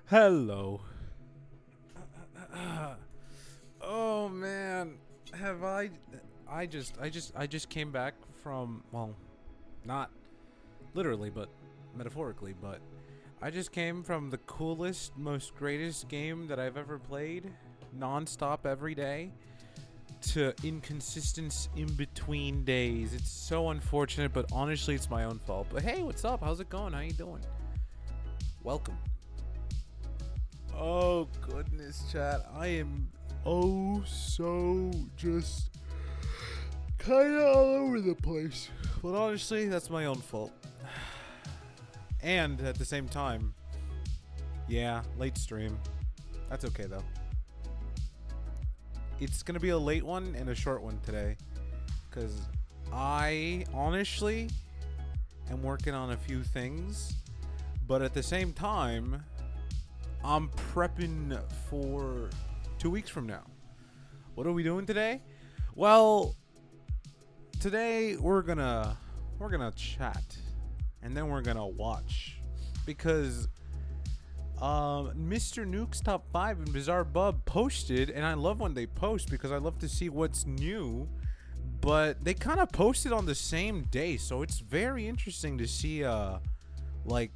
Hello. Oh man, have I just came back from, well, not literally but metaphorically, but I just came from the coolest, most greatest game that I've ever played, non-stop every day, to inconsistence in between days. It's so unfortunate, but honestly it's my own fault. But hey, what's up? How's it going? How you doing? Welcome. Oh goodness, chat. I am so just kinda all over the place. But honestly, that's my own fault. And at the same time, yeah, late stream. That's okay though. It's gonna be a late one and a short one today, because I honestly am working on a few things, but at the same time, I'm prepping for 2 weeks from now. What are we doing today? Well, today we're gonna chat, and then we're gonna watch, because Mr. Nuke's Top 5 and Bizarre Bub posted, and I love when they post because I love to see what's new, but they kind of posted on the same day, so it's very interesting to see, like,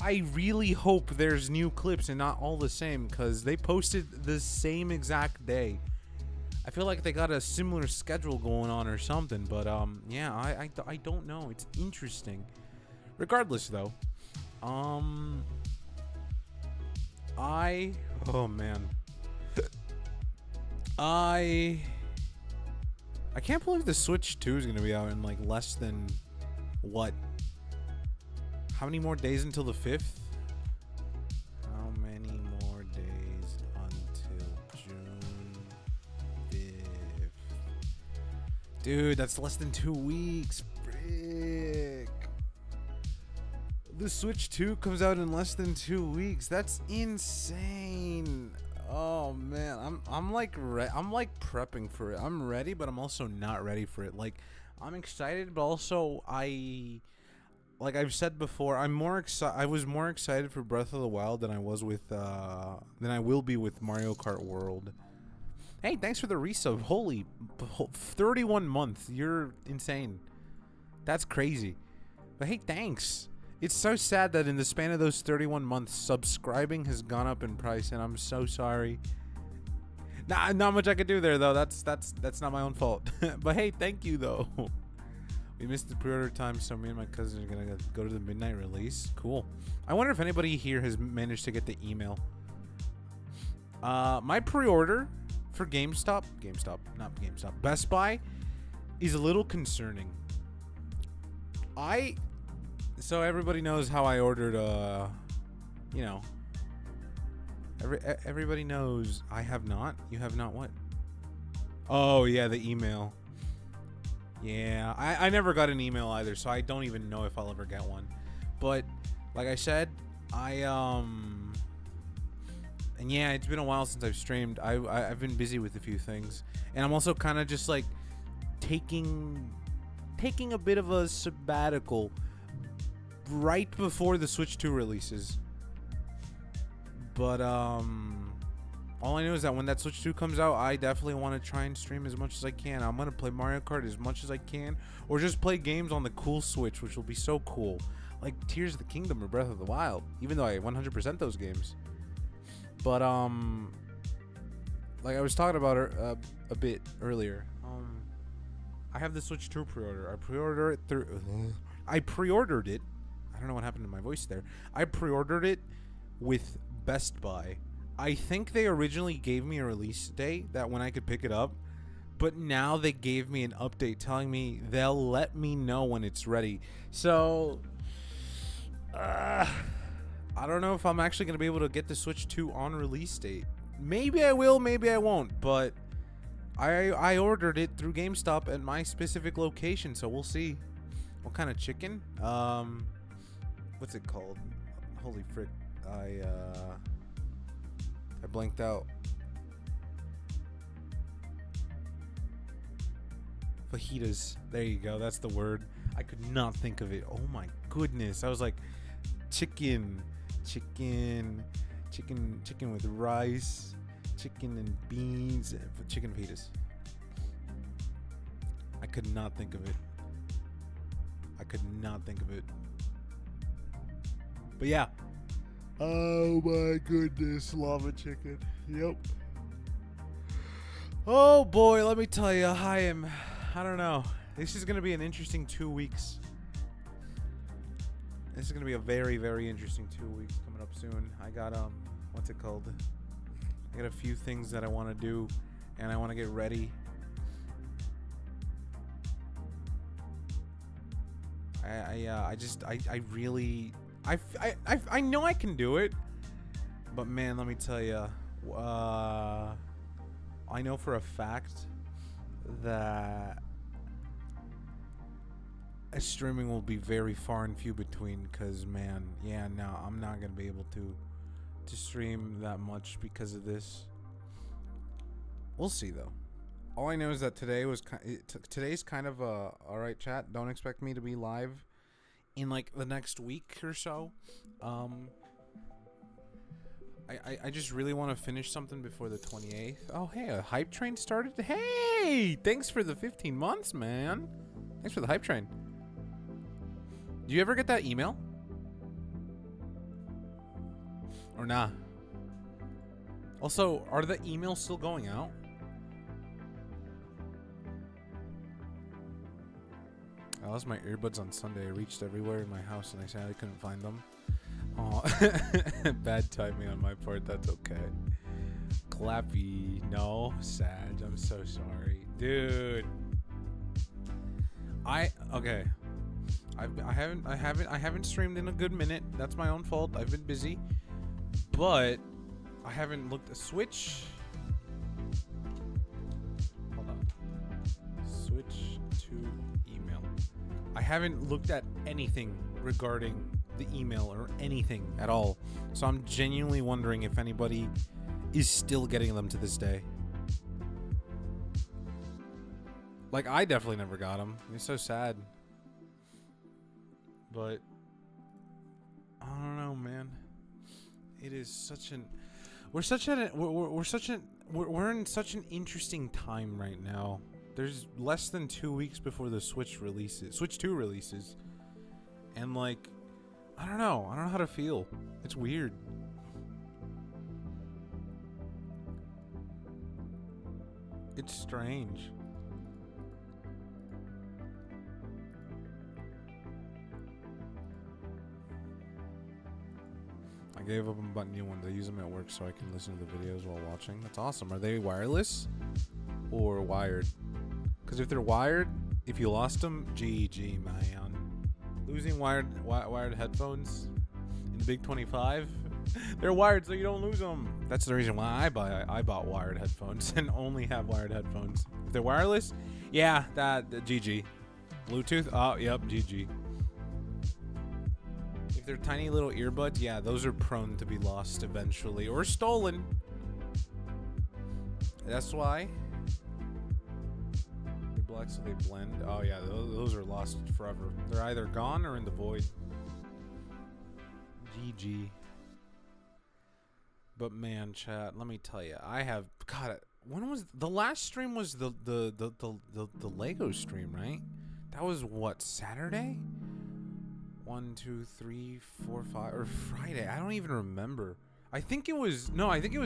I really hope there's new clips and not all the same, because they posted the same exact day. I feel like they got a similar schedule going on or something, but yeah, I don't know. It's interesting. Regardless, though, oh man, I can't believe the Switch 2 is gonna be out in like less than what? How many more days until the 5th? How many more days until June 5th? Dude, that's less than 2 weeks. Frick. The Switch 2 comes out in less than 2 weeks. That's insane. Oh man, I'm like prepping for it. I'm ready, but I'm also not ready for it. Like, I'm excited, but also like I've said before, I was more excited for Breath of the Wild than I was with than I will be with Mario Kart World. Hey, thanks for the resub. Holy 31 months. You're insane. That's crazy. But hey, thanks. It's so sad that in the span of those 31 months, subscribing has gone up in price, and I'm so sorry. Nah, not much I could do there though. That's not my own fault. But hey, thank you though. We missed the pre-order time, so me and my cousin are gonna go to the midnight release. Cool. I wonder if anybody here has managed to get the email. My pre-order for not GameStop, Best Buy is a little concerning. So everybody knows how I ordered, you know, everybody knows I have not. You have not what? Oh yeah, the email. Yeah, I never got an email either, so I don't even know if I'll ever get one. But like I said, and yeah, it's been a while since I've streamed. I've been busy with a few things, and I'm also kind of just like taking a bit of a sabbatical right before the Switch 2 releases. But all I know is that when that Switch 2 comes out, I definitely want to try and stream as much as I can. I'm going to play Mario Kart as much as I can, or just play games on the cool Switch, which will be so cool. Like Tears of the Kingdom or Breath of the Wild, even though I 100% those games. But like I was talking about a bit earlier, I have the Switch 2 pre-order. I pre-ordered it. I don't know what happened to my voice there. I pre-ordered it with Best Buy. I think they originally gave me a release date that when I could pick it up, but now they gave me an update telling me they'll let me know when it's ready. So, I don't know if I'm actually going to be able to get the Switch 2 on release date. Maybe I will, maybe I won't, but I ordered it through GameStop at my specific location, so we'll see. What kind of chicken? What's it called? Holy frick. I blanked out. Fajitas. There you go. That's the word. I could not think of it. Oh my goodness. I was like, chicken. chicken with rice, chicken and beans, chicken fajitas. I could not think of it. But yeah. Oh my goodness, lava chicken. Yep. Oh boy, let me tell you, I don't know. This is going to be an interesting 2 weeks. This is going to be a very, very interesting 2 weeks coming up soon. I got, what's it called? I got a few things that I want to do, and I want to get ready. I know I can do it, but man, let me tell you, I know for a fact that streaming will be very far and few between, because man, yeah, no, I'm not gonna be able to stream that much because of this. We'll see though. All I know is that today's kind of all right, chat. Don't expect me to be live in like the next week or so. I just really want to finish something before the 28th. Oh, hey, a hype train started. Hey, thanks for the 15 months, man. Thanks for the hype train. Do you ever get that email? Or nah? Also, are the emails still going out? I lost my earbuds on Sunday. I reached everywhere in my house and I sadly couldn't find them. Oh, bad timing on my part. That's okay. Clappy. No, Sag. I'm so sorry, dude. Okay. I haven't streamed in a good minute. That's my own fault. I've been busy, but I haven't looked at Switch. Hold on. Switch to email. I haven't looked at anything regarding the email or anything at all. So I'm genuinely wondering if anybody is still getting them to this day. Like, I definitely never got them. It's so sad. But I don't know, man. It is such an we're in such an interesting time right now. There's less than 2 weeks before the Switch 2 releases. And like, I don't know how to feel. It's weird. It's strange. I gave up on button new ones. I use them at work so I can listen to the videos while watching. That's awesome. Are they wireless or wired? Because if they're wired, if you lost them, GG, man. Losing wired headphones in the Big 25, they're wired so you don't lose them. That's the reason why I bought wired headphones and only have wired headphones. If they're wireless, yeah, that GG. Bluetooth, oh, yep, GG. If they're tiny little earbuds, yeah, those are prone to be lost eventually or stolen. That's why. They're black so they blend. Oh yeah, those are lost forever. They're either gone or in the void. GG. But man, chat, let me tell you, I have when was the last stream? Was the Lego stream, right? That was what, Saturday? 1, 2, 3, 4, 5, or Friday. I don't even remember. I think it was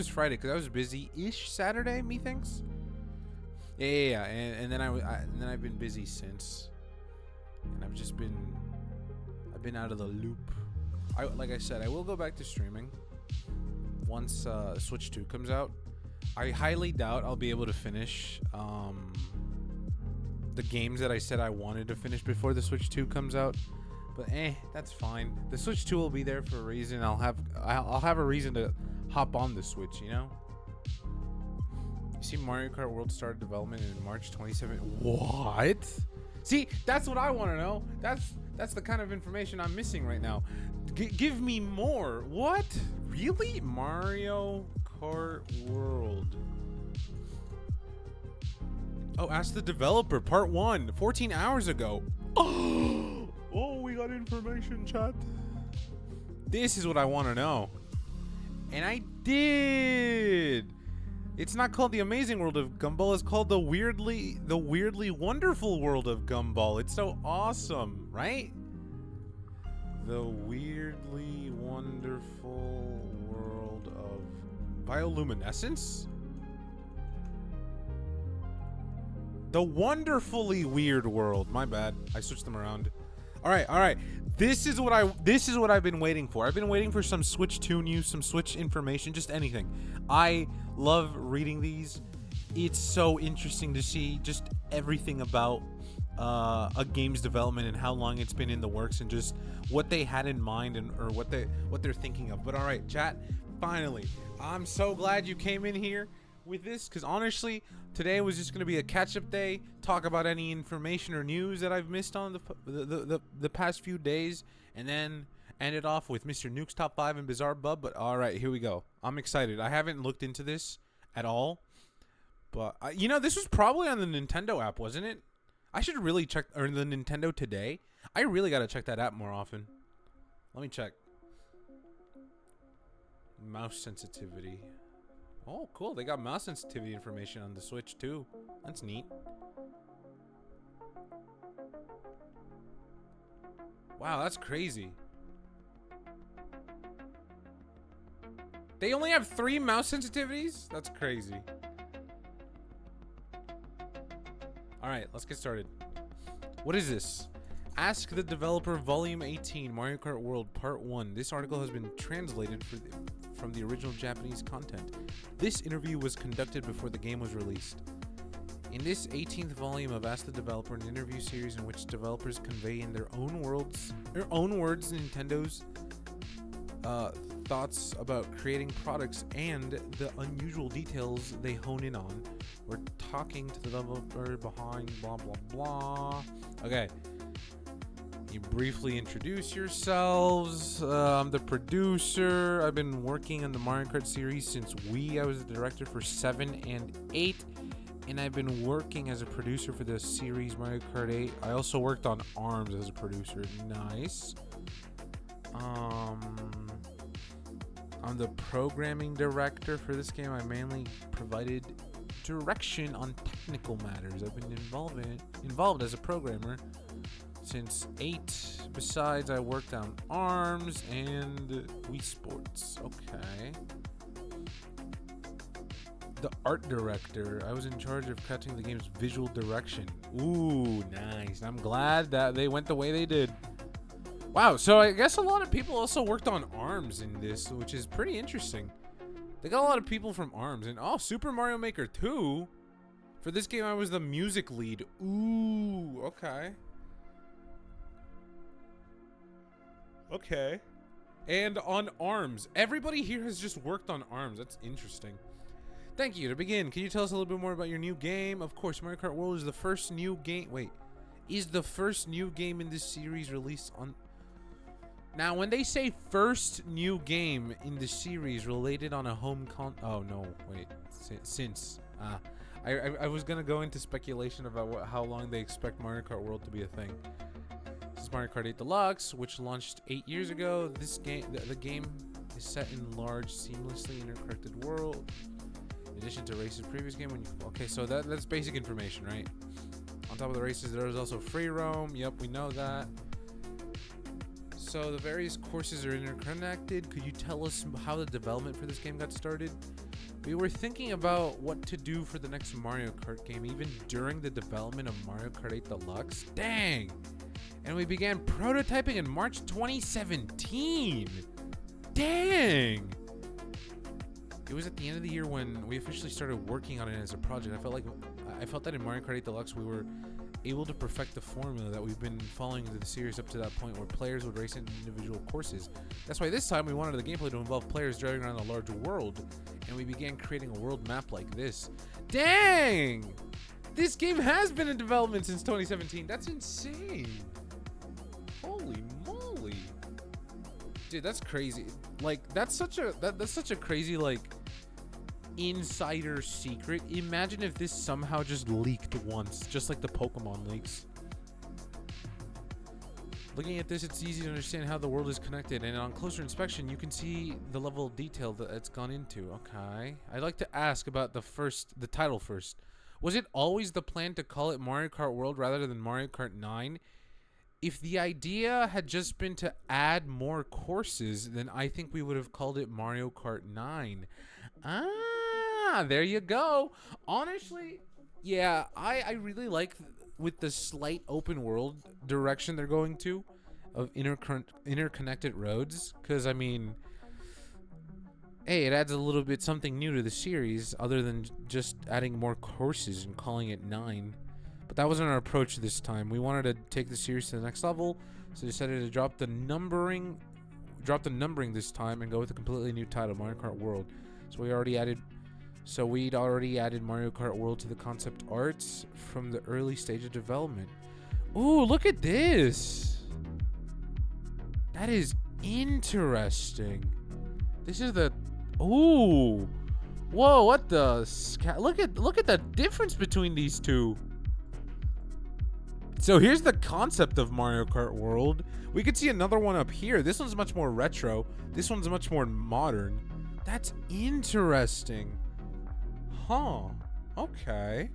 Friday because I was busy-ish Saturday. Methinks. Yeah. And then I've been busy since, and I've been out of the loop. Like I said, I will go back to streaming once Switch 2 comes out. I highly doubt I'll be able to finish the games that I said I wanted to finish before the Switch 2 comes out. But that's fine. The Switch 2 will be there for a reason. I'll have a reason to hop on the Switch, you know? You see, Mario Kart World started development in March 27. What? See, that's what I want to know. That's the kind of information I'm missing right now. Give me more. What? Really? Mario Kart World. Oh, ask the developer. Part 1, 14 hours ago. Oh, we got information, chat. This is what I want to know. And I did. It's not called the Amazing World of Gumball. It's called the weirdly wonderful world of Gumball. It's so awesome, right? The weirdly wonderful world of bioluminescence? The wonderfully weird world. My bad. I switched them around. All right. This is what I've been waiting for. I've been waiting for some Switch 2 news, some Switch information, just anything. I love reading these. It's so interesting to see just everything about a game's development and how long it's been in the works and just what they had in mind and or what they're thinking of. But all right, chat, finally, I'm so glad you came in here with this, because honestly, today was just going to be a catch-up day, talk about any information or news that I've missed on the past few days, and then end it off with Mr. Nuke's Top 5 and Bizarre Bub. But all right, here we go. I'm excited. I haven't looked into this at all, but you know, this was probably on the Nintendo app, wasn't it? I should really check, or the Nintendo Today. I really got to check that app more often. Let me check. Mouse sensitivity. Oh, cool. They got mouse sensitivity information on the Switch, too. That's neat. Wow, that's crazy. They only have 3 mouse sensitivities? That's crazy. Alright, let's get started. What is this? Ask the Developer Volume 18, Mario Kart World Part 1. This article has been translated from the original Japanese content. This interview was conducted before the game was released. In this 18th volume of Ask the Developer, an interview series in which developers convey in their own words Nintendo's thoughts about creating products and the unusual details they hone in on. We're talking to the developer behind blah blah blah. Okay. You briefly introduce yourselves. I'm the producer. I've been working on the Mario Kart series since Wii. I was the director for 7 and 8. And I've been working as a producer for the series Mario Kart 8. I also worked on ARMS as a producer. Nice. I'm the programming director for this game. I mainly provided direction on technical matters. I've been involved as a programmer since 8. Besides, I worked on ARMS and Wii Sports. Okay. The art director. I was in charge of cutting the game's visual direction. Ooh, nice. I'm glad that they went the way they did. Wow, so I guess a lot of people also worked on ARMS in this, which is pretty interesting. They got a lot of people from ARMS. And oh, Super Mario Maker 2. For this game, I was the music lead. Ooh, okay. Okay. And on ARMS. Everybody here has just worked on ARMS. That's interesting. Thank you. To begin, can you tell us a little bit more about your new game? Of course, Mario Kart World is the first new game. Wait. Is the first new game in this series released on... Now, when they say first new game in the series related on a home Oh, no. Wait. Since. I was going to go into speculation about how long they expect Mario Kart World to be a thing. This is Mario Kart 8 Deluxe, which launched 8 years ago. This game, the game is set in large, seamlessly interconnected world. In addition to races, previous game, okay, so that's basic information, right? On top of the races, there is also free roam. Yep, we know that. So the various courses are interconnected. Could you tell us how the development for this game got started? We were thinking about what to do for the next Mario Kart game, even during the development of Mario Kart 8 Deluxe. Dang! And we began prototyping in March 2017. Dang! It was at the end of the year when we officially started working on it as a project. I felt that in Mario Kart 8 Deluxe we were able to perfect the formula that we've been following through the series up to that point, where players would race in individual courses. That's why this time we wanted the gameplay to involve players driving around a large world, and we began creating a world map like this. Dang! This game has been in development since 2017. That's insane. Holy moly. Dude, that's crazy. Like, that's such a crazy, like, insider secret. Imagine if this somehow just leaked once, just like the Pokemon leaks. Looking at this, it's easy to understand how the world is connected, and on closer inspection, you can see the level of detail that it's gone into. Okay. I'd like to ask about the title first. Was it always the plan to call it Mario Kart World rather than Mario Kart 9? If the idea had just been to add more courses, then I think we would have called it Mario Kart 9. Ah, there you go. Honestly, yeah, I really like with the slight open world direction they're going to of interconnected roads, because I mean, hey, it adds a little bit something new to the series other than just adding more courses and calling it 9. But that wasn't our approach this time. We wanted to take the series to the next level, so decided to drop the numbering this time and go with a completely new title, Mario Kart World. We'd already added Mario Kart World to the concept arts from the early stage of development. Ooh, look at this. That is interesting. This is the... Ooh. Whoa, what the... Look at the difference between these two. So here's the concept of Mario Kart World. We could see another one up here. This one's much more retro. This one's much more modern. That's interesting. Huh. Okay.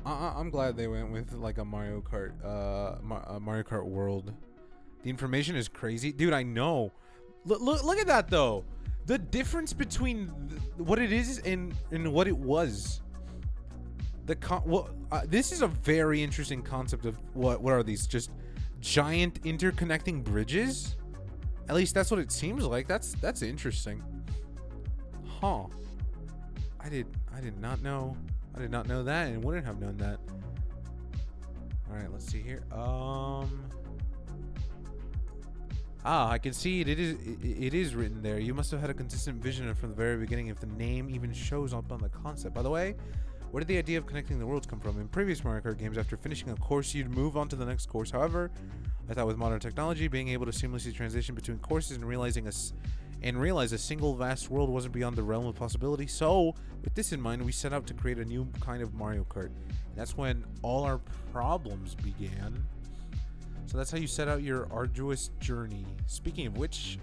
I'm glad they went with like a Mario Kart, Mario Kart World. The information is crazy, dude. I know. Look at that though. The difference between what it is and what it was. This is a very interesting concept of what are these? Just giant interconnecting bridges? At least that's what it seems like. That's interesting. Huh. I did not know. I did not know that and wouldn't have known that. All right, let's see here. I can see it. It is written there. You must have had a consistent vision from the very beginning if the name even shows up on the concept. By the way, where did the idea of connecting the worlds come from? In previous Mario Kart games, after finishing a course, you'd move on to the next course. However, I thought with modern technology, being able to seamlessly transition between courses and realize a single vast world wasn't beyond the realm of possibility. So, with this in mind, we set out to create a new kind of Mario Kart. And that's when all our problems began. So that's how you set out your arduous journey. Speaking of which,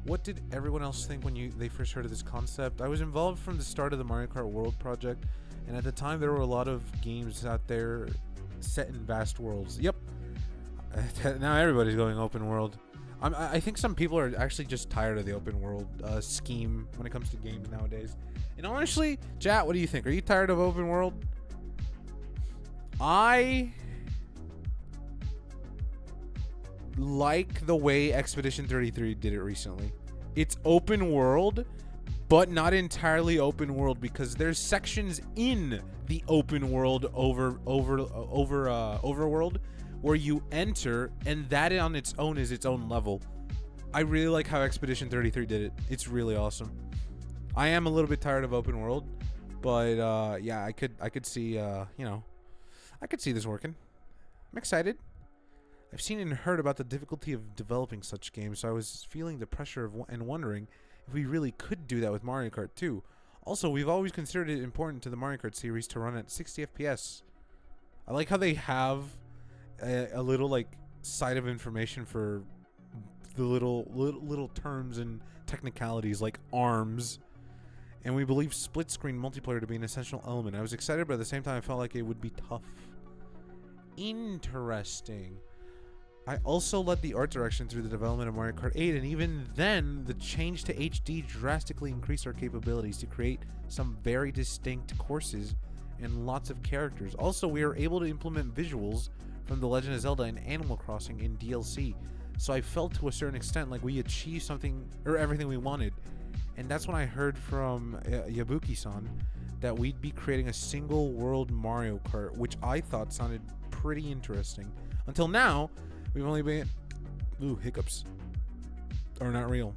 what did everyone else think when they first heard of this concept? I was involved from the start of the Mario Kart World project, and at the time there were a lot of games out there set in vast worlds. Yep. Now everybody's going open world. I think some people are actually just tired of the open world scheme when it comes to games nowadays. And honestly, chat, what do you think? Are you tired of open world? I like the way Expedition 33 did it recently. It's open world, but not entirely open world, because there's sections in the open world overworld where you enter, and that on its own is its own level. I really like how Expedition 33 did it. It's really awesome. I am a little bit tired of open world, but yeah, I could see I could see this working. I'm excited. I've seen and heard about the difficulty of developing such games, so I was feeling the pressure and wondering if we really could do that with Mario Kart 2. Also, we've always considered it important to the Mario Kart series to run at 60 FPS. I like how they have a little like side of information for the little terms and technicalities like arms. And we believe split screen multiplayer to be an essential element. I was excited, but at the same time I felt like it would be tough. Interesting. I also led the art direction through the development of Mario Kart 8, and even then, the change to HD drastically increased our capabilities to create some very distinct courses and lots of characters. Also, we were able to implement visuals from The Legend of Zelda and Animal Crossing in DLC, so I felt to a certain extent like we achieved something, or everything we wanted. And that's when I heard from Yabuki-san that we'd be creating a single world Mario Kart, which I thought sounded pretty interesting. Until now, we've only been... Ooh, hiccups. Are not real.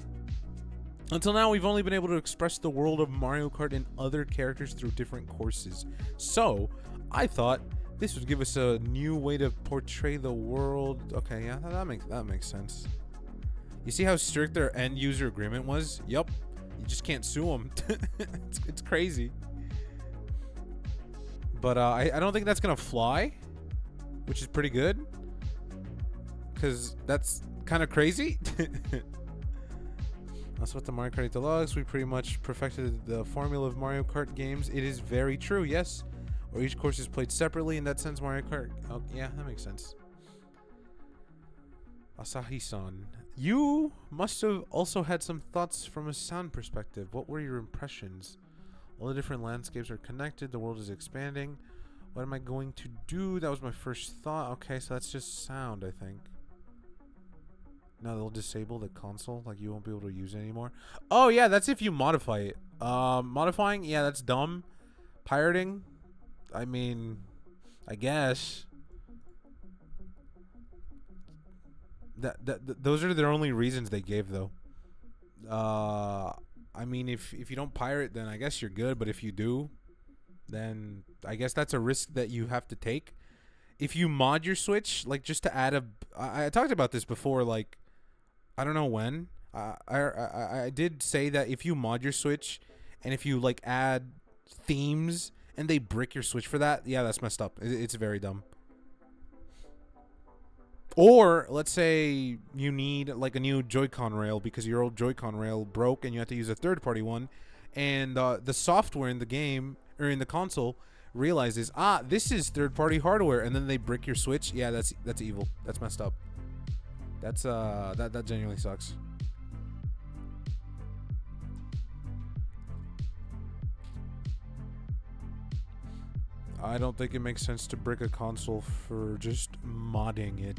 Until now, we've only been able to express the world of Mario Kart and other characters through different courses. So, I thought this would give us a new way to portray the world. Okay, yeah, that makes sense. You see how strict their end user agreement was? Yup. You just can't sue them. it's crazy. But I don't think that's gonna fly, which is pretty good. because that's kind of crazy. That's what the Mario Kart 8 Deluxe. We pretty much perfected the formula of Mario Kart games. It is very true, yes. Or each course is played separately. In that sense, Mario Kart. Oh, yeah, that makes sense. Asahi-san, you must have also had some thoughts from a sound perspective. What were your impressions? All the different landscapes are connected. The world is expanding. What am I going to do? That was my first thought. Okay, so that's just sound, I think. No, they'll disable the console. Like, you won't be able to use it anymore. Oh, yeah, that's if you modify it. Modifying? Yeah, that's dumb. Pirating? I mean, I guess. Those are their only reasons they gave, though. I mean, if you don't pirate, then I guess you're good. But if you do, then I guess that's a risk that you have to take. If you mod your Switch, like, just to add a... I talked about this before, like, I don't know when. I did say that if you mod your Switch and if you, like, add themes and they brick your Switch for that, yeah, that's messed up. It's very dumb. Or, let's say you need, like, a new Joy-Con rail because your old Joy-Con rail broke and you have to use a third-party one. And the software in the game, or in the console, realizes, this is third-party hardware. And then they brick your Switch. Yeah, that's evil. That's messed up. That's, that genuinely sucks. I don't think it makes sense to brick a console for just modding it.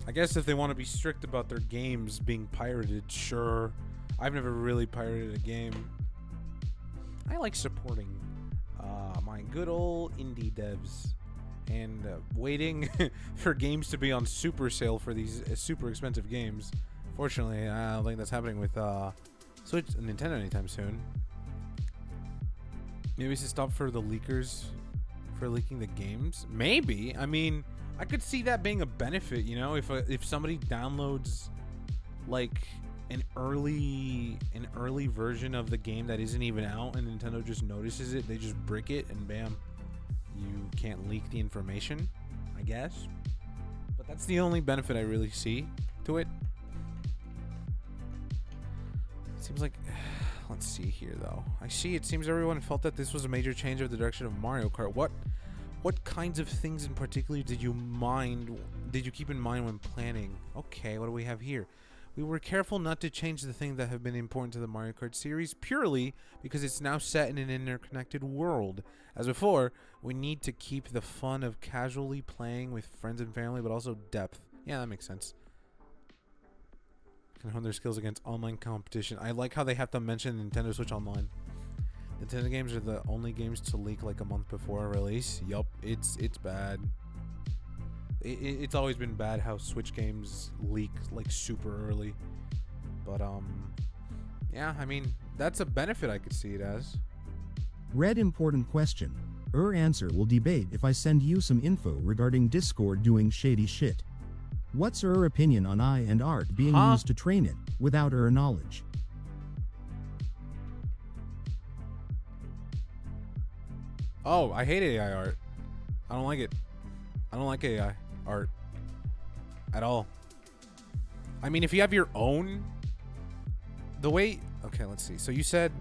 I guess if they want to be strict about their games being pirated, sure. I've never really pirated a game. I like supporting my good old indie devs and waiting for games to be on super sale for these super expensive games. Fortunately, I don't think that's happening with Switch, Nintendo anytime soon. Maybe we should stop for the leakers for leaking the games. Maybe. I mean, I could see that being a benefit, you know, if somebody downloads like an early version of the game that isn't even out and Nintendo just notices it, they just brick it and bam, you can't leak the information, I guess. But that's the only benefit I really see to it. It seems like, let's see here though. It seems everyone felt that this was a major change of the direction of Mario Kart. What kinds of things in particular did you keep in mind when planning? Okay, what do we have here? We were careful not to change the things that have been important to the Mario Kart series purely because it's now set in an interconnected world. As before, we need to keep the fun of casually playing with friends and family, but also depth. Yeah, that makes sense. Can hone their skills against online competition. I like how they have to mention Nintendo Switch Online. Nintendo games are the only games to leak like a month before release. Yup, it's bad. It's always been bad how Switch games leak like super early. But yeah, I mean, that's a benefit I could see it as. Red important question. Answer will debate if I send you some info regarding Discord doing shady shit. What's opinion on I and art being used to train it without knowledge? Oh, I hate AI art. I don't like it. I don't like AI art at all. I mean, if you have your own, okay, let's see. So you said,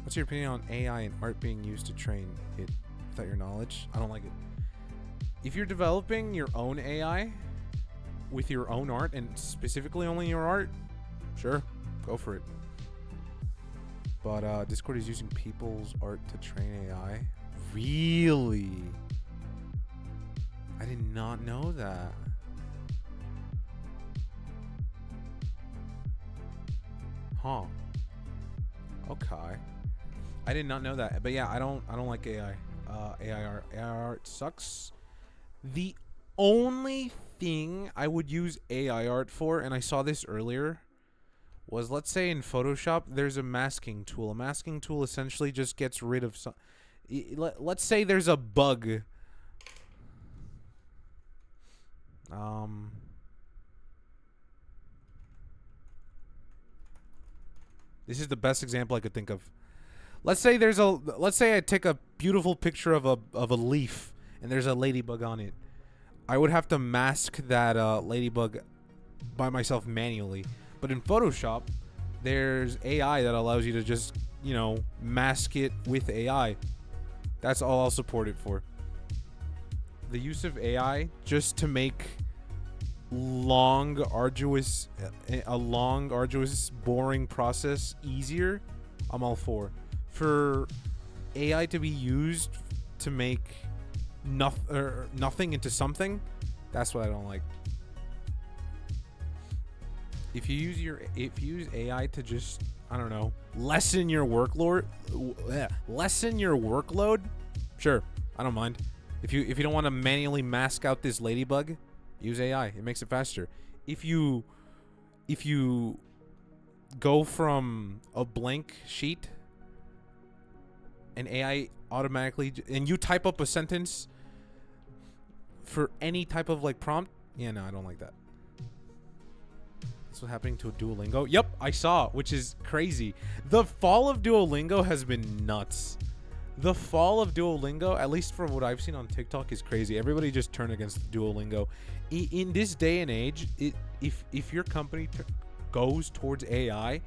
what's your opinion on AI and art being used to train it without your knowledge? I don't like it. If you're developing your own AI with your own art and specifically only your art, sure, go for it. But Discord is using people's art to train AI. Really? I did not know that. Huh. Okay. I did not know that. But yeah, I don't like AI. AI art. AI art sucks. The only thing I would use AI art for, and I saw this earlier, was, let's say in Photoshop, there's a masking tool. A masking tool essentially just gets rid of some... Let's say there's a bug. This is the best example I could think of. Let's say I take a beautiful picture of a leaf and there's a ladybug on it. I would have to mask that ladybug by myself manually. But in Photoshop, there's AI that allows you to just, you know, mask it with AI. That's all I'll support it for. The use of AI just to make a long, arduous, boring process easier, I'm all for. For AI to be used to make nothing into something, that's what I don't like. If you use AI to just, I don't know, lessen your workload, sure, I don't mind. If you don't want to manually mask out this ladybug, use AI. It makes it faster. If you go from a blank sheet and AI automatically, and you type up a sentence for any type of like prompt, yeah, no, I don't like that. That's what's happening to Duolingo. Yep, I saw, which is crazy. The fall of Duolingo has been nuts. The fall of Duolingo, at least from what I've seen on TikTok, is crazy. Everybody just turned against Duolingo. In this day and age, if your company goes towards AI,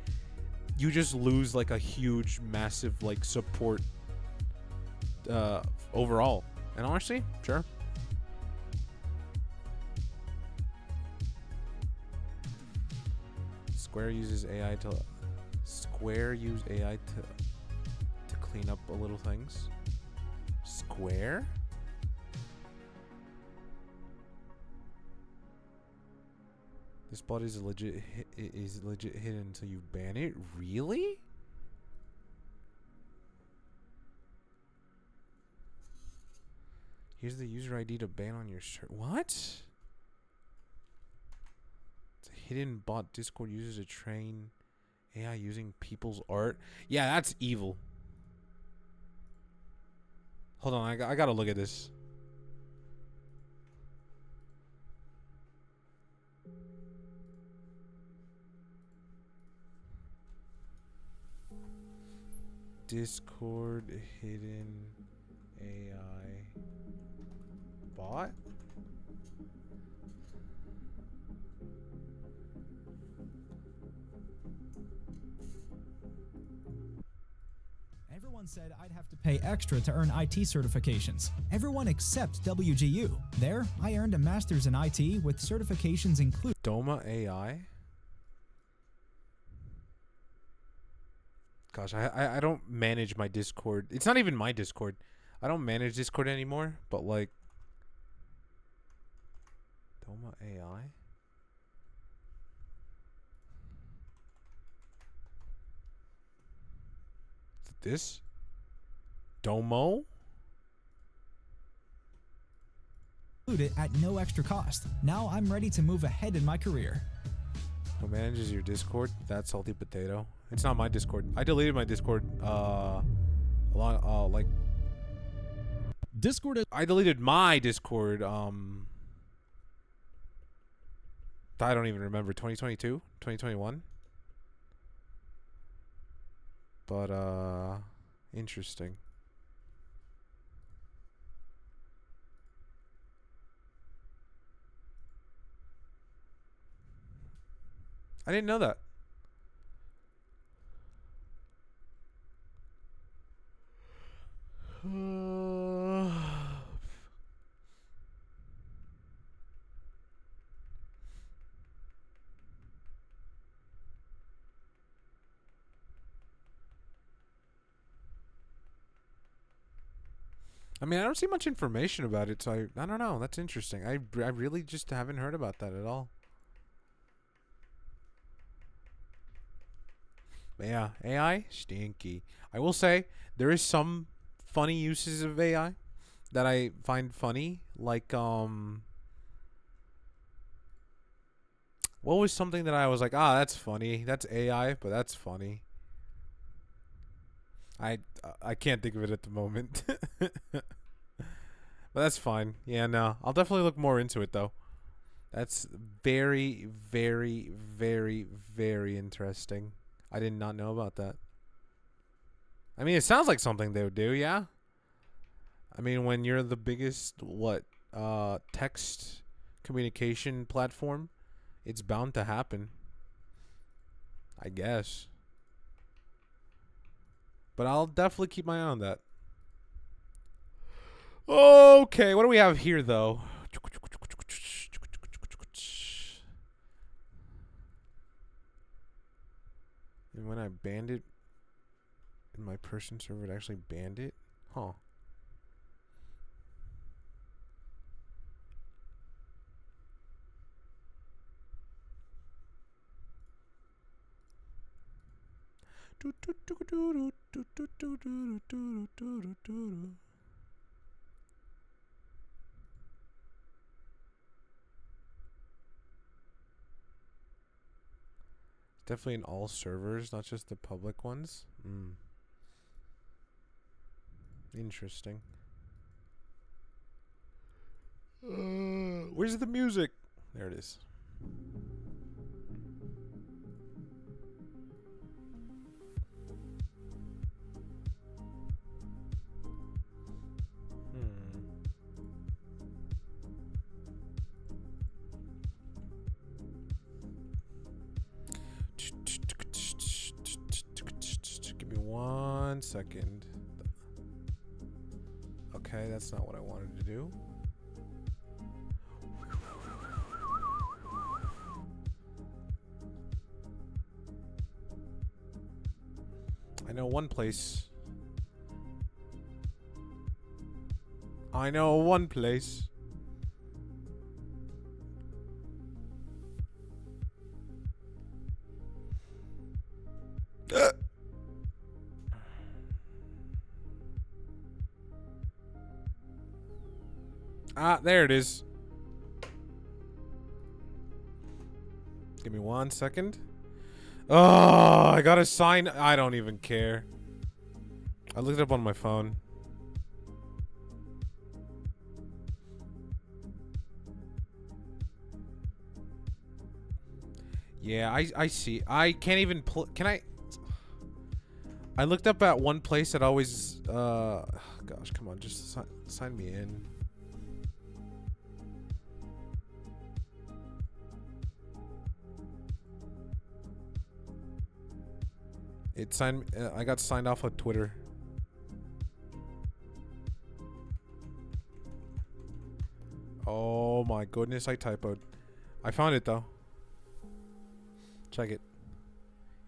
you just lose like a huge, massive like support overall. And honestly, sure. Square use AI to clean up a little things. Square? This bot is legit hidden until you ban it? Really? Here's the user ID to ban on your shirt. What? It's a hidden bot Discord uses to train AI using people's art. Yeah, that's evil. Hold on, I gotta look at this. Discord hidden AI bot? Everyone said I'd have to pay extra to earn IT certifications. Everyone except WGU. There, I earned a master's in IT with certifications included. Doma AI? Gosh, I don't manage my Discord. It's not even my Discord. I don't manage Discord anymore, but like Doma AI? Is it this? Domo? At no extra cost. Now I'm ready to move ahead in my career. Who manages your Discord? That salty potato. It's not my Discord. I deleted my Discord like Discord. I deleted my Discord I don't even remember, 2022, 2021. But interesting. I didn't know that. I mean, I don't see much information about it, so I don't know. That's interesting. I really just haven't heard about that at all. But yeah, AI, stinky. I will say, there is some funny uses of AI that I find funny. Like, what was something that I was like, ah, that's funny. That's AI, but that's funny. I can't think of it at the moment. But that's fine. Yeah, no. I'll definitely look more into it, though. That's very, very, very, very interesting. I did not know about that. I mean, it sounds like something they would do, yeah? I mean, when you're the biggest, text communication platform, it's bound to happen. I guess. But I'll definitely keep my eye on that. Okay, what do we have here, though? And when I banned it in my person server, it actually banned it? Huh. Definitely in all servers, not just the public ones. Interesting. Where's the music? There it is. Give me 1 second. Okay, that's not what I wanted to do. I know one place. I know one place. There it is. Give me 1 second. Oh, I gotta sign. I don't even care. I looked it up on my phone. Yeah, I see. I can't even can I looked up at one place that always gosh, come on, just sign me in. It signed. I got signed off on Twitter. Oh my goodness, I typoed. I found it though. Check it.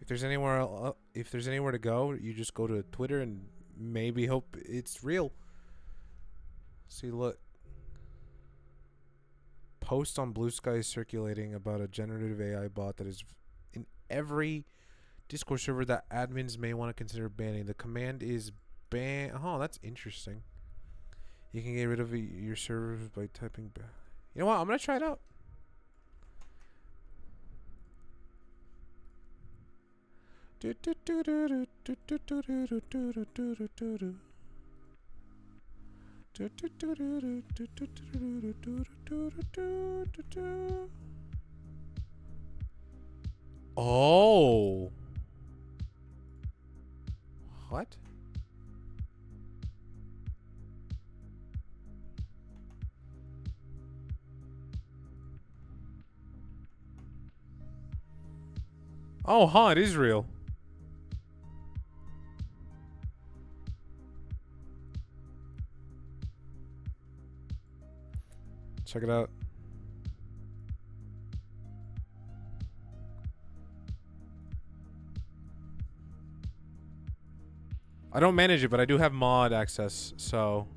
If there's anywhere to go, you just go to Twitter and maybe hope it's real. See, look. Post on Blue Sky is circulating about a generative AI bot that is in every Discord server that admins may want to consider banning. The command is ban. Oh, that's interesting. You can get rid of your servers by typing. You know what? I'm gonna try it out. Oh. What? Oh, huh, it is real. Check it out. I don't manage it, but I do have mod access, so...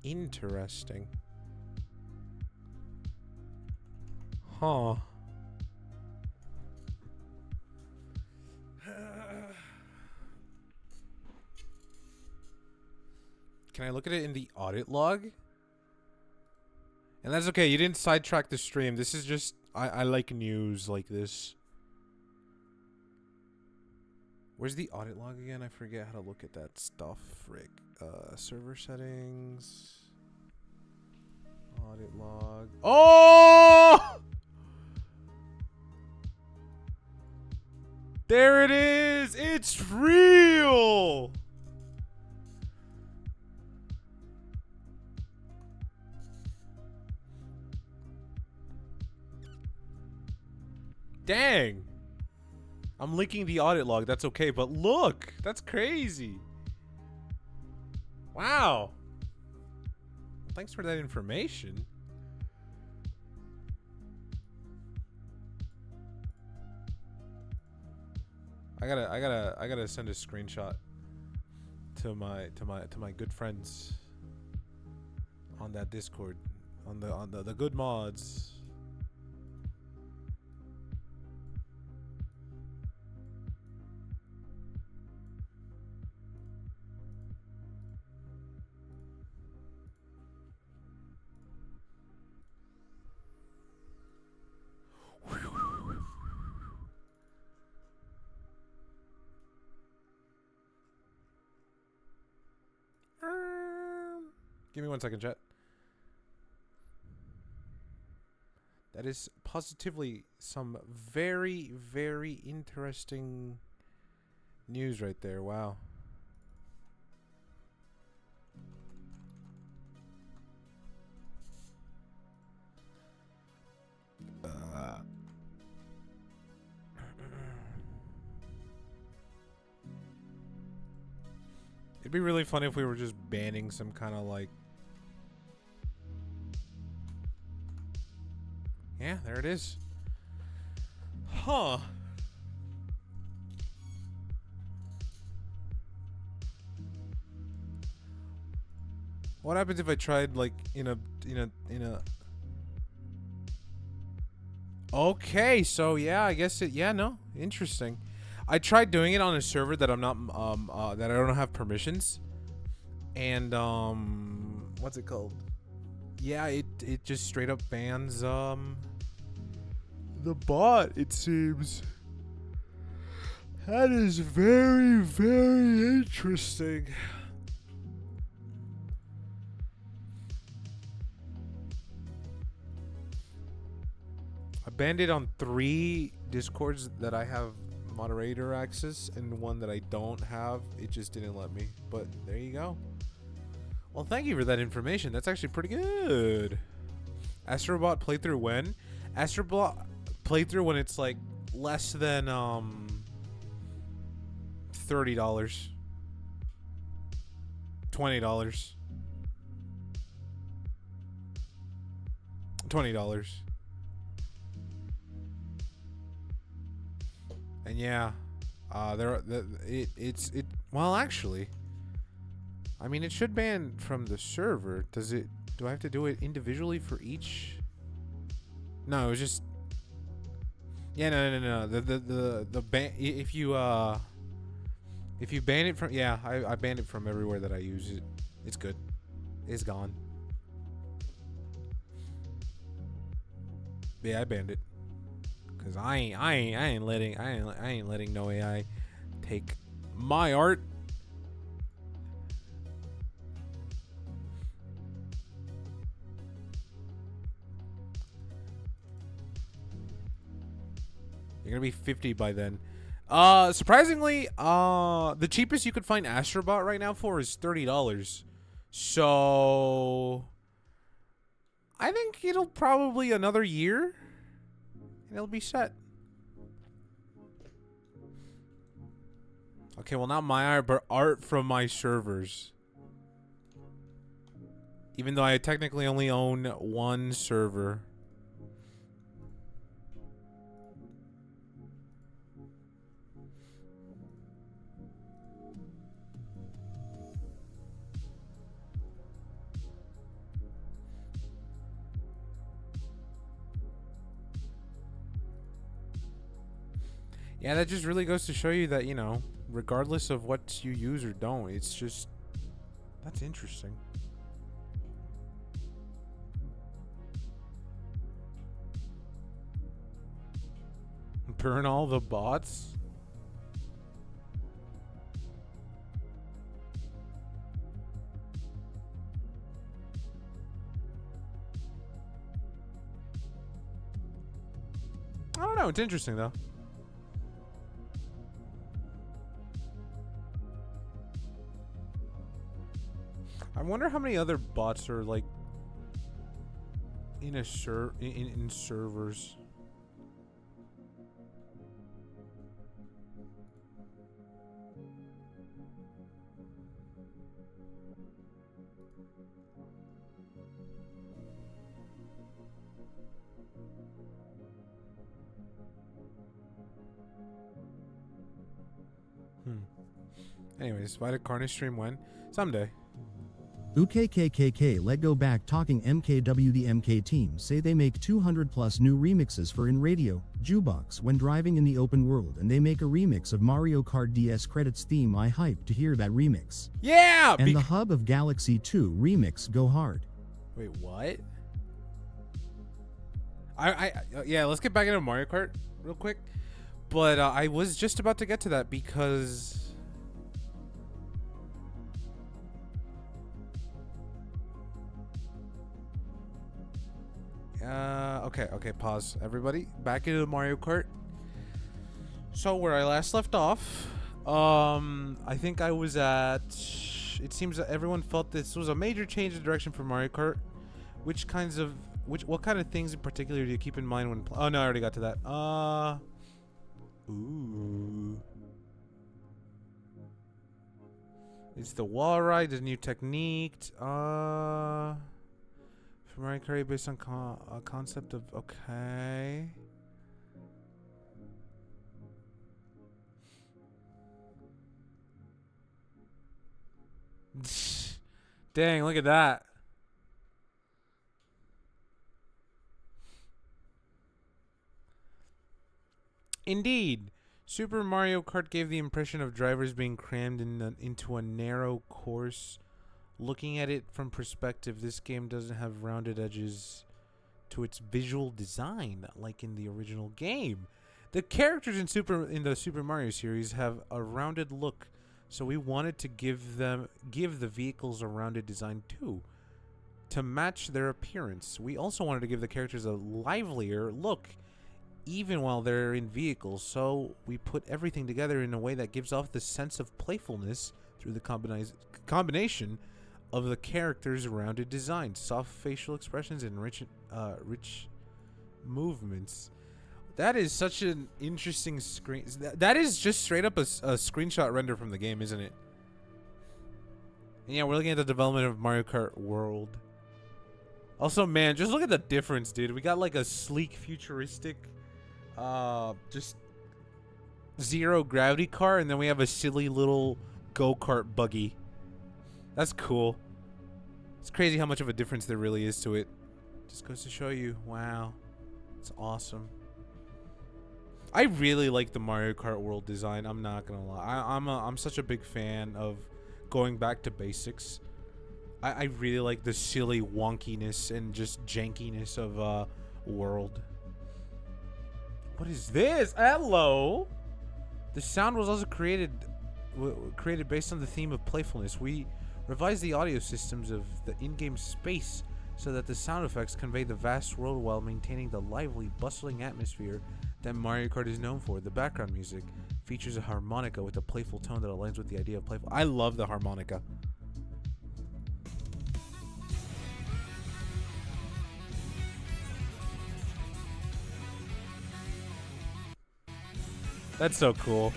Interesting. Huh. Can I look at it in the audit log? And that's okay, you didn't sidetrack the stream. This is just... I like news like this. Where's the audit log again? I forget how to look at that stuff. Frick. Server settings. Audit log. Oh! There it is. It's real. Dang. I'm linking the audit log. That's okay. But look, that's crazy. Wow. Thanks for that information. I gotta send a screenshot to my good friends on that Discord, on the good mods. Give me 1 second, chat. That is positively some very, very interesting news right there. Wow. It'd be really funny if we were just banning some kind of like... Yeah, there it is. Huh. What happens if I tried like in a Okay, so yeah, I guess it, yeah, no, interesting. I tried doing it on a server that I'm not that I don't have permissions. And what's it called? Yeah, it just straight up bans the bot, it seems. That is very, very interesting. I banned it on 3 Discords that I have moderator access, and 1 that I don't have. It just didn't let me. But there you go. Well, thank you for that information. That's actually pretty good. Astrobot playthrough when? Astrobot playthrough when it's like less than $30. $20. $20. And yeah, well, actually, I mean, it should ban from the server. Does it? Do I have to do it individually for each? No, it was just. Yeah, no. The ban. If you ban it from, yeah, I banned it from everywhere that I use it. It's good. It's gone. Yeah, I banned it. Cause I ain't letting no AI take my art. You're gonna be 50 by then. Surprisingly, the cheapest you could find Astrobot right now for is $30. So I think it'll probably another year. And it'll be set. Okay, well, not my art, but art from my servers. Even though I technically only own 1 server. Yeah, that just really goes to show you that, you know, regardless of what you use or don't, it's just... That's interesting. Burn all the bots? I don't know, it's interesting though. wonder how many other bots are like in a in servers. Anyways, why did Carnage stream when? Someday. UKKKK let go back talking MKW. The MK team say they make 200 plus new remixes for in radio, jukebox when driving in the open world, and they make a remix of Mario Kart DS credits theme. I hype to hear that remix. Yeah! And the Hub of Galaxy 2 remix go hard. Wait, what? Yeah, let's get back into Mario Kart real quick. But I was just about to get to that because... Okay, pause. Everybody, back into Mario Kart. So where I last left off, I think I was at... It seems that everyone felt this was a major change in direction for Mario Kart. What kind of things in particular do you keep in mind when... Oh, no, I already got to that. Ooh. It's the wall ride, the new technique. Mario Kart based on a concept of... Okay. Dang, look at that. Indeed. Super Mario Kart gave the impression of drivers being crammed into a narrow course. Looking at it from perspective, this game doesn't have rounded edges to its visual design like in the original game. The characters in the Super Mario series have a rounded look, so we wanted to give the vehicles a rounded design too, to match their appearance. We also wanted to give the characters a livelier look even while they're in vehicles, so we put everything together in a way that gives off the sense of playfulness through the combination of the characters' rounded design, soft facial expressions, and rich movements. That is such an interesting screen. That is just straight up a screenshot render from the game, isn't it? And yeah, we're looking at the development of Mario Kart World. Also, man, just look at the difference, dude. We got like a sleek, futuristic, just zero gravity car, and then we have a silly little go-kart buggy. That's cool. It's crazy how much of a difference there really is to it. Just goes to show you. Wow. It's awesome. I really like the Mario Kart World design. I'm not gonna lie. I'm such a big fan of going back to basics. I really like the silly wonkiness and just jankiness of World. What is this? Hello. The sound was also created based on the theme of playfulness. We revised the audio systems of the in-game space so that the sound effects convey the vast world while maintaining the lively, bustling atmosphere that Mario Kart is known for. The background music features a harmonica with a playful tone that aligns with the idea of playful. I love the harmonica. That's so cool.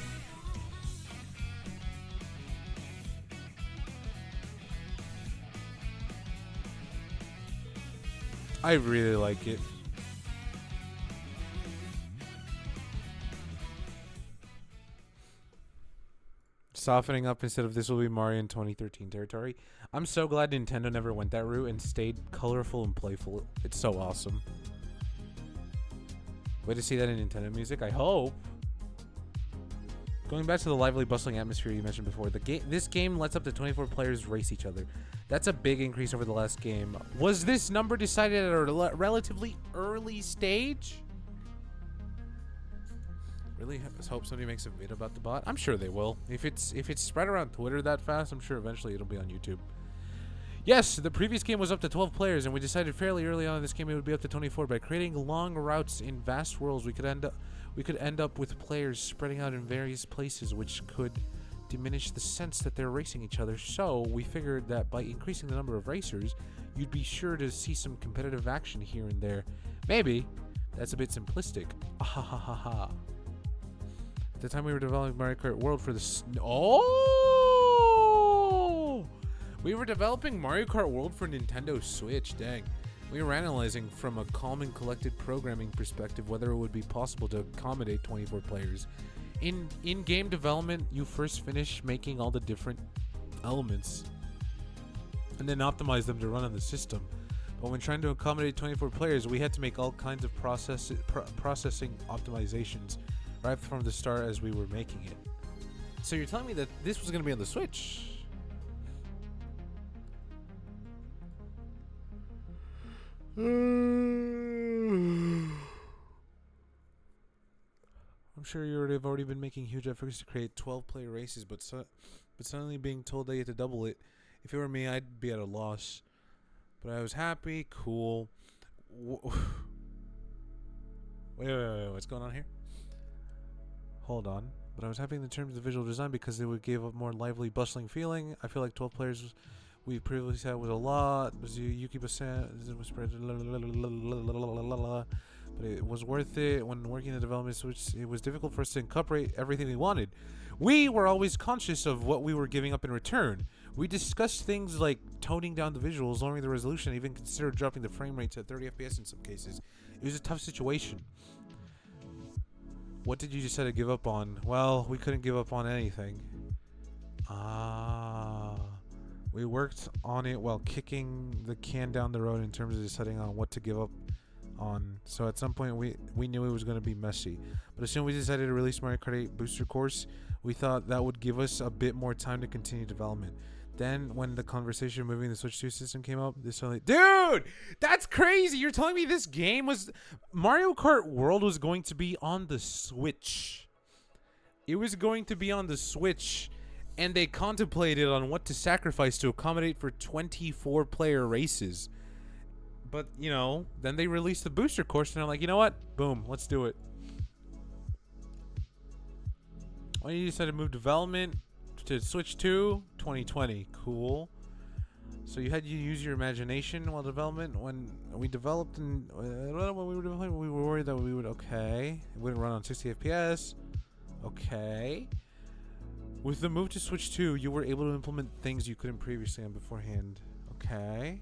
I really like it. Softening up instead of this will be Mario in 2013 territory. I'm so glad Nintendo never went that route and stayed colorful and playful. It's so awesome. Way to see that in Nintendo music, I hope. Going back to the lively, bustling atmosphere you mentioned before, this game lets up to 24 players race each other. That's a big increase over the last game. Was this number decided at a relatively early stage? Really hope somebody makes a vid about the bot. I'm sure they will. If it's spread around Twitter that fast, I'm sure eventually it'll be on YouTube. Yes, the previous game was up to 12 players, and we decided fairly early on in this game it would be up to 24. By creating long routes in vast worlds, we could end up with players spreading out in various places, which could diminish the sense that they're racing each other. So we figured that by increasing the number of racers, you'd be sure to see some competitive action here and there. Maybe that's a bit simplistic. At the time we were developing Mario Kart World for the we were developing Mario Kart World for Nintendo Switch. Dang. We were analyzing from a calm and collected programming perspective whether it would be possible to accommodate 24 players. In game development, you first finish making all the different elements and then optimize them to run on the system. But when trying to accommodate 24 players, we had to make all kinds of processing optimizations right from the start as we were making it. So you're telling me that this was going to be on the Switch? I'm sure you have already been making huge efforts to create 12-player races, but suddenly being told that you had to double it. If it were me, I'd be at a loss. But I was happy. Cool. Wait. What's going on here? Hold on. But I was happy in the terms of the visual design because it would give a more lively, bustling feeling. I feel like 12 players we previously said was a lot. Was Yuki Basan was spread, but it was worth it. When working the development Switch, it was difficult for us to incorporate everything we wanted. We were always conscious of what we were giving up in return. We discussed things like toning down the visuals, lowering the resolution, even considered dropping the frame rate to 30 FPS in some cases. It was a tough situation. What did you decide to give up on? Well, we couldn't give up on anything. We worked on it while kicking the can down the road in terms of deciding on what to give up on. So at some point we knew it was going to be messy. But as soon as we decided to release Mario Kart 8 Booster Course, we thought that would give us a bit more time to continue development. Then when the conversation of moving the Switch 2 system came up, this suddenly... Dude! That's crazy! You're telling me this game was... Mario Kart World was going to be on the Switch. It was going to be on the Switch... And they contemplated on what to sacrifice to accommodate for 24-player races. But, you know, then they released the booster course, and I'm like, you know what? Boom, let's do it. When you decided to move development to Switch 2, 2020. Cool. So you had to use your imagination while development. When we developed and when we were developing, we were worried that we would, okay. It wouldn't run on 60 FPS. Okay. With the move to Switch 2, you were able to implement things you couldn't previously on beforehand. Okay.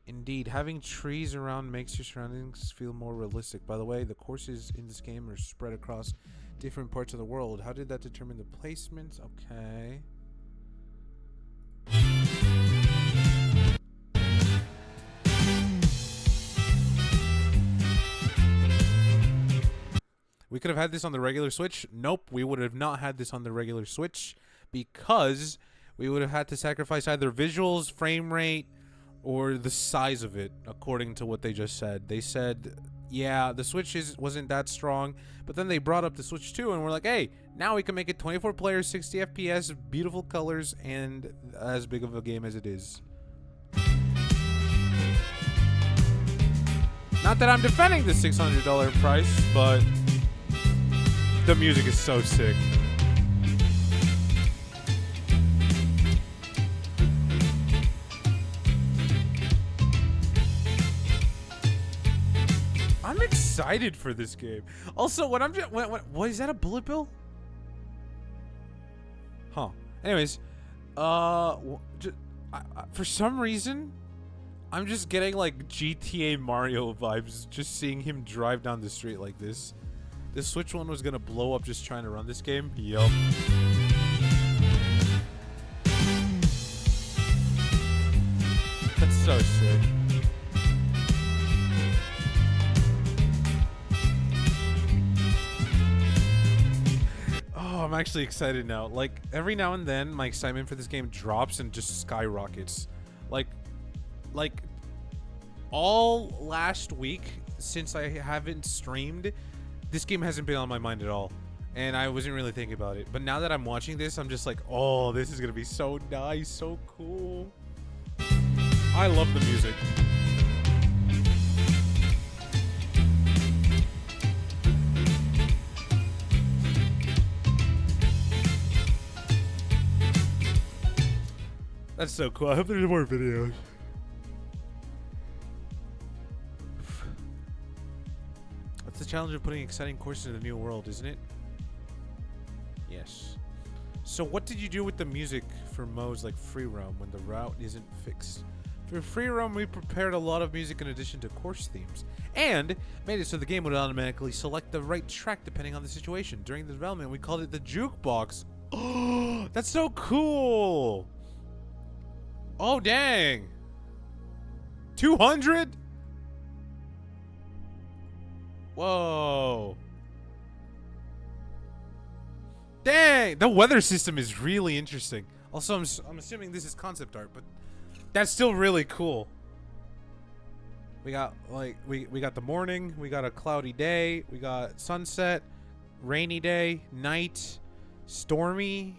Indeed, having trees around makes your surroundings feel more realistic. By the way, the courses in this game are spread across different parts of the world. How did that determine the placement? Okay. We could have had this on the regular Switch. Nope, we would have not had this on the regular Switch because we would have had to sacrifice either visuals, frame rate, or the size of it, according to what they just said. They said, yeah, the Switch wasn't that strong, but then they brought up the Switch 2, and we're like, hey, now we can make it 24 players, 60 FPS, beautiful colors, and as big of a game as it is. Not that I'm defending the $600 price, but... the music is so sick. I'm excited for this game. Also, what is that, a bullet bill? Huh. Anyways, for some reason, I'm just getting like GTA Mario vibes just seeing him drive down the street like this. The Switch one was gonna blow up just trying to run this game. Yup. That's so sick. Oh, I'm actually excited now. Like, every now and then, my excitement for this game drops and just skyrockets. Like all last week, since I haven't streamed, this game hasn't been on my mind at all, and I wasn't really thinking about it. But now that I'm watching this, I'm just like, oh, this is gonna be so nice, so cool. I love the music. That's so cool. I hope there's more videos. That's the challenge of putting exciting courses in a new world, isn't it? Yes. So what did you do with the music for modes like free roam when the route isn't fixed? For free roam, we prepared a lot of music in addition to course themes, and made it so the game would automatically select the right track depending on the situation. During the development, we called it the jukebox. Oh, that's so cool! Oh, dang! 200? Whoa! Dang! The weather system is really interesting. Also, I'm assuming this is concept art, but that's still really cool. We got like we got the morning, we got a cloudy day, we got sunset, rainy day, night, stormy,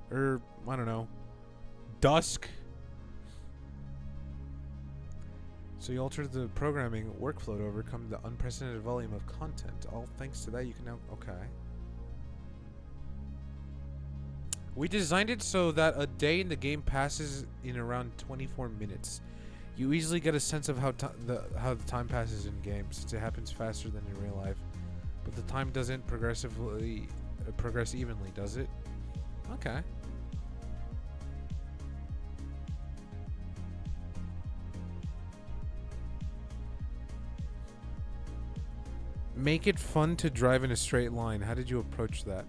or I don't know, dusk. So you altered the programming workflow to overcome the unprecedented volume of content. All thanks to that, you can now okay. We designed it so that a day in the game passes in around 24 minutes. You easily get a sense of how the time passes in games, since it happens faster than in real life. But the time doesn't progress evenly, does it? Okay. Make it fun to drive in a straight line. How did you approach that?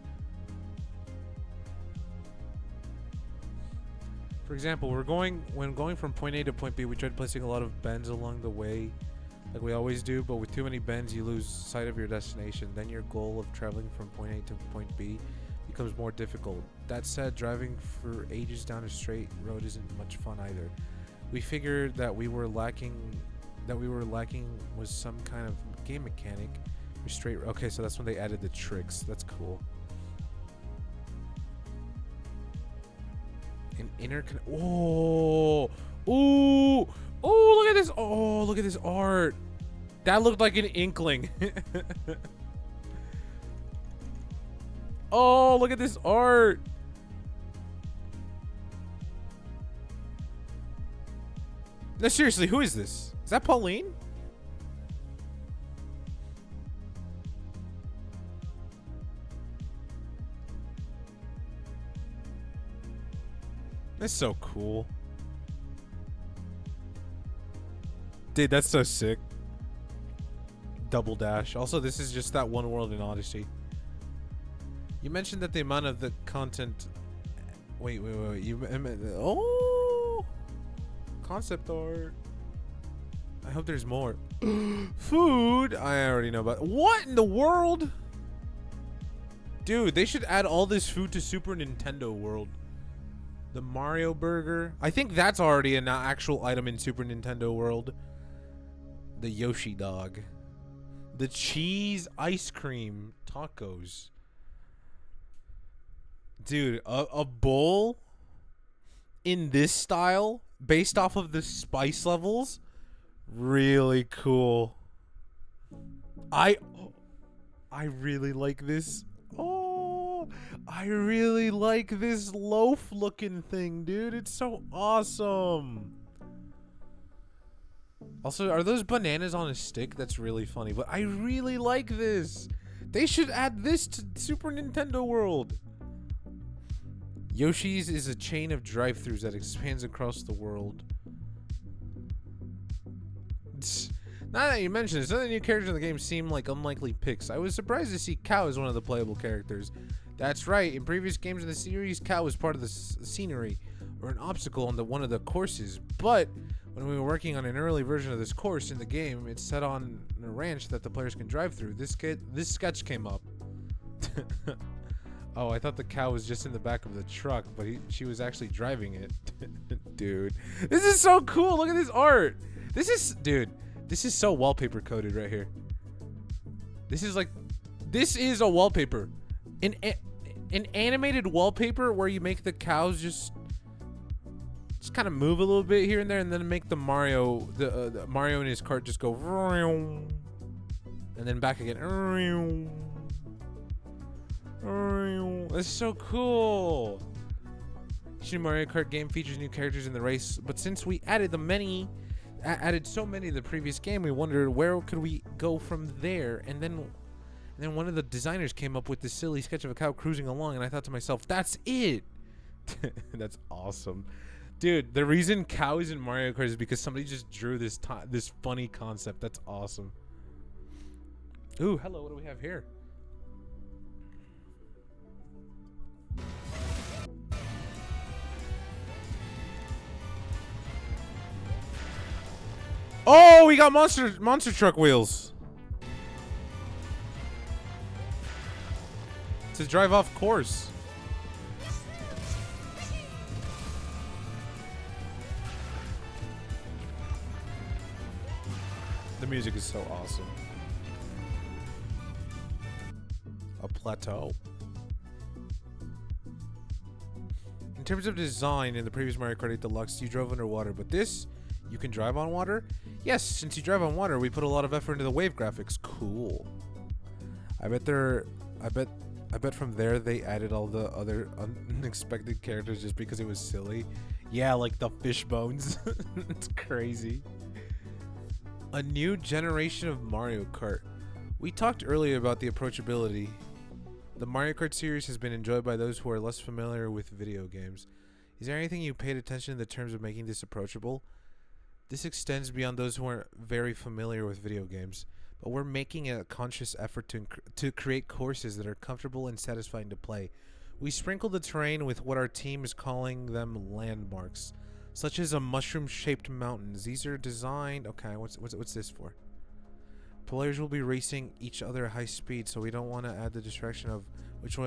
For example, when going from point A to point B, we tried placing a lot of bends along the way, like we always do, but with too many bends, you lose sight of your destination. Then your goal of traveling from point A to point B becomes more difficult. That said, driving for ages down a straight road isn't much fun either. We figured that we were lacking was some kind of game mechanic. Okay, so that's when they added the tricks. That's cool. Oh, ooh, oh! Look at this! Oh, look at this art. That looked like an inkling. Oh, look at this art. No, seriously, who is this? Is that Pauline? That's so cool. Dude, that's so sick. Double dash. Also, this is just that one world in Odyssey. You mentioned that the amount of the content... Wait. Oh! Concept art. I hope there's more. Food! I already know about... What in the world? Dude, they should add all this food to Super Nintendo World. The Mario Burger. I think that's already an actual item in Super Nintendo World. The Yoshi Dog. The cheese ice cream tacos. Dude, a bowl in this style based off of the spice levels. Really cool. I really like this. Oh, I really like this loaf looking thing, dude. It's so awesome. Also, are those bananas on a stick? That's really funny, but I really like this. They should add this to Super Nintendo World. Yoshi's is a chain of drive-thrus that expands across the world. Now that you mention it, some of the new characters in the game seem like unlikely picks. I was surprised to see Cow as one of the playable characters. That's right, in previous games in the series, Cow was part of the scenery, or an obstacle on one of the courses. But when we were working on an early version of this course in the game, it's set on a ranch that the players can drive through. This sketch came up. Oh, I thought the cow was just in the back of the truck, but she was actually driving it. Dude, this is so cool. Look at this art. Dude, this is so wallpaper coded right here. This is a wallpaper. An animated wallpaper where you make the cows just kind of move a little bit here and there, and then make the Mario in his cart just go and then back again. That's so cool. Each new Mario Kart game features new characters in the race, but since we added added so many to the previous game, we wondered where could we go from there. And then one of the designers came up with this silly sketch of a cow cruising along, and I thought to myself, that's it. That's awesome. Dude, the reason cow is in Mario Kart is because somebody just drew this funny concept. That's awesome. Ooh, hello, what do we have here? Oh, we got monster truck wheels. To drive off course. The music is so awesome. A plateau. In terms of design, in the previous Mario Kart 8 Deluxe, you drove underwater, but this, you can drive on water? Yes, since you drive on water, we put a lot of effort into the wave graphics. Cool. I bet from there they added all the other unexpected characters just because it was silly. Yeah, like the fish bones. It's crazy. A new generation of Mario Kart. We talked earlier about the approachability. The Mario Kart series has been enjoyed by those who are less familiar with video games. Is there anything you paid attention to the terms of making this approachable? This extends beyond those who aren't very familiar with video games, but we're making a conscious effort to create courses that are comfortable and satisfying to play. We sprinkle the terrain with what our team is calling them landmarks, such as a mushroom-shaped mountains. These are designed... Okay, what's this for? Players will be racing each other at high speed, so we don't want to add the distraction of which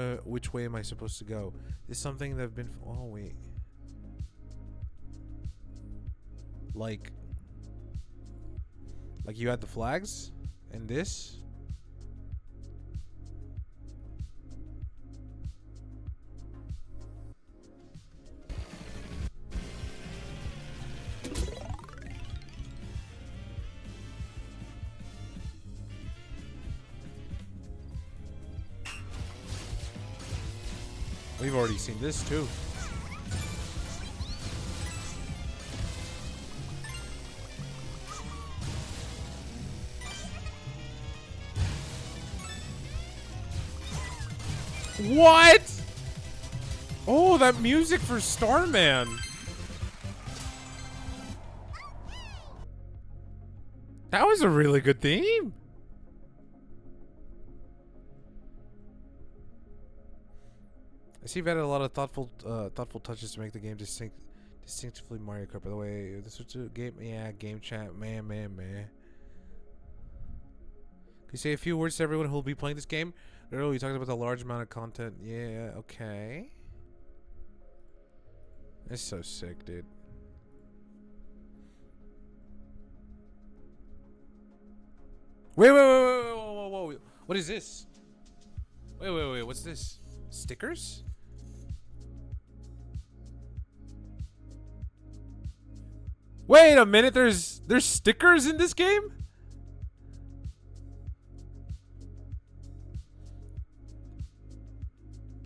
way am I supposed to go. This is something that I've been... Oh, wait. Like you had the flags and this. We've already seen this too. What? Oh, that music for Starman. That was a really good theme. I see you've added a lot of thoughtful touches to make the game distinctively Mario Kart. By the way, this was a game. Yeah, game chat. Man. Can you say a few words to everyone who will be playing this game? Earlier, we talked about the large amount of content. Yeah, okay. It's so sick, dude. Wait, whoa. What is this? Wait, what's this? Stickers? Wait a minute, there's stickers in this game?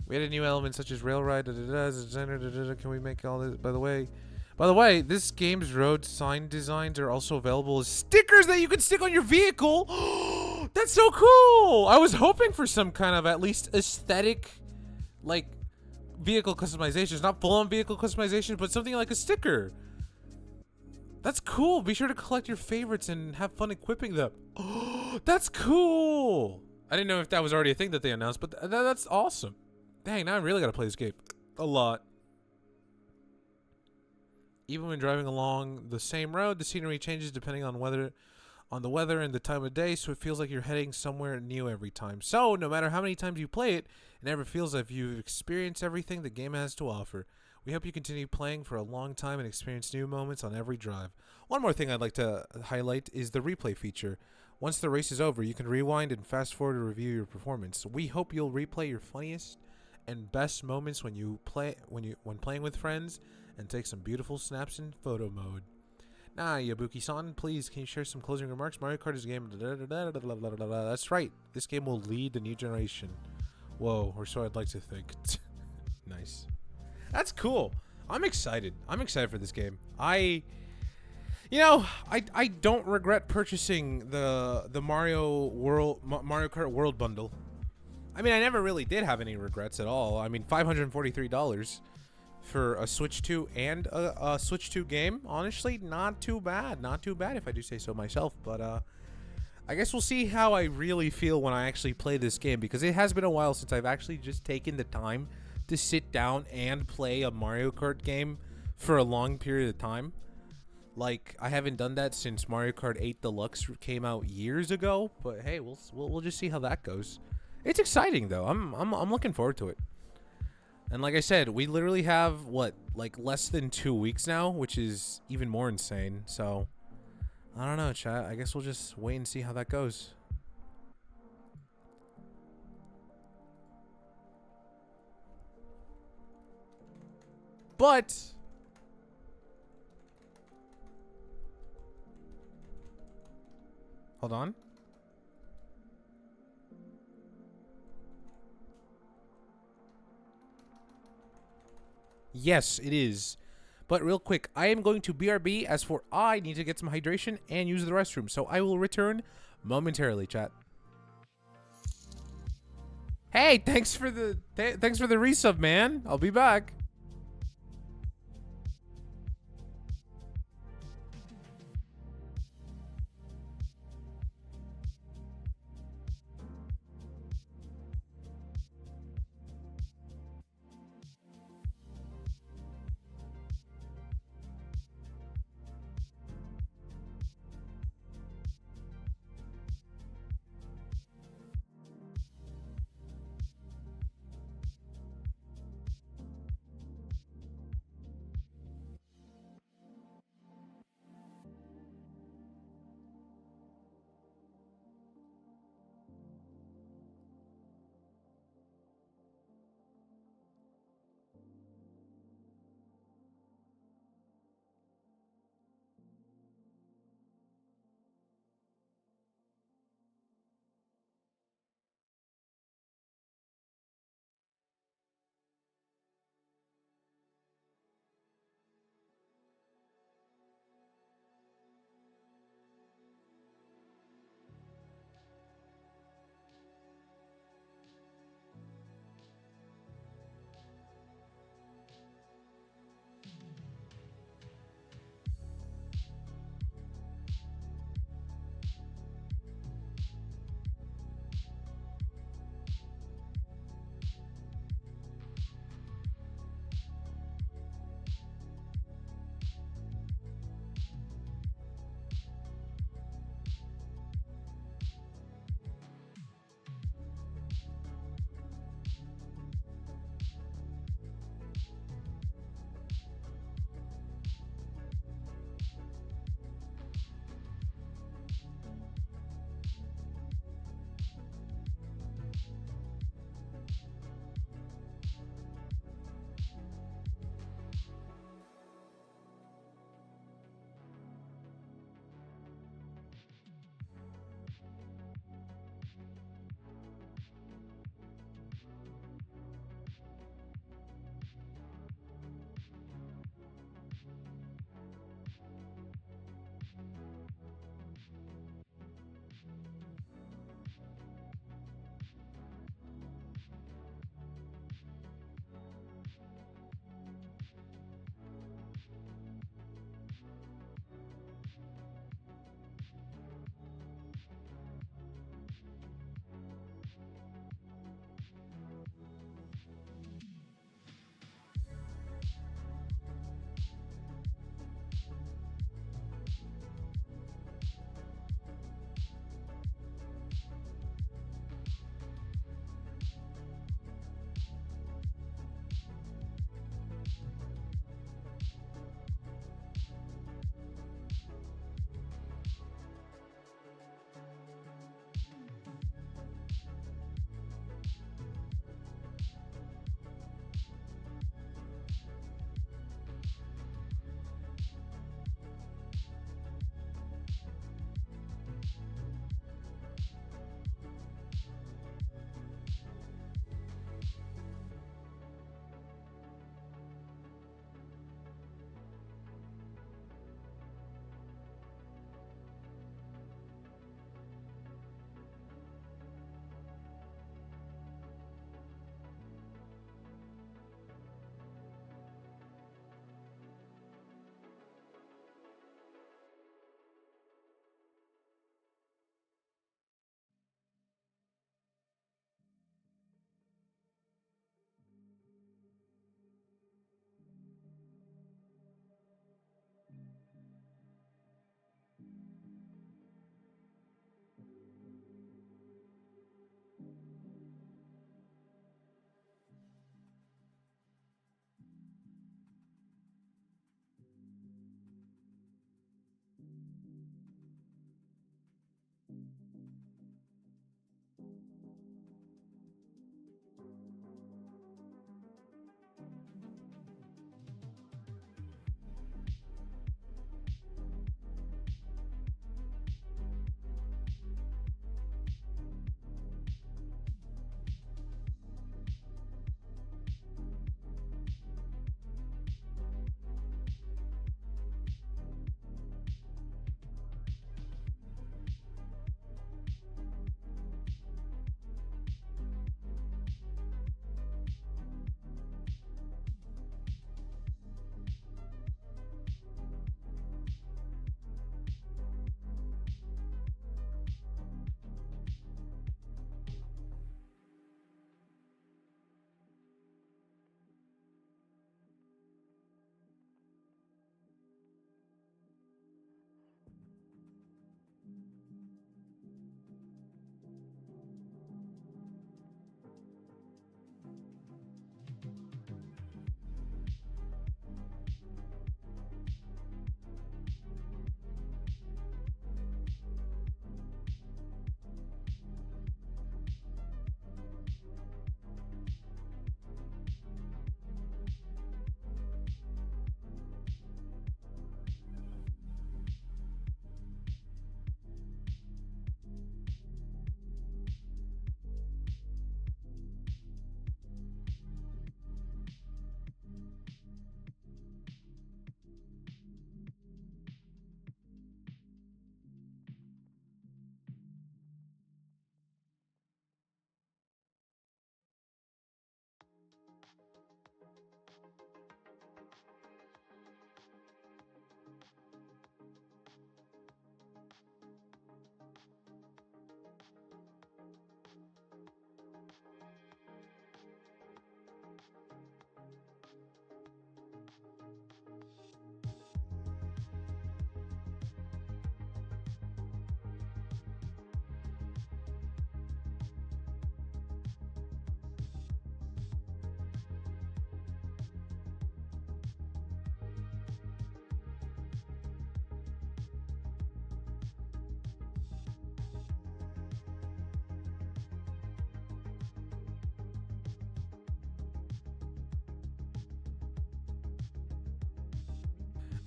We added new elements such as rail ride, Can we make all this? By the way, this game's road sign designs are also available as stickers that you can stick on your vehicle. That's so cool! I was hoping for some kind of at least aesthetic, like, vehicle customizations. Not full-on vehicle customization, but something like a sticker. That's cool. Be sure to collect your favorites and have fun equipping them. That's cool! I didn't know if that was already a thing that they announced, but that's awesome. Dang, now I really gotta play this game. A lot. Even when driving along the same road, the scenery changes depending on the weather and the time of day, so it feels like you're heading somewhere new every time. So, no matter how many times you play it, it never feels like you've experienced everything the game has to offer. We hope you continue playing for a long time and experience new moments on every drive. One more thing I'd like to highlight is the replay feature. Once the race is over, you can rewind and fast forward to review your performance. We hope you'll replay your funniest and best moments when playing with friends and take some beautiful snaps in photo mode. Nah, Yabuki-san, please, can you share some closing remarks? Mario Kart is a game. That's right. This game will lead the new generation. Whoa, or so I'd like to think. Nice. That's cool. I'm excited. I'm excited for this game. You know, I don't regret purchasing the Mario Kart World bundle. I mean, I never really did have any regrets at all. I mean, $543 for a Switch 2 and a Switch 2 game. Honestly, not too bad. Not too bad if I do say so myself. But I guess we'll see how I really feel when I actually play this game, because it has been a while since I've actually just taken the time to sit down and play a Mario Kart game for a long period of time. Like, I haven't done that since Mario Kart 8 Deluxe came out years ago. But hey, we'll just see how that goes. It's exciting though. I'm looking forward to it. And like I said, we literally have what, like less than 2 weeks now, which is even more insane. So I don't know, chat. I guess we'll just wait and see how that goes. But hold on. Yes, it is. But real quick, I am going to BRB. As for I need to get some hydration and use the restroom. So I will return momentarily, chat. Hey, thanks for the resub, man. I'll be back.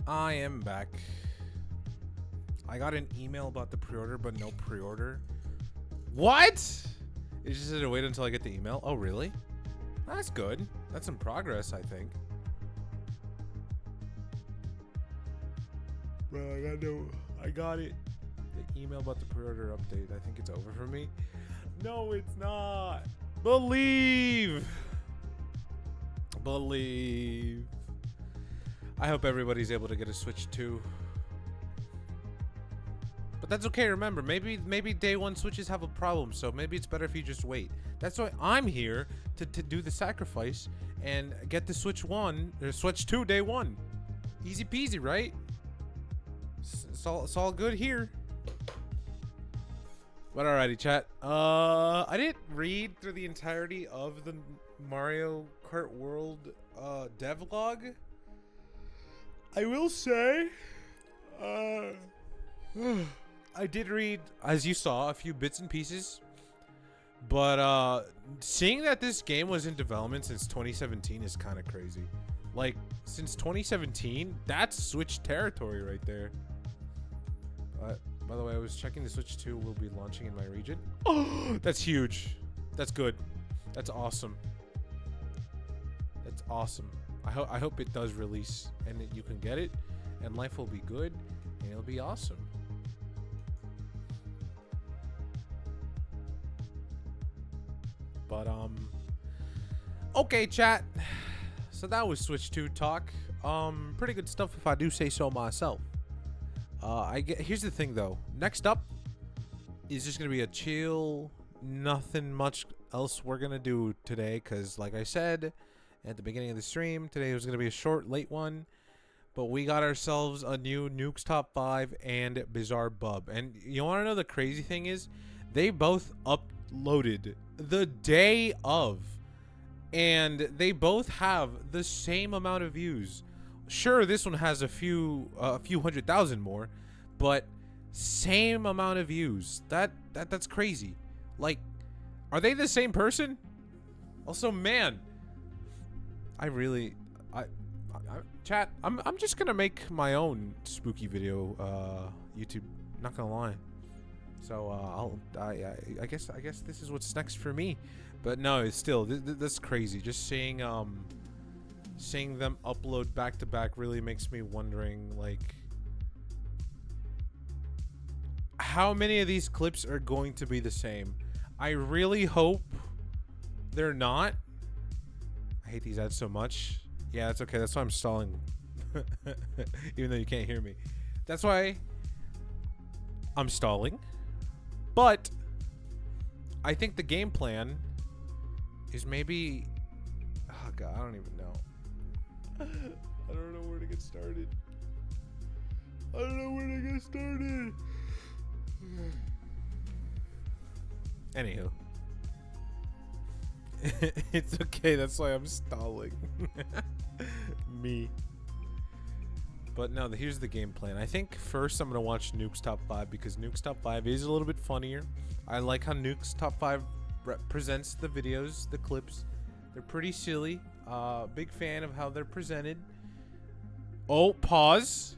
I am back. I got an email about the pre-order, but no pre-order. What? It just said to wait until I get the email. Oh, really? That's good. That's in progress, I think. Bro, I got it. The email about the pre-order update. I think it's over for me. No, it's not. Believe. I hope everybody's able to get a Switch 2. But that's okay. Remember, maybe day one Switches have a problem, so maybe it's better if you just wait. That's why I'm here to do the sacrifice and get the Switch 1 or Switch 2 day one. Easy peasy, right? It's all good here. But alrighty, chat. I didn't read through the entirety of the Mario Kart World devlog. I will say, I did read, as you saw, a few bits and pieces. But seeing that this game was in development since 2017 is kind of crazy. Like, since 2017, that's Switch territory right there. By the way, I was checking the Switch 2 will be launching in my region. Oh, that's huge. That's good. That's awesome. That's awesome. I hope it does release and that you can get it and life will be good and it'll be awesome. But okay, chat. So that was Switch 2 talk. Pretty good stuff if I do say so myself. Here's the thing though. Next up is just gonna be a chill, nothing much else we're gonna do today, cause like I said at the beginning of the stream, today was gonna be a short, late one, but we got ourselves a new Nukes Top 5 and Bizarre Bub. And you wanna know the crazy thing is, they both uploaded the day of, and they both have the same amount of views. Sure, this one has a few 100,000 more, but same amount of views. That's crazy. Like, are they the same person? Also, man, chat. I'm just gonna make my own spooky video. YouTube, not gonna lie. So I guess this is what's next for me. But no, it's still that's crazy. Just seeing them upload back to back really makes me wondering, like, how many of these clips are going to be the same. I really hope they're not. I hate these ads so much. Yeah, that's okay. That's why I'm stalling. Even though you can't hear me. That's why I'm stalling. But I think the game plan is maybe... Oh god, I don't even know. I don't know where to get started. Anywho. It's okay, that's why I'm stalling. Me. But no, here's the game plan. I think first I'm gonna watch Nukes Top 5 because Nukes Top 5 is a little bit funnier. I like how Nukes Top 5 presents the videos, the clips. They're pretty silly. Big fan of how they're presented. Oh, pause.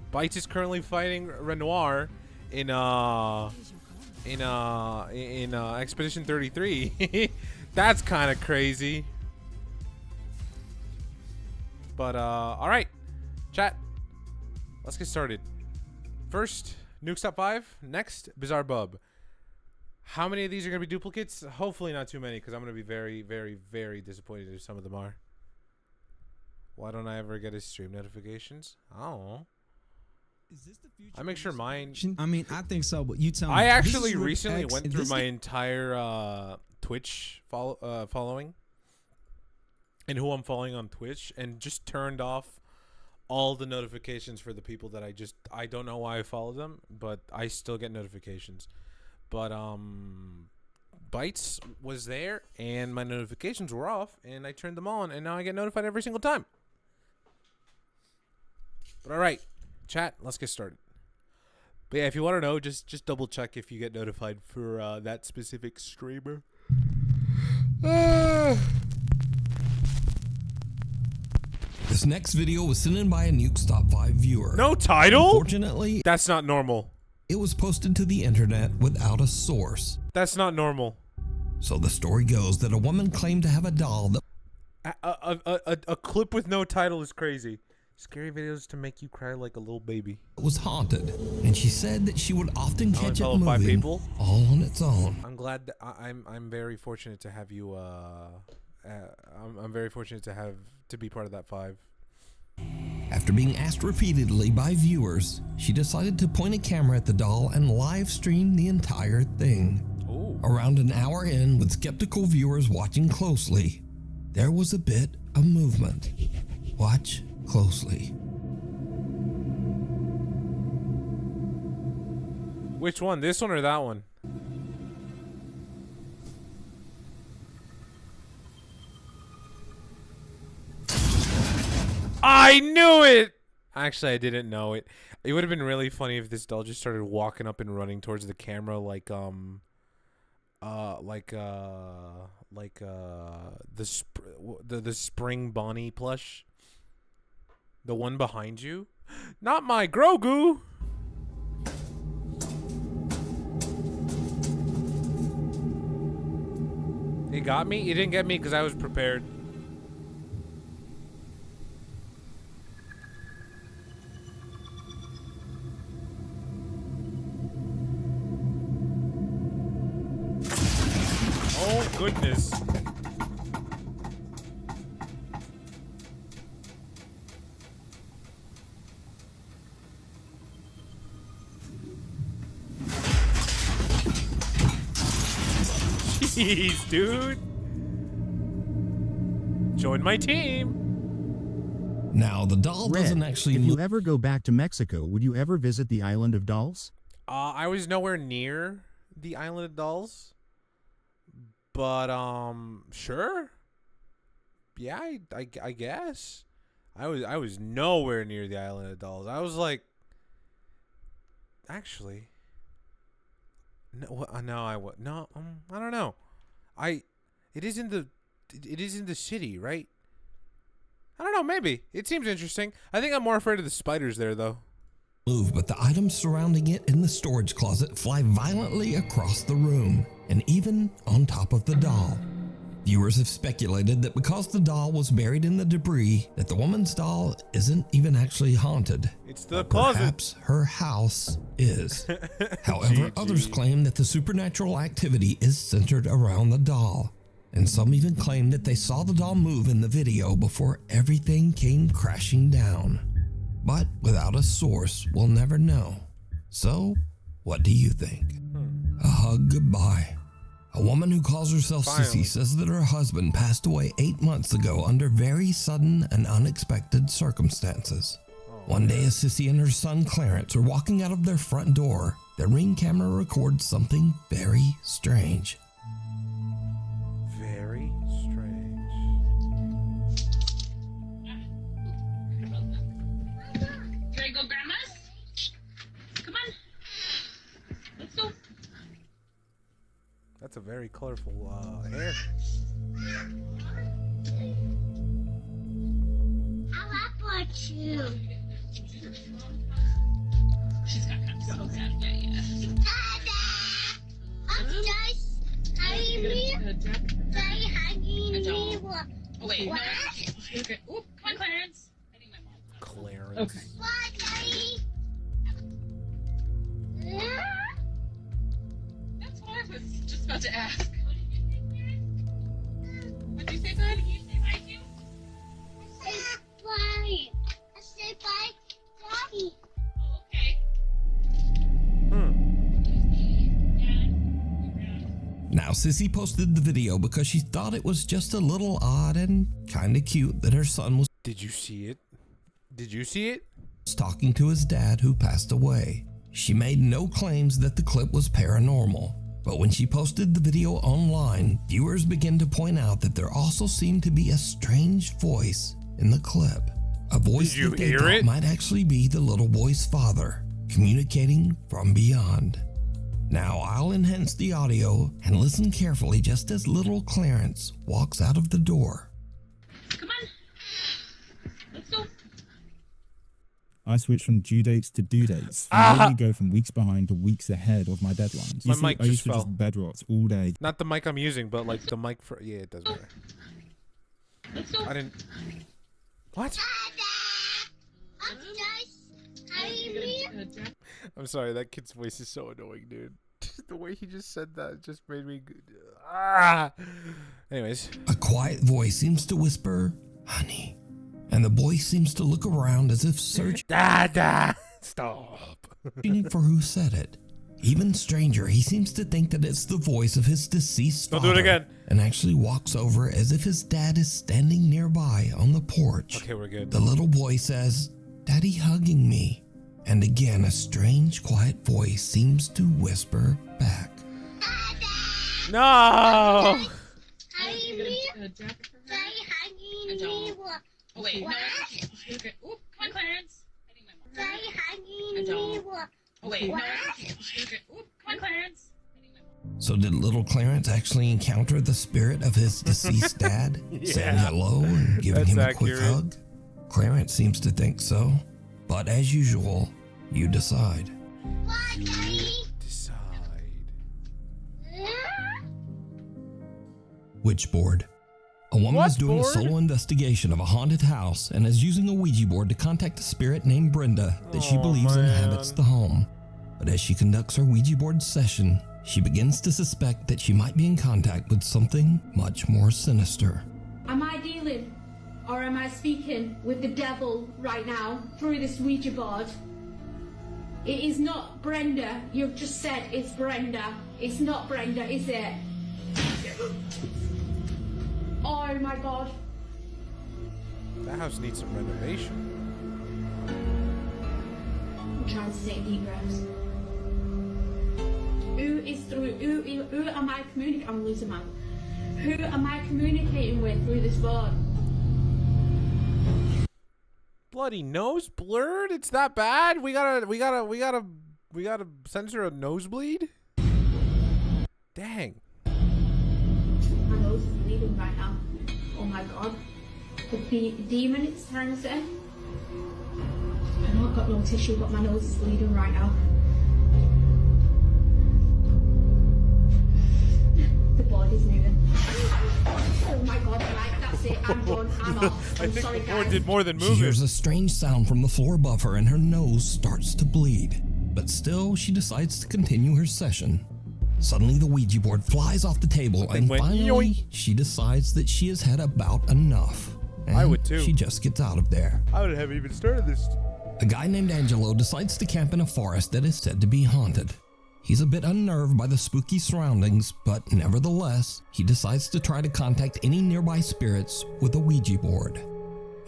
Bites is currently fighting Renoir in Expedition 33. That's kind of crazy. But all right, chat. Let's get started. First, Nukes Top 5. Next, Bizarre Bub. How many of these are gonna be duplicates? Hopefully not too many, because I'm gonna be very, very, very disappointed if some of them are. Why don't I ever get his stream notifications? I don't know. Is this the future? I make sure mine. I mean, I think so, but you tell me. I This actually is with recently X, went and through this my is- entire Twitch following and who I'm following on Twitch, and just turned off all the notifications for the people that I don't know why I follow them, but I still get notifications. But Bites was there and my notifications were off, and I turned them on, and now I get notified every single time. But all right, chat, let's get started. But yeah, if you want to know, just double check if you get notified for that specific streamer. This next video was sent in by a Nuke's Top 5 viewer. No title? Unfortunately, That's not normal. it was posted to the internet without a source. That's not normal. So the story goes that a woman claimed to have a doll that A clip with no title is crazy. Scary videos to make you cry like a little baby. was haunted, and she said that she would often catch it follow 5 moving people? all on its own. I'm glad that I'm very fortunate to have you. I'm very fortunate to be part of that 5. After being asked repeatedly by viewers, she decided to point a camera at the doll and live stream the entire thing. Ooh. Around an hour in, with skeptical viewers watching closely, there was a bit of movement. Watch closely. Which one? This one or that one? I knew it! Actually, I didn't know it. It would have been really funny if this doll just started walking up and running towards the camera like the spring Bonnie plush. The one behind you? Not my Grogu! He got me? He didn't get me because I was prepared. Oh, goodness. Jeez, dude. Join my team. Now, the doll Red, doesn't actually if you look ever go back to Mexico, would you ever visit the Island of Dolls? I was nowhere near the Island of Dolls. But, sure. Yeah, I guess. I was nowhere near the Island of Dolls. I was like, actually, no, I don't know. It is in the city, right? I don't know, maybe. It seems interesting. I think I'm more afraid of the spiders there, though. move, but the items surrounding it in the storage closet fly violently across the room, and even on top of the doll. Viewers have speculated that because the doll was buried in the debris, that the woman's doll isn't even actually haunted. It's the closet. Perhaps her house is. However, others claim that the supernatural activity is centered around the doll, and some even claim that they saw the doll move in the video before everything came crashing down. But without a source, we'll never know. So, what do you think? A hug goodbye. A woman who calls herself Sissy says that her husband passed away 8 months ago under very sudden and unexpected circumstances. One day, as Sissy and her son Clarence are walking out of their front door, their Ring camera records something very strange. Very strange. Can I go, Grandma's? Come on. Let's go. That's a very colorful hair. I want you. She's got kind of so sad. Yeah. I'm just hugging me. Hugging me. Oh, wait. No, okay. Oop, come on, Clarence. I think my mom. Clarence. Okay. What, Daddy? That's what I was just about to ask. What'd you say, bud? Did you say bye too? I said bye. I said bye, Daddy. Oh, okay. Now, Sissy posted the video because she thought it was just a little odd and kinda cute that her son was Did you see it? Did you see it? talking to his dad who passed away. She made no claims that the clip was paranormal, but when she posted the video online, viewers began to point out that there also seemed to be a strange voice in the clip. A voice Did you that they hear thought it? might actually be the little boy's father, communicating from beyond. Now I'll enhance the audio and listen carefully just as little Clarence walks out of the door. Come on. Let's go. I switch from due dates to due dates. I literally go from weeks behind to weeks ahead of my deadlines. My mic I used just to fell. just bed rot all day. Not the mic I'm using, but like the mic for. Yeah, it does matter. Let's go. I didn't. What? I'm sorry, that kid's voice is so annoying, dude. The way he just said that just made me. Anyways. A quiet voice seems to whisper, "Honey," and the boy seems to look around as if searching Dada! Stop. for who said it. Even stranger, he seems to think that it's the voice of his deceased Don't father. do it again. And actually walks over as if his dad is standing nearby on the porch. Okay, we're good. The little boy says, "Daddy hugging me." And again, a strange, quiet voice seems to whisper back. No! Oh, wait. No. Okay. Oop, come on, Clarence. I don't. Oh, wait. No. Okay. Oop, come on, Clarence. So did little Clarence actually encounter the spirit of his deceased dad, saying hello and giving That's him a accurate. quick hug? Clarence seems to think so. But as usual, you decide. Decide. Witchboard. A woman What is doing board? a solo investigation of a haunted house and is using a Ouija board to contact a spirit named Brenda that she Aw, believes man. inhabits the home. But as she conducts her Ouija board session, she begins to suspect that she might be in contact with something much more sinister. Am I dealing or am I speaking with the devil right now through this Ouija board? It is not Brenda. You've just said it's Brenda. It's not Brenda, is it? Oh my god. That house needs some renovation. I'm trying to take deep breaths. Who am I communicating? I'm losing my. Who am I communicating with through this board? Bloody nose blurred? It's that bad? We gotta censor a nosebleed? Dang. My nose is bleeding right now. Oh my god. The demon it's trying to say. I know I've got no tissue, but my nose is bleeding right now. The body's moving. Oh my god, right, that's it. I'm done. I'm off. I'm sorry, the board guys. did more than She move hears it. a strange sound from the floor above her and her nose starts to bleed. But still, she decides to continue her session. Suddenly, the Ouija board flies off the table and went finally, yoink. she decides that she has had about enough. And I would too. She just gets out of there. I would have even started this. A guy named Angelo decides to camp in a forest that is said to be haunted. He's a bit unnerved by the spooky surroundings, but nevertheless, he decides to try to contact any nearby spirits with a Ouija board.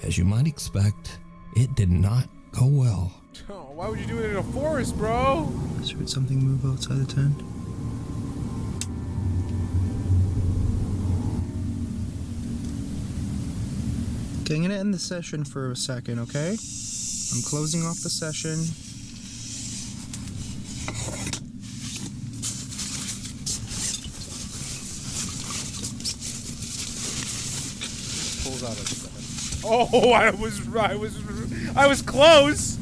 As you might expect, it did not go well. Oh, why would you do it in a forest, bro? Should something move outside the tent? Okay, I'm gonna end the session for a second, okay? I'm closing off the session. Pulls out a seven. Oh, I was close.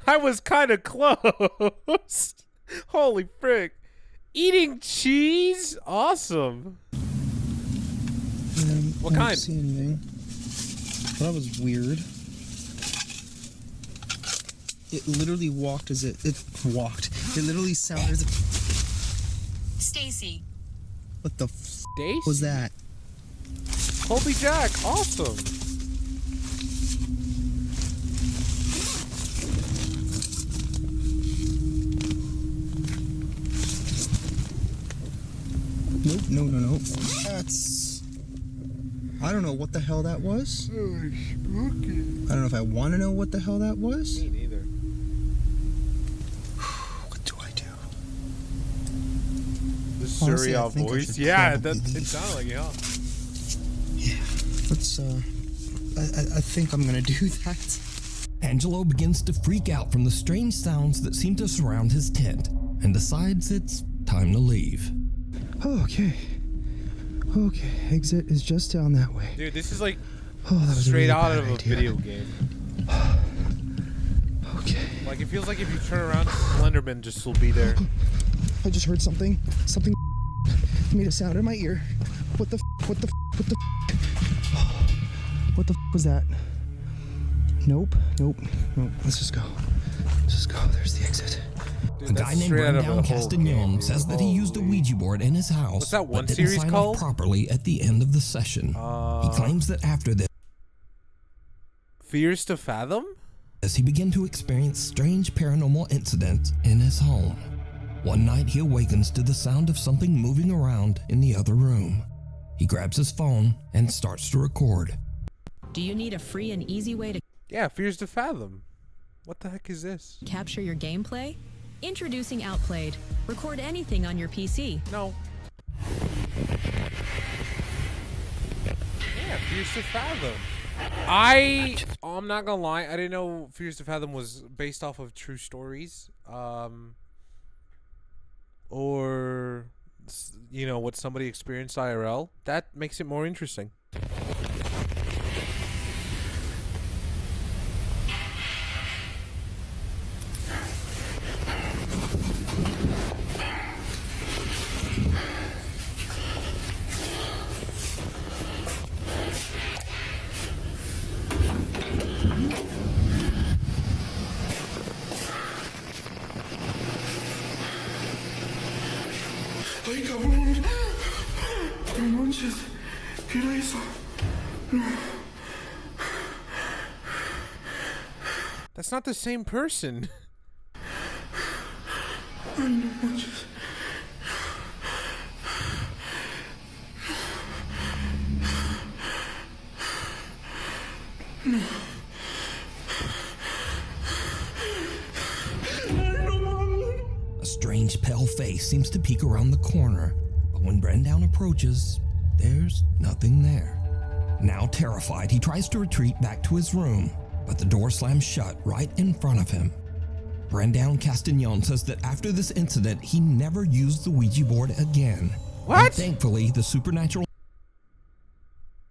I was kind of close. Holy frick. Eating cheese? Awesome. What I don't kind? see anything. Well, that was weird. It literally walked as it walked. It literally sounded as if. Stacy. What the Stacy? was that? Colby Jack, awesome. Nope, no. That's. I don't know what the hell that was. So spooky. I don't know if I want to know what the hell that was. Me neither. What do I do? The Honestly, I Surreal think I voice. should Yeah, probably it leave. sounded like it, huh? Yeah. Let's. I think I'm gonna do that. Angelo begins to freak out from the strange sounds that seem to surround his tent and decides it's time to leave. Okay. Okay, exit is just down that way. Dude, this is like Oh, that was straight a really out bad of a idea. video game. Okay. Like, it feels like if you turn around, Slenderman just will be there. I just heard something. Something made a sound in my ear. What the what the what the what the was that? Nope. Let's just go. Let's just go. There's the exit. Dude, A guy named Brendan Castagnon says that he used a Ouija board in his house, What's that one but didn't series sign called? off properly at the end of the session. He claims that after this, Fears to Fathom? as he began to experience strange paranormal incidents in his home. One night he awakens to the sound of something moving around in the other room. He grabs his phone and starts to record. Do you need a free and easy way to Yeah, Fears to Fathom. What the heck is this? capture your gameplay? Introducing Outplayed. Record anything on your PC. No. Yeah, Fears to Fathom. I'm not gonna lie, I didn't know Fears to Fathom was based off of true stories. Or, you know, what somebody experienced IRL. That makes it more interesting. Ay, cabrón. No manches. ¿Qué era eso? No. That's not the same person. Ay, no manches. No. A strange pale face seems to peek around the corner, but when Brendan approaches, there's nothing there. Now terrified, he tries to retreat back to his room, but the door slams shut right in front of him. Brendan Castagnon says that after this incident, he never used the Ouija board again. What? And thankfully, the supernatural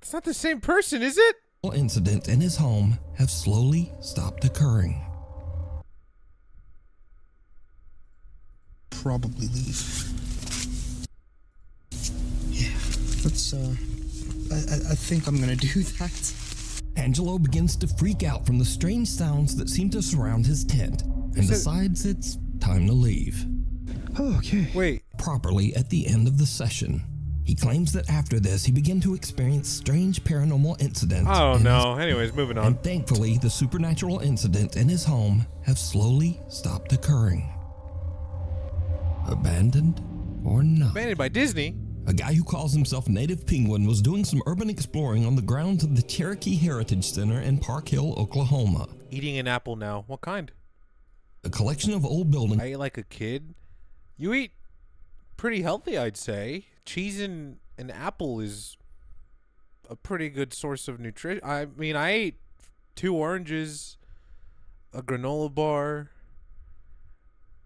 It's not the same person, is it? incidents in his home have slowly stopped occurring. Probably leave. Yeah. Let's I think I'm gonna do that. Angelo begins to freak out from the strange sounds that seem to surround his tent and decides it's time to leave. Okay. Wait. Properly at the end of the session. He claims that after this, he began to experience strange paranormal incidents. Oh no. Anyways, moving on. And thankfully, the supernatural incidents in his home have slowly stopped occurring. Abandoned or not? Abandoned by Disney. A guy who calls himself Native Penguin was doing some urban exploring on the grounds of the Cherokee Heritage Center in Park Hill, Oklahoma. Eating an apple now. What kind? A collection of old buildings. I ate like a kid. You eat pretty healthy, I'd say. Cheese and an apple is a pretty good source of nutrition. I mean, I ate 2 oranges, a granola bar,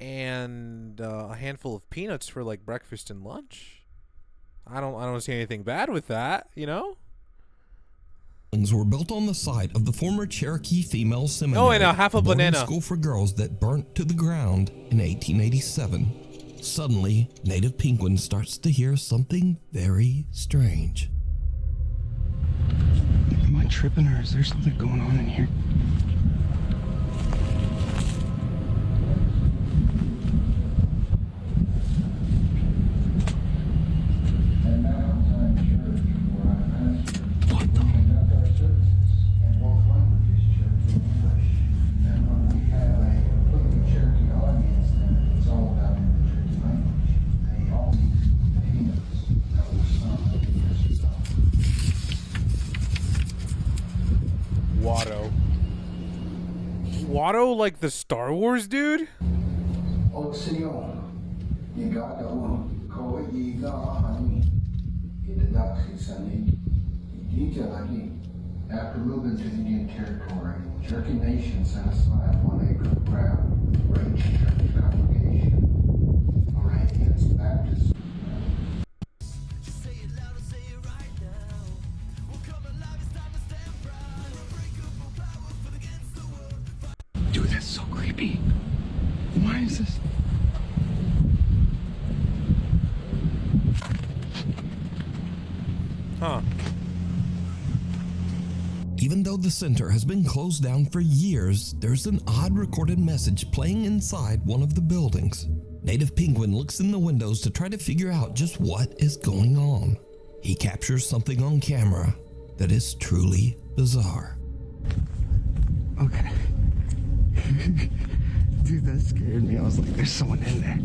and a handful of peanuts for like breakfast and lunch. I don't see anything bad with that, you know? Were built on the site of the former Cherokee Female Seminary. Oh, and half a boarding banana. School for girls that burnt to the ground in 1887. Suddenly, Native Penguin starts to hear something very strange. Am I tripping or is there something going on in here? Watto like the Star Wars dude? After moving to Indian Territory, Cherokee Nation set aside 1 acre of ground for each church congregation. Moravians, Baptists. Dude, that's so creepy. Why is this? Huh. Even though the center has been closed down for years, there's an odd recorded message playing inside one of the buildings. Native Penguin looks in the windows to try to figure out just what is going on. He captures something on camera that is truly bizarre. Okay. Dude, that scared me. I was like, there's someone in there.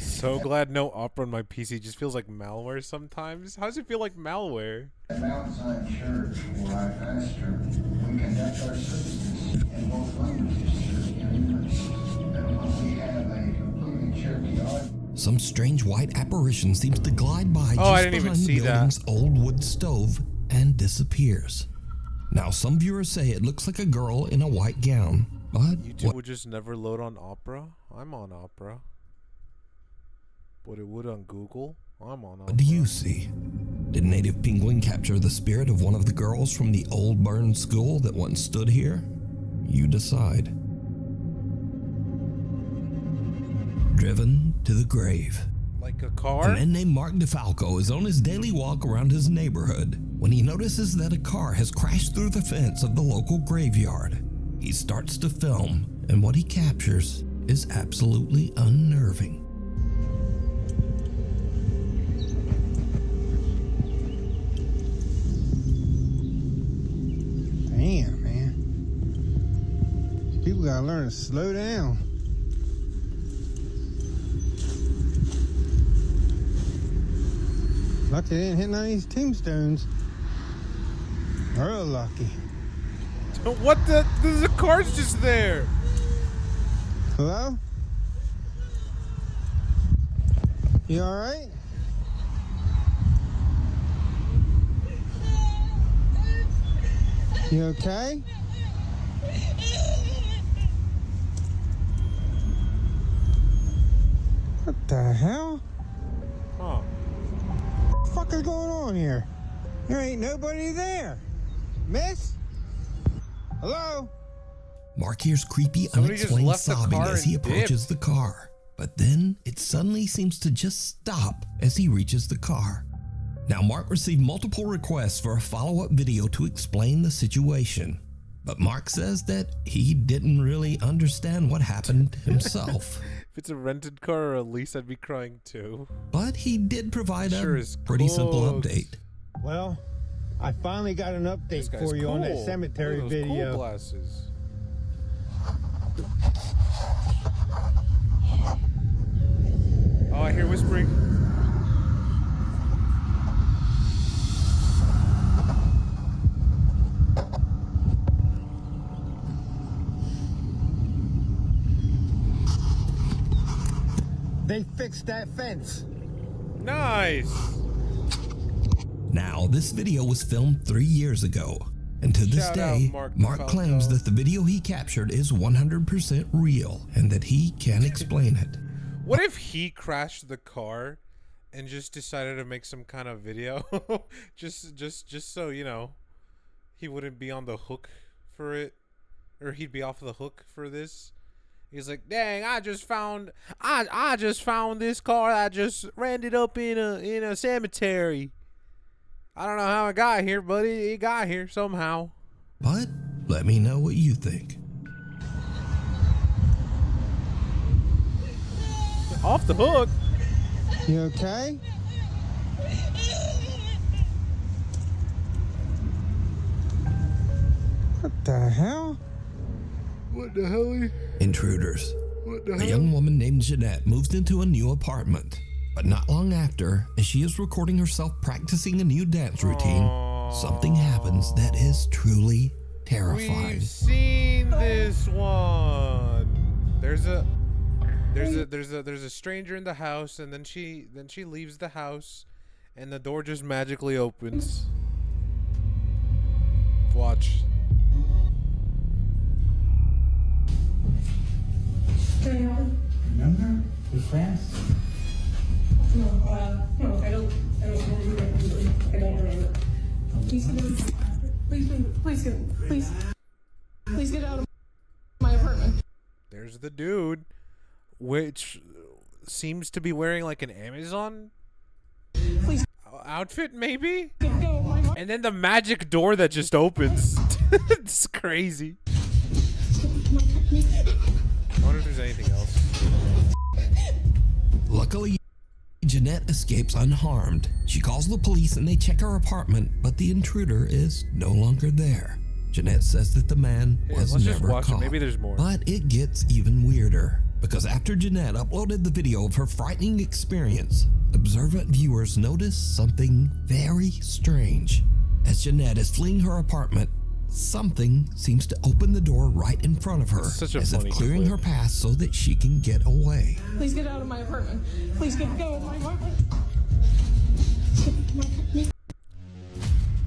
So glad no Opera on my PC. Just feels like malware sometimes. How does it feel like malware? At Mount Zion Church, where I pastor, we conduct our services in both languages, Cherokee and English. And when we have a completely Cherokee audience. Some strange white apparition seems to glide by I just didn't even behind see the building's old wood stove and disappears. Now, some viewers say it looks like a girl in a white gown, but YouTube would just never load on Opera. I'm on Opera. But it would on Google. I'm on Opera. what do you see? Did Native Penguin capture the spirit of one of the girls from the old burned school that once stood here? You decide. Driven to the grave. Like a car? A man named Mark DeFalco is on his daily walk around his neighborhood when he notices that a car has crashed through the fence of the local graveyard. He starts to film, and what he captures is absolutely unnerving. Damn, man. People gotta learn to slow down. Lucky they didn't hit none of these tombstones. Real lucky. What the? The car's just there. Hello? You alright? You okay? What the hell? Huh. What the fuck is going on here? There ain't nobody there. Miss? Hello? Mark hears creepy, Somebody just unexplained left the sobbing car as he and approaches the car. But then it suddenly seems to just stop as he reaches the car. Now, Mark received multiple requests for a follow-up video to explain the situation. But Mark says that he didn't really understand what happened himself. If it's a rented car or a lease, I'd be crying too. But he did provide Sure a is pretty simple cooked. update. Well, I finally got an This update guy's for you on that cool. cemetery Look at those cool video. glasses. Oh, I hear whispering. They fixed that fence. Nice. Now, this video was filmed 3 years ago, and to this Shout out day, Mark Mark DeFalco. claims that the video he captured is 100% real and that he can explain it. What if he crashed the car and just decided to make some kind of video? just so, you know, he wouldn't be on the hook for it, or he'd be off the hook for this. He's like, dang, I just found this car. I just ran it up in a cemetery. I don't know how it got here, but it got here somehow. But let me know what you think. Off the hook. You okay? What the hell? What the hell? Intruders. What the A hell? young woman named Jeanette moves into a new apartment. But not long after, as she is recording herself practicing a new dance routine, something happens that is truly terrified. We've seen this one. There's a stranger in the house, and then she leaves the house, and the door just magically opens. Watch. Remember? We're friends. No, I don't remember. Please get out of my apartment. There's the dude, which seems to be wearing like an Amazon outfit, maybe? And then the magic door that just opens. It's crazy. I wonder if there's anything else. Luckily, Jeanette escapes unharmed. She calls the police and they check her apartment, but the intruder is no longer there. Jeanette says that the man was let's just never watch it. caught. Maybe there's more. But it gets even weirder, because after Jeanette uploaded the video of her frightening experience, observant viewers notice something very strange. As Jeanette is fleeing her apartment, something seems to open the door right in front of her, as if clearing her path so that she can get away. Please get out of my apartment. Please go of my apartment.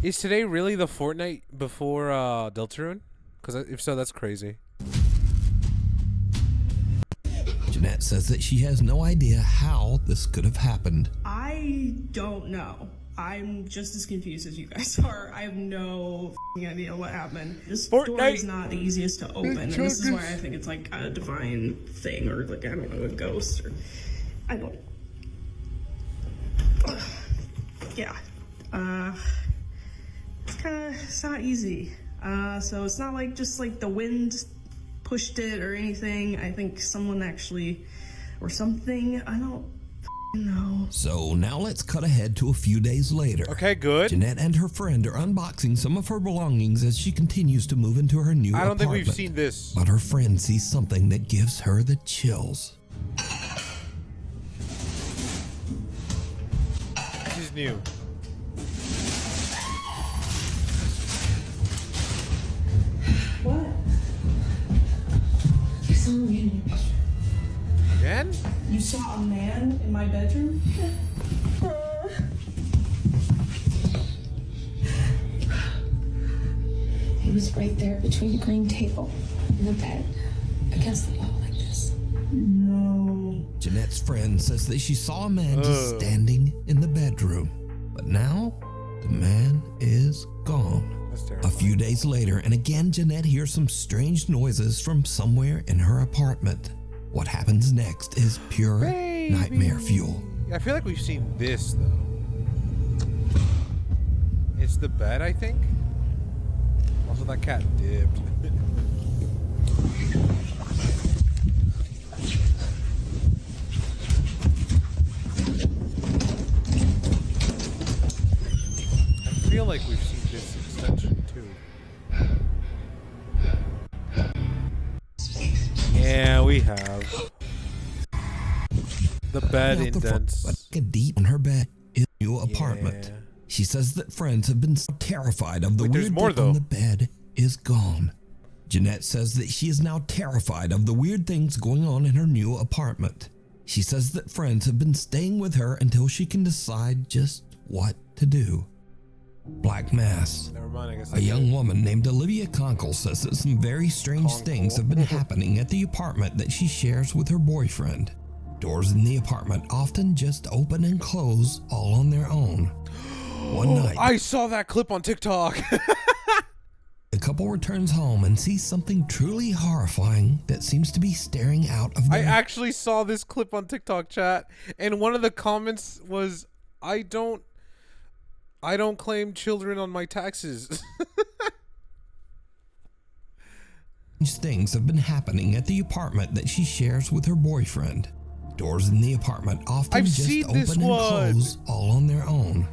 Is today really the fortnight before Deltarune? Because if so, that's crazy. Jeanette says that she has no idea how this could have happened. I don't know. I'm just as confused as you guys are. I have no idea what happened. This door is not the easiest to open, and this is why I think it's like a divine thing, or like, I don't know, a ghost, or I don't. Yeah. It's not easy. So it's not like just like the wind pushed it or anything. I think someone actually, or something, I don't know. So now let's cut ahead to a few days later. Okay, good. Jeanette and her friend are unboxing some of her belongings as she continues to move into her new apartment. I don't think we've seen this. But her friend sees something that gives her the chills. This is new. What? I saw a man in your bedroom. Again? You saw a man in my bedroom? He was right there between the green table and the bed, against the wall like this. No. Jeanette's friend says that she saw a man just standing in the bedroom. But now, the man is gone. A few days later, and again Jeanette hears some strange noises from somewhere in her apartment. What happens next is pure nightmare fuel. I feel like we've seen this, though. It's the bed, I think. Also, that cat dipped. I feel like we've seen this extension, too. Yeah, we have. The bed indents. Deep in her bed is a new apartment. She says that friends have been so terrified of the weird thing on the bed is gone. Jeanette says that she is now terrified of the weird things going on in her new apartment. She says that friends have been staying with her until she can decide just what to do. Black Mass. Never mind, I guess A young woman named Olivia Conkle says that some very strange things have been happening at the apartment that she shares with her boyfriend. Doors in the apartment often just open and close all on their own. One night, I saw that clip on TikTok. the couple returns home and sees something truly horrifying that seems to be staring out of their... I actually saw this clip on TikTok, chat, and one of the comments was, I don't claim children on my taxes. Things have been happening at the apartment that she shares with her boyfriend. Doors in the apartment often just open and close all on their own.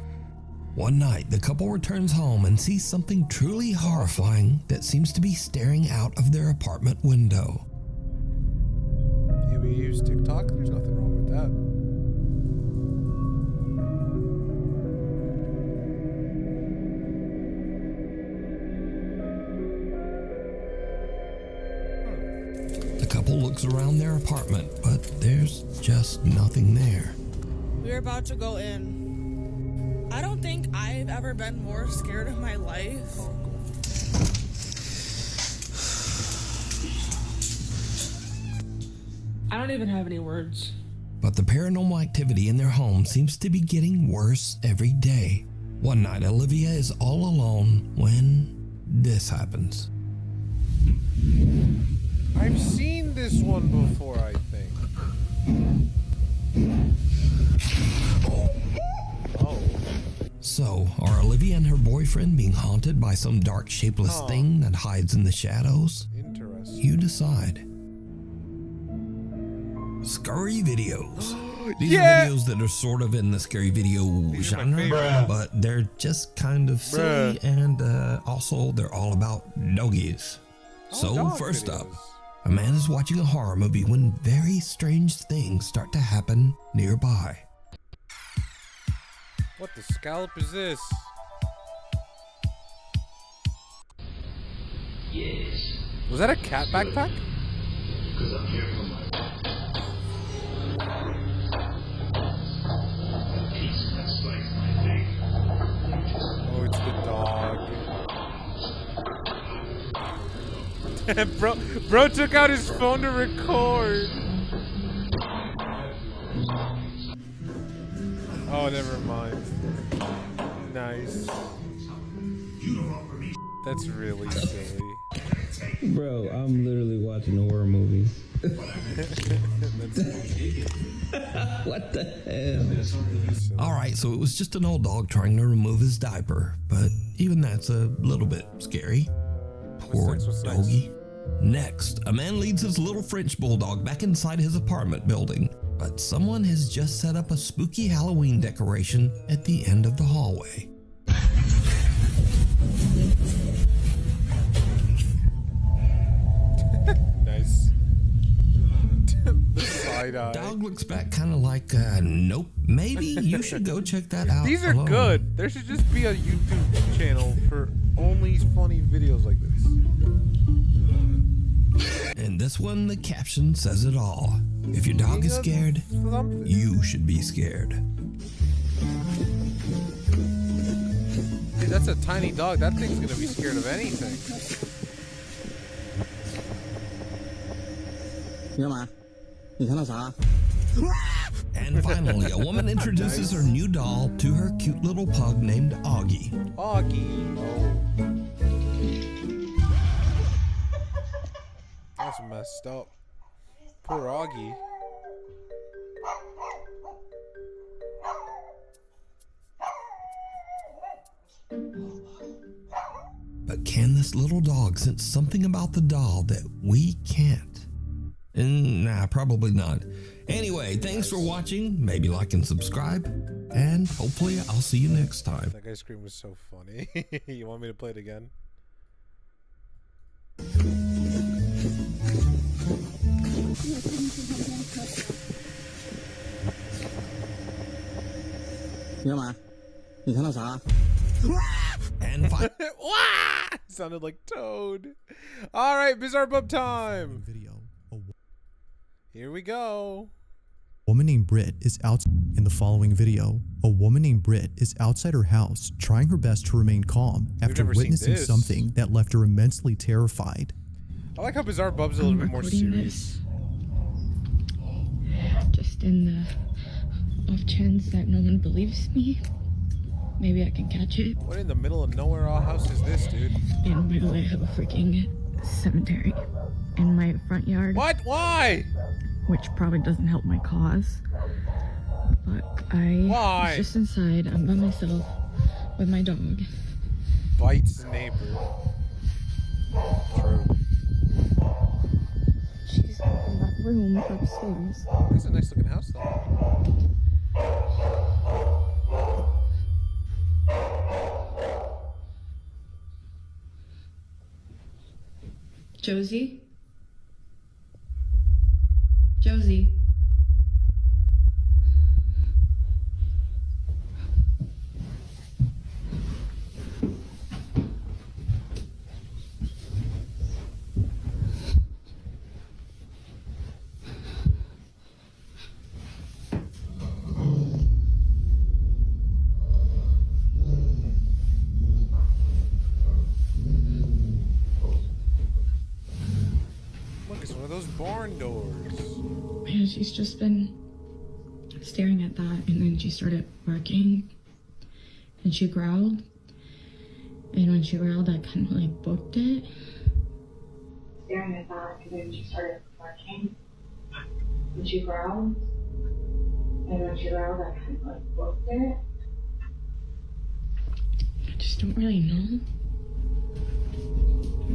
One night, the couple returns home and sees something truly horrifying that seems to be staring out of their apartment window. Yeah, we use TikTok. There's nothing wrong with that. around their apartment, but there's just nothing there. We're about to go in. I don't think I've ever been more scared of my life. I don't even have any words. But the paranormal activity in their home seems to be getting worse every day. One night, Olivia is all alone when this happens. I've seen this one before, I think. Oh. So, are Olivia and her boyfriend being haunted by some dark, shapeless thing that hides in the shadows? Interesting. You decide. Scary videos. These Yeah. are videos that are sort of in the scary video genre, but they're just kind of silly, and also they're all about doggies. So dog first videos. up, a man is watching a horror movie when very strange things start to happen nearby. What the scallop is this? Yes. Was that a cat backpack? Because I'm here for my piece that slices my leg. Oh, it's the dog. Bro took out his phone to record. Oh, never mind. Nice. That's really silly. Bro, I'm literally watching a horror movie. What the hell? Alright, so it was just an old dog trying to remove his diaper, but even that's a little bit scary. Poor doggy. Next, a man leads his little French bulldog back inside his apartment building, but someone has just set up a spooky Halloween decoration at the end of the hallway. Nice. The side eye. Dog looks back kind of like, nope, maybe you should go check that out. These are alone. good. There should just be a YouTube channel for only funny videos like this. And this one, the caption says it all. If your dog is scared, you should be scared. Dude, that's a tiny dog. That thing's gonna be scared of anything. And finally, a woman introduces her new doll to her cute little pug named Augie. Augie. Oh. That's messed up. Poor Augie. But can this little dog sense something about the doll that we can't? Nah, probably not. Anyway, thanks for watching. Maybe like and subscribe. And hopefully I'll see you next time. That guy's scream was so funny. You want me to play it again? And sounded like Toad. All right, Bizarre Bub time. Here we go. A woman named Britt is out in the following video. A woman named Britt is outside her house trying her best to remain calm after never seen witnessing this. something that left her immensely terrified. I like how Bizarre Bub's a little bit more serious. Just in the off chance that no one believes me, maybe I can catch it. What in the middle of nowhere all house is this, dude? And by the way, I have a freaking cemetery in my front yard. What? Why? Which probably doesn't help my cause. But Why? was just inside. I'm by myself with my dog. Bites neighbor. True. She's in that room upstairs. It's a nice looking house, though. Josie? Josie? barn doors. Yeah, she's just been staring at that, and then she started barking, and she growled. And when she growled, I kind of like booked it. Staring at that, and then she started barking, and she growled. And when she growled, I kind of like booked it. I just don't really know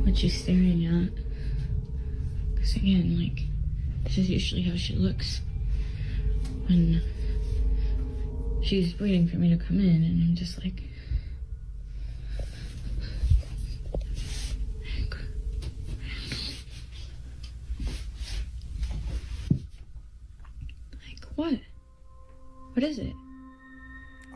what she's staring at. Because again, like, this is usually how she looks when she's waiting for me to come in, and I'm just like, what? What is it?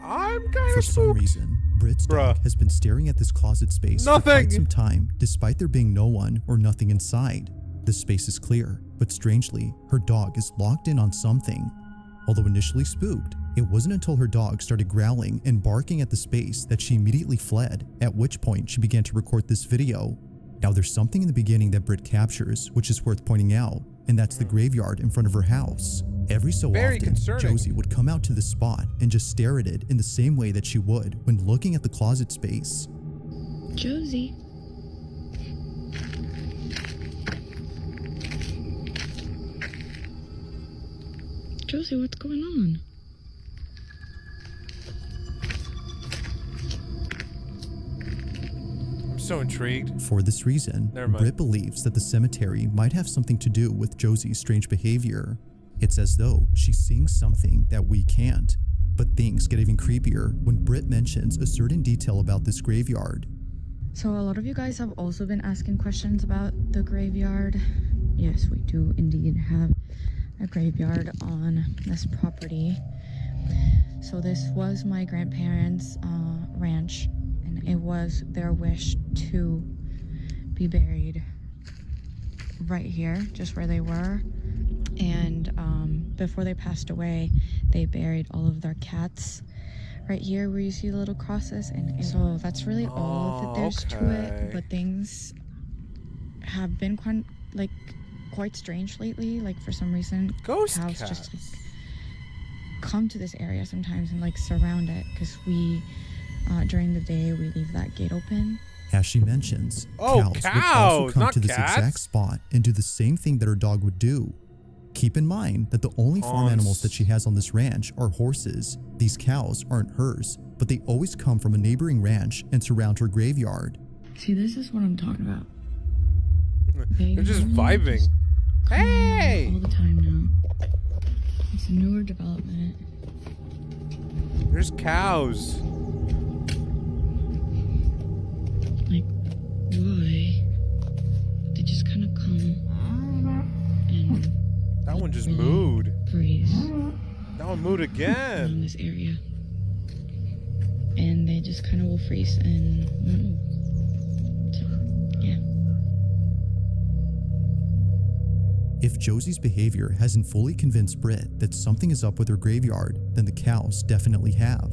I'm kind For of some reason, Britt's dog has been staring at this closet space for quite some time, despite there being no one or nothing inside. The space is clear, but strangely, her dog is locked in on something. Although initially spooked, it wasn't until her dog started growling and barking at the space that she immediately fled, at which point she began to record this video. Now there's something in the beginning that Britt captures, which is worth pointing out, and that's the graveyard in front of her house. Every so often, Josie would come out to the spot and just stare at it in the same way that she would when looking at the closet space. Josie. Josie, what's going on? I'm so intrigued. For this reason, Britt believes that the cemetery might have something to do with Josie's strange behavior. It's as though she's seeing something that we can't. But things get even creepier when Britt mentions a certain detail about this graveyard. So a lot of you guys have also been asking questions about the graveyard. Yes, we do indeed have a graveyard on this property. So this was my grandparents' ranch, and it was their wish to be buried right here, just where they were. And before they passed away, they buried all of their cats right here where you see the little crosses, and so that's really all that there's to it. But things have been quite strange lately. Like, for some reason, ghost cows cats just come to this area sometimes and like surround it, because we during the day we leave that gate open. As she mentions, cows would also come to this exact spot and do the same thing that her dog would do. Keep in mind that the only farm animals that she has on this ranch are horses. These cows aren't hers, but they always come from a neighboring ranch and surround her graveyard. See, this is what I'm talking about. They're just vibing. Hey! All the time now. It's a newer development. There's cows. Like, why? They just kind of come and that one just mooed. Freeze. That one mooed again. In this area, and they just kind of will freeze and won't move. So, yeah. If Josie's behavior hasn't fully convinced Britt that something is up with her graveyard, then the cows definitely have.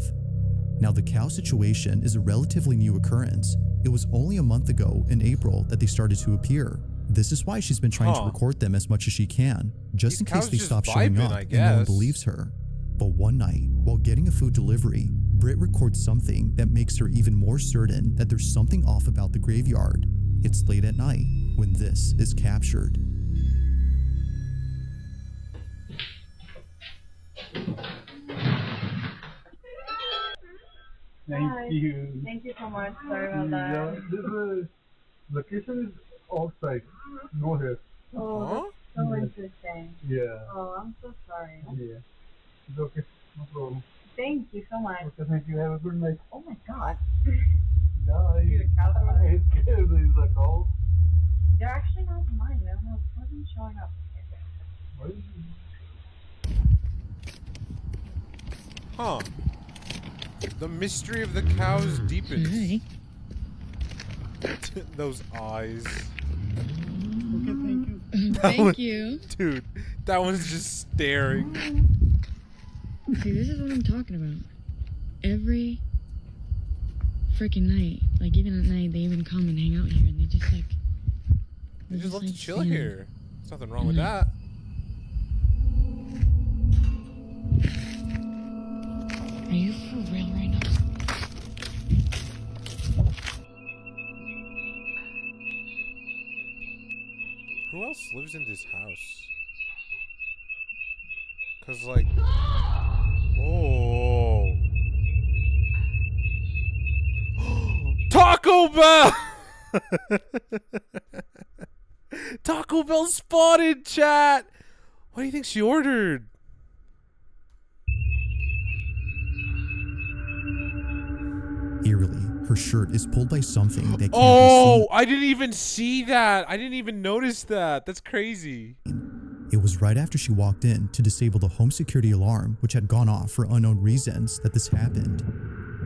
Now, the cow situation is a relatively new occurrence. It was only a month ago in April that they started to appear. This is why she's been trying to record them as much as she can, just in case they stop showing up and no one believes her. But one night, while getting a food delivery, Britt records something that makes her even more certain that there's something off about the graveyard. It's late at night when this is captured. Thank you. Thank you so much. Sorry about that. Yeah, this location is outside. No here. Oh, that's so interesting. Yeah. Oh, I'm so sorry. Yeah. It's okay. No problem. Thank you so much. Okay, thank you. Have a good night. Oh my god. Yeah, it's scared. There's a cow. They're actually not mine. They're not wasn't showing up. Huh. The mystery of the cows deepens. Those eyes. Okay, thank you. Thank you. Dude, that one's just staring. See, this is what I'm talking about. Every freaking night, like even at night, they even come and hang out here, and they just like They just love to chill here. It's nothing wrong with that. Are you for real right now? Who else lives in this house? Cause like, oh, Taco Bell! Taco Bell spotted, chat. What do you think she ordered? Eerily, her shirt is pulled by something that can't be Oh, seen. I didn't even see that. I didn't even notice that. That's crazy. It was right after she walked in to disable the home security alarm, which had gone off for unknown reasons, that this happened.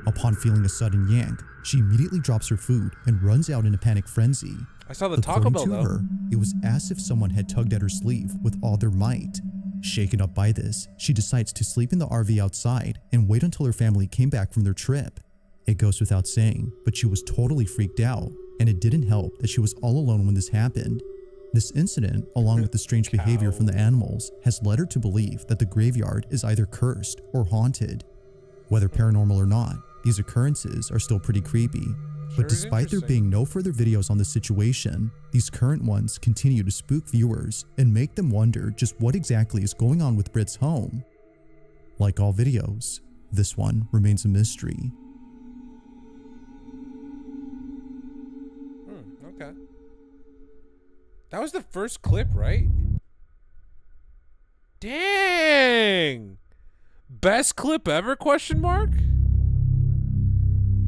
Upon feeling a sudden yank, she immediately drops her food and runs out in a panic frenzy. I saw the Taco Bell, According to though. her, it was as if someone had tugged at her sleeve with all their might. Shaken up by this, she decides to sleep in the RV outside and wait until her family came back from their trip. It goes without saying, but she was totally freaked out, and it didn't help that she was all alone when this happened. This incident, along with the strange behavior from the animals, has led her to believe that the graveyard is either cursed or haunted. Whether paranormal or not, these occurrences are still pretty creepy. But despite there being no further videos on the situation, these current ones continue to spook viewers and make them wonder just what exactly is going on with Britt's home. Like all videos, this one remains a mystery. Okay. That was the first clip, right? Dang! Best clip ever, question mark?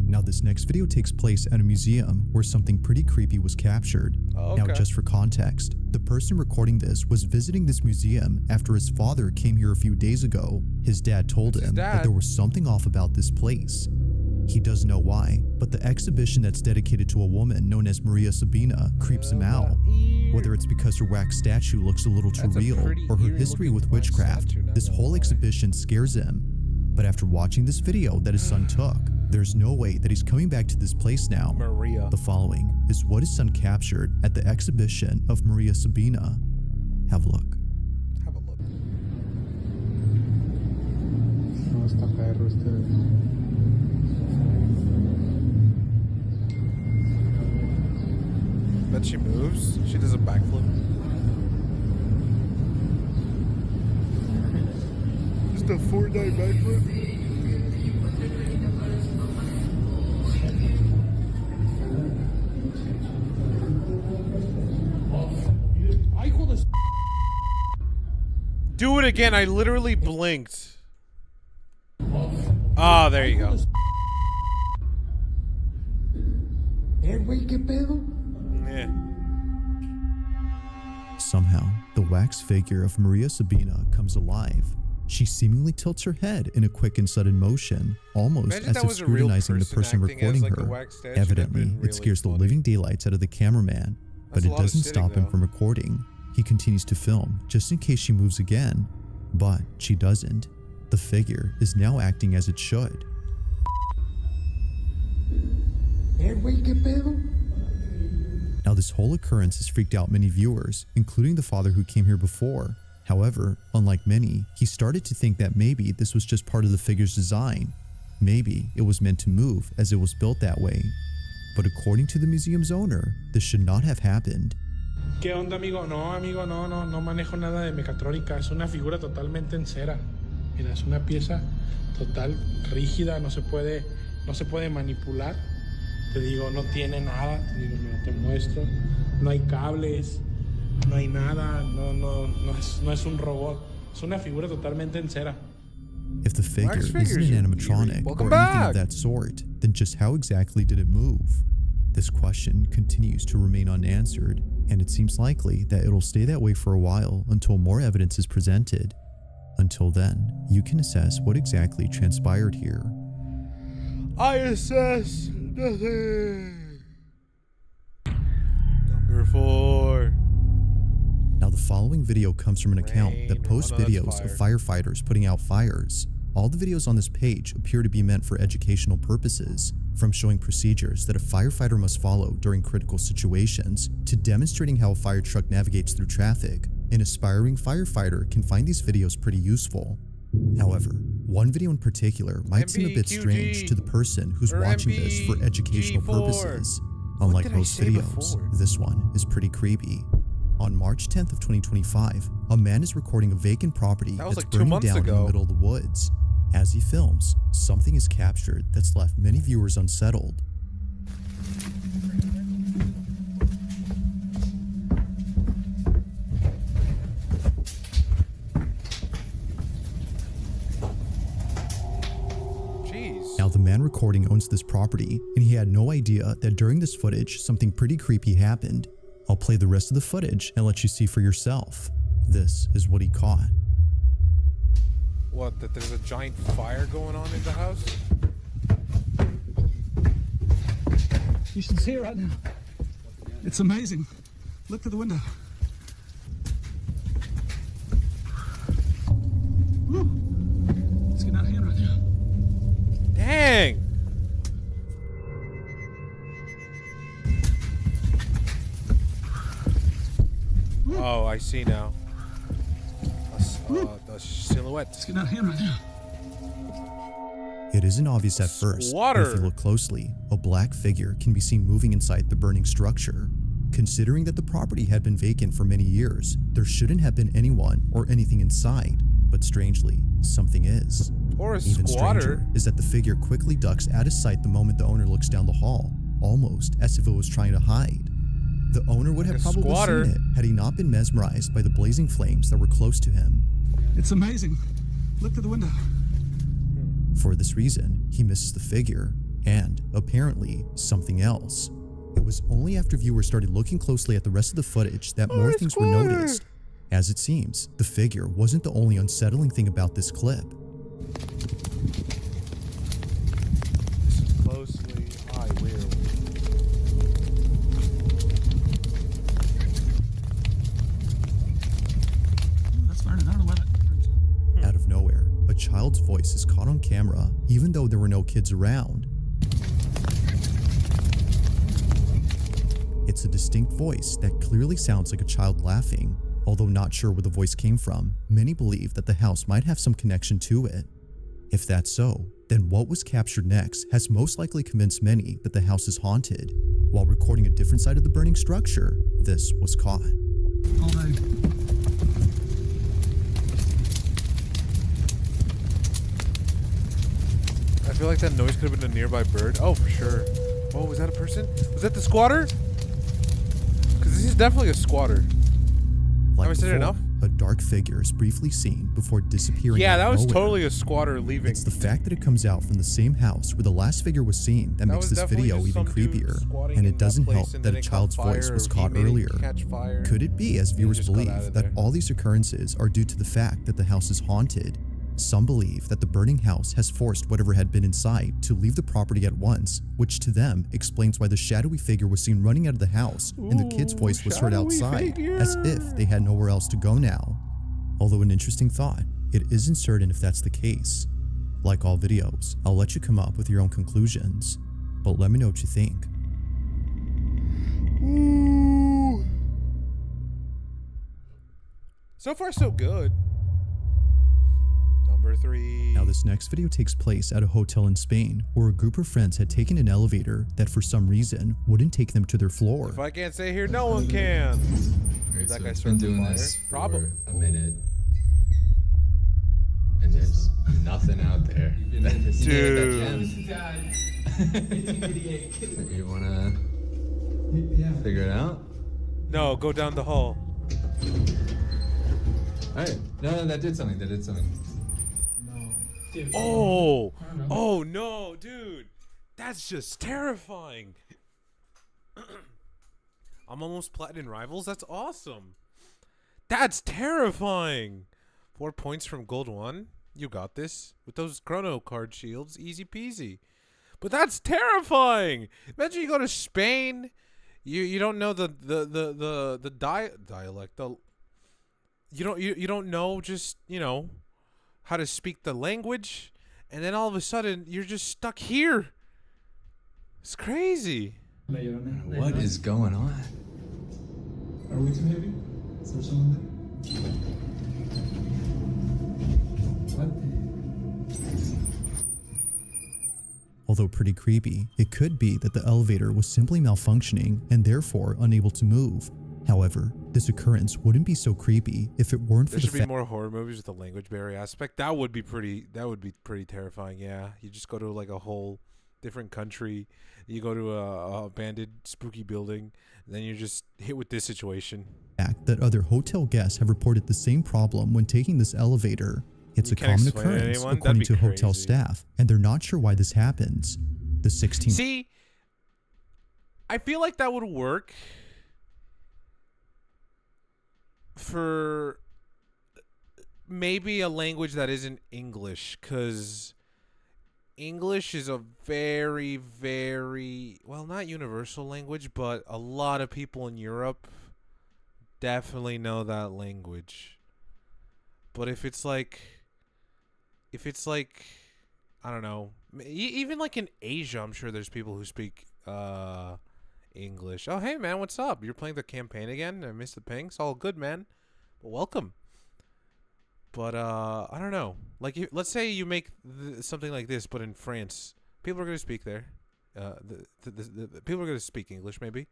Now this next video takes place at a museum where something pretty creepy was captured. Oh, Now okay. just for context, the person recording this was visiting this museum after his father came here a few days ago. His dad told him that there was something off about this place. He doesn't know why, but the exhibition that's dedicated to a woman known as Maria Sabina creeps him out. Whether it's because her wax statue looks a little too real or her history with witchcraft, this whole exhibition scares him. But after watching this video that his son took, there's no way that he's coming back to this place now. Maria. The following is what his son captured at the exhibition of Maria Sabina. Have a look. Have a look. No, está perro este. Bet she moves. She does a backflip. Just a Fortnite backflip. Do it again. I literally blinked. Ah, there you go. Güey, ¿qué pedo? Yeah. Somehow, the wax figure of Maria Sabina comes alive. She seemingly tilts her head in a quick and sudden motion, almost Imagine as that if was a real scrutinizing the person person acting as, recording like, the her. wax statue. That'd Evidently, been it really scares the funny. living daylights out of the cameraman, but That's a it lot of doesn't sitting, stop him though. from recording. He continues to film, just in case she moves again. But she doesn't. The figure is now acting as it should. Güey, ¿qué pedo? Now this whole occurrence has freaked out many viewers, including the father who came here before. However, unlike many, he started to think that maybe this was just part of the figure's design. Maybe it was meant to move as it was built that way. But according to the museum's owner, this should not have happened. ¿Qué onda, amigo? No, amigo, no manejo nada de mecatrónica. Es una figura totalmente en cera. Mira, es una pieza total rígida, no se puede manipular. Te digo, no tiene nada. Te digo, mira, te muestro. No hay cables, no hay nada, no es un robot. Es una figura totalmente en cera. If the figure Wax isn't figures an are animatronic eerie. or Welcome anything back. of that sort, then just how exactly did it move? This question continues to remain unanswered, and it seems likely that it'll stay that way for a while until more evidence is presented. Until then, you can assess what exactly transpired here. I assess nothing. Number 4. Now the following video comes from an account that Rain. posts Oh, no, that's videos of firefighters putting out fires. All the videos on this page appear to be meant for educational purposes, from showing procedures that a firefighter must follow during critical situations to demonstrating how a fire truck navigates through traffic. An aspiring firefighter can find these videos pretty useful. However, one video in particular might seem a bit strange to the person who's watching this for educational purposes. Unlike most videos, this one is pretty creepy. On March 10th of 2025, a man is recording a vacant property that's like 2 burning months down in ago. the middle of the woods. As he films, something is captured that's left many viewers unsettled. Now, the man recording owns this property, and he had no idea that during this footage, something pretty creepy happened. I'll play the rest of the footage and let you see for yourself. This is what he caught. What, that there's a giant fire going on in the house? You should see it right now. It's amazing. Look through the window. Woo. It's getting out of hand right now. Dang! Oh, I see now. The silhouette. It's getting out of hand right now. It isn't obvious at first, but if you look closely, a black figure can be seen moving inside the burning structure. Considering that the property had been vacant for many years, there shouldn't have been anyone or anything inside, but strangely, something is. Or a Even squatter. stranger is that the figure quickly ducks out of sight the moment the owner looks down the hall, almost as if it was trying to hide. The owner would have probably squatter. seen it had he not been mesmerized by the blazing flames that were close to him. It's amazing. Look through the window. For this reason, he misses the figure and, apparently, something else. It was only after viewers started looking closely at the rest of the footage that more things were noticed. As it seems, the figure wasn't the only unsettling thing about this clip. Listen closely. I will. That's burning. I don't know why that. Out of nowhere, a child's voice is caught on camera, even though there were no kids around. It's a distinct voice that clearly sounds like a child laughing. Although not sure where the voice came from, many believe that the house might have some connection to it. If that's so, then what was captured next has most likely convinced many that the house is haunted. While recording a different side of the burning structure, this was caught. All day. I feel like that noise could have been a nearby bird. Oh, for sure. Oh, was that a person? Was that the squatter? Because this is definitely a squatter. Like Have I said it enough? A dark figure is briefly seen before disappearing. Yeah, out that of was nowhere. totally a squatter leaving. It's the fact that it comes out from the same house where the last figure was seen that makes was this definitely video just even some dude creepier, squatting and in it doesn't that help place and that then a it caught child's fire, voice was or he caught made it earlier. catch fire. Could it be, as viewers just got out believe, of that there. all these occurrences are due to the fact that the house is haunted? Some believe that the burning house has forced whatever had been inside to leave the property at once, which to them explains why the shadowy figure was seen running out of the house and the kid's voice was heard outside, as if they had nowhere else to go now. Although an interesting thought, it isn't certain if that's the case. Like all videos, I'll let you come up with your own conclusions, but let me know what you think. Ooh. So far, so good. Number 3. Now this next video takes place at a hotel in Spain where a group of friends had taken an elevator that for some reason wouldn't take them to their floor. If I can't stay here, no one can. Right, That so guy it's been started doing fire. this for Probably. a minute. And there's nothing out there. Dude. You wanna figure it out? No, go down the hall. Alright. No, that did something. That did something. Oh, oh no, dude. That's just terrifying. I'm almost platinum rivals. That's awesome. That's terrifying. 4 points from Gold 1. You got this. With those chrono card shields, easy peasy. But that's terrifying. Imagine you go to Spain. You don't know the dialect. You don't know just, you know, how to speak the language, and then all of a sudden you're just stuck here. It's crazy. What is going on? Are we too heavy? Is there someone there? What? Although pretty creepy, it could be that the elevator was simply malfunctioning and therefore unable to move. However, this occurrence wouldn't be so creepy if it weren't for There the should be fact more horror movies with the language barrier aspect. That would be pretty terrifying. Yeah, you just go to like a whole different country. You go to a abandoned spooky building, and then you're just hit with this situation. that other hotel guests have reported the same problem when taking this elevator. It's You a can't common explain it to occurrence anyone? according That'd to be hotel crazy. staff, and they're not sure why this happens. The 16th See, I feel like that would work for maybe a language that isn't English, because English is a very, very, well, not universal language, but a lot of people in Europe definitely know that language. But if it's like, I don't know, even like in Asia, I'm sure there's people who speak English. Oh, hey, man, what's up? You're playing the campaign again? I missed the ping. It's all good, man. Well, welcome. But I don't know. Like, let's say you make something like this, but in France, people are going to speak there. The people are going to speak English, maybe.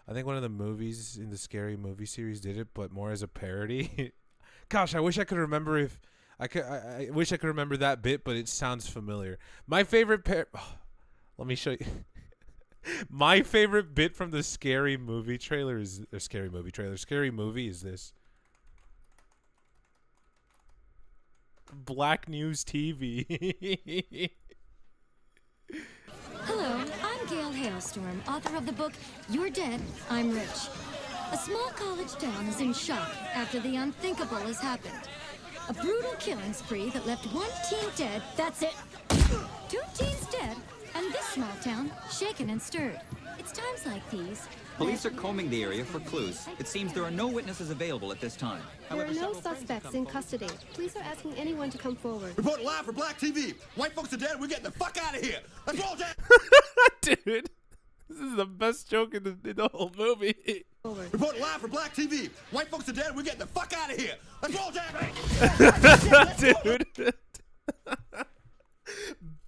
I think one of the movies in the Scary Movie series did it, but more as a parody. Gosh, I wish I could remember if I wish I could remember that bit, but it sounds familiar. My favorite let me show you. My favorite bit from the Scary Movie trailer is Scary Movie is this. Black News TV. Hello, I'm Gail Hailstorm, author of the book You're Dead, I'm Rich. A small college town is in shock after the unthinkable has happened. A brutal killing spree that left one teen dead, that's it. 2 teens dead, and this small town shaken and stirred. It's times like these. Police are combing the area for clues. It seems there are no witnesses available at this time. There are no suspects in custody. Police are asking anyone to come forward. Report live for Black TV. White folks are dead. We're getting the fuck out of here. Let's roll, Jack. Dude, this is the best joke in the whole movie. Report live for Black TV. White folks are dead. We're getting the fuck out of here. Let's roll, Jack. Dude.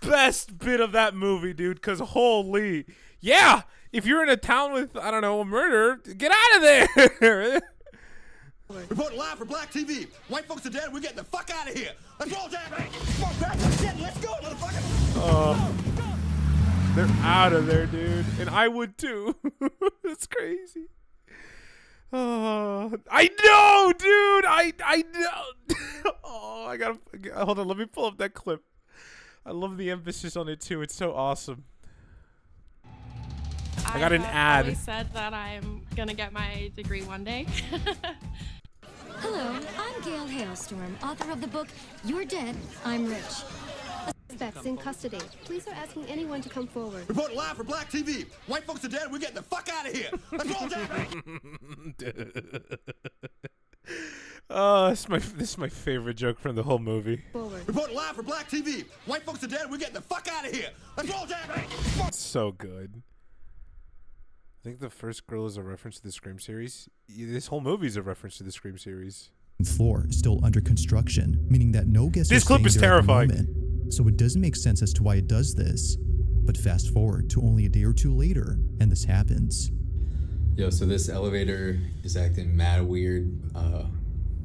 Best bit of that movie, dude, because holy. Yeah, if you're in a town with, I don't know, a murder, get out of there. Report live for Black TV. White folks are dead. We're getting the fuck out of here. Let's roll, Jack. Let's go, motherfucker. They're out of there, dude. And I would too. That's crazy. I know, dude. I know. Oh, I gotta hold on. Let me pull up that clip. I love the emphasis on it too. It's so awesome. I got an ad. I always said that I'm gonna get my degree one day. Hello, I'm Gail Hailstorm, author of the book You're Dead, I'm Rich. Suspects in custody. Police are asking anyone to come forward. Report live for Black TV. White folks are dead. We're getting the fuck out of here. Let's roll, Jack. Oh, this is my favorite joke from the whole movie. Forward. Report live for Black TV. White folks are dead. We're getting the fuck out of here. Let's roll, Jack. It's so good. I think the first girl is a reference to the Scream series. This whole movie is a reference to the Scream series. floor is still under construction, meaning that no guests This are clip staying is there at the terrifying. moment. So it doesn't make sense as to why it does this. But fast forward to only a day or two later, and this happens. Yo, so this elevator is acting mad weird.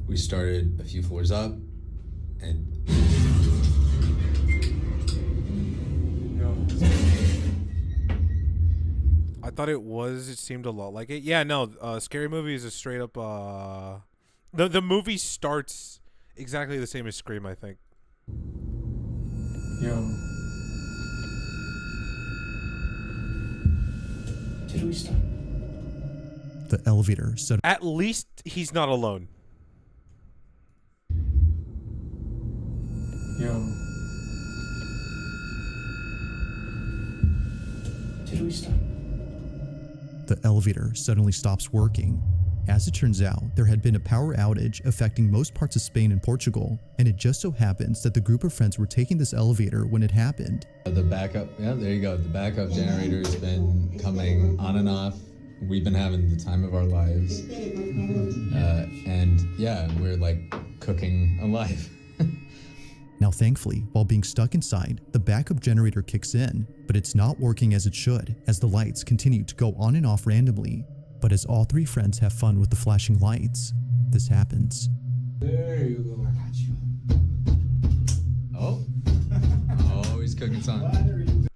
We started a few floors up, and I thought it seemed a lot like it. Yeah, no, Scary Movie is a straight up the movie starts exactly the same as Scream, I think. Yo. Did we stop? The elevator suddenly. At least he's not alone. Yo. Did we stop? The elevator suddenly stops working, As it turns out, there had been a power outage affecting most parts of Spain and Portugal, and it just so happens that the group of friends were taking this elevator when it happened. The backup, yeah, there you go. The backup generator has been coming on and off. We've been having the time of our lives. And yeah, we're like cooking alive. Now thankfully, while being stuck inside, the backup generator kicks in, but it's not working as it should, as the lights continue to go on and off randomly. But as all three friends have fun with the flashing lights, this happens. There you go. I got you. Oh. Oh, he's cooking something.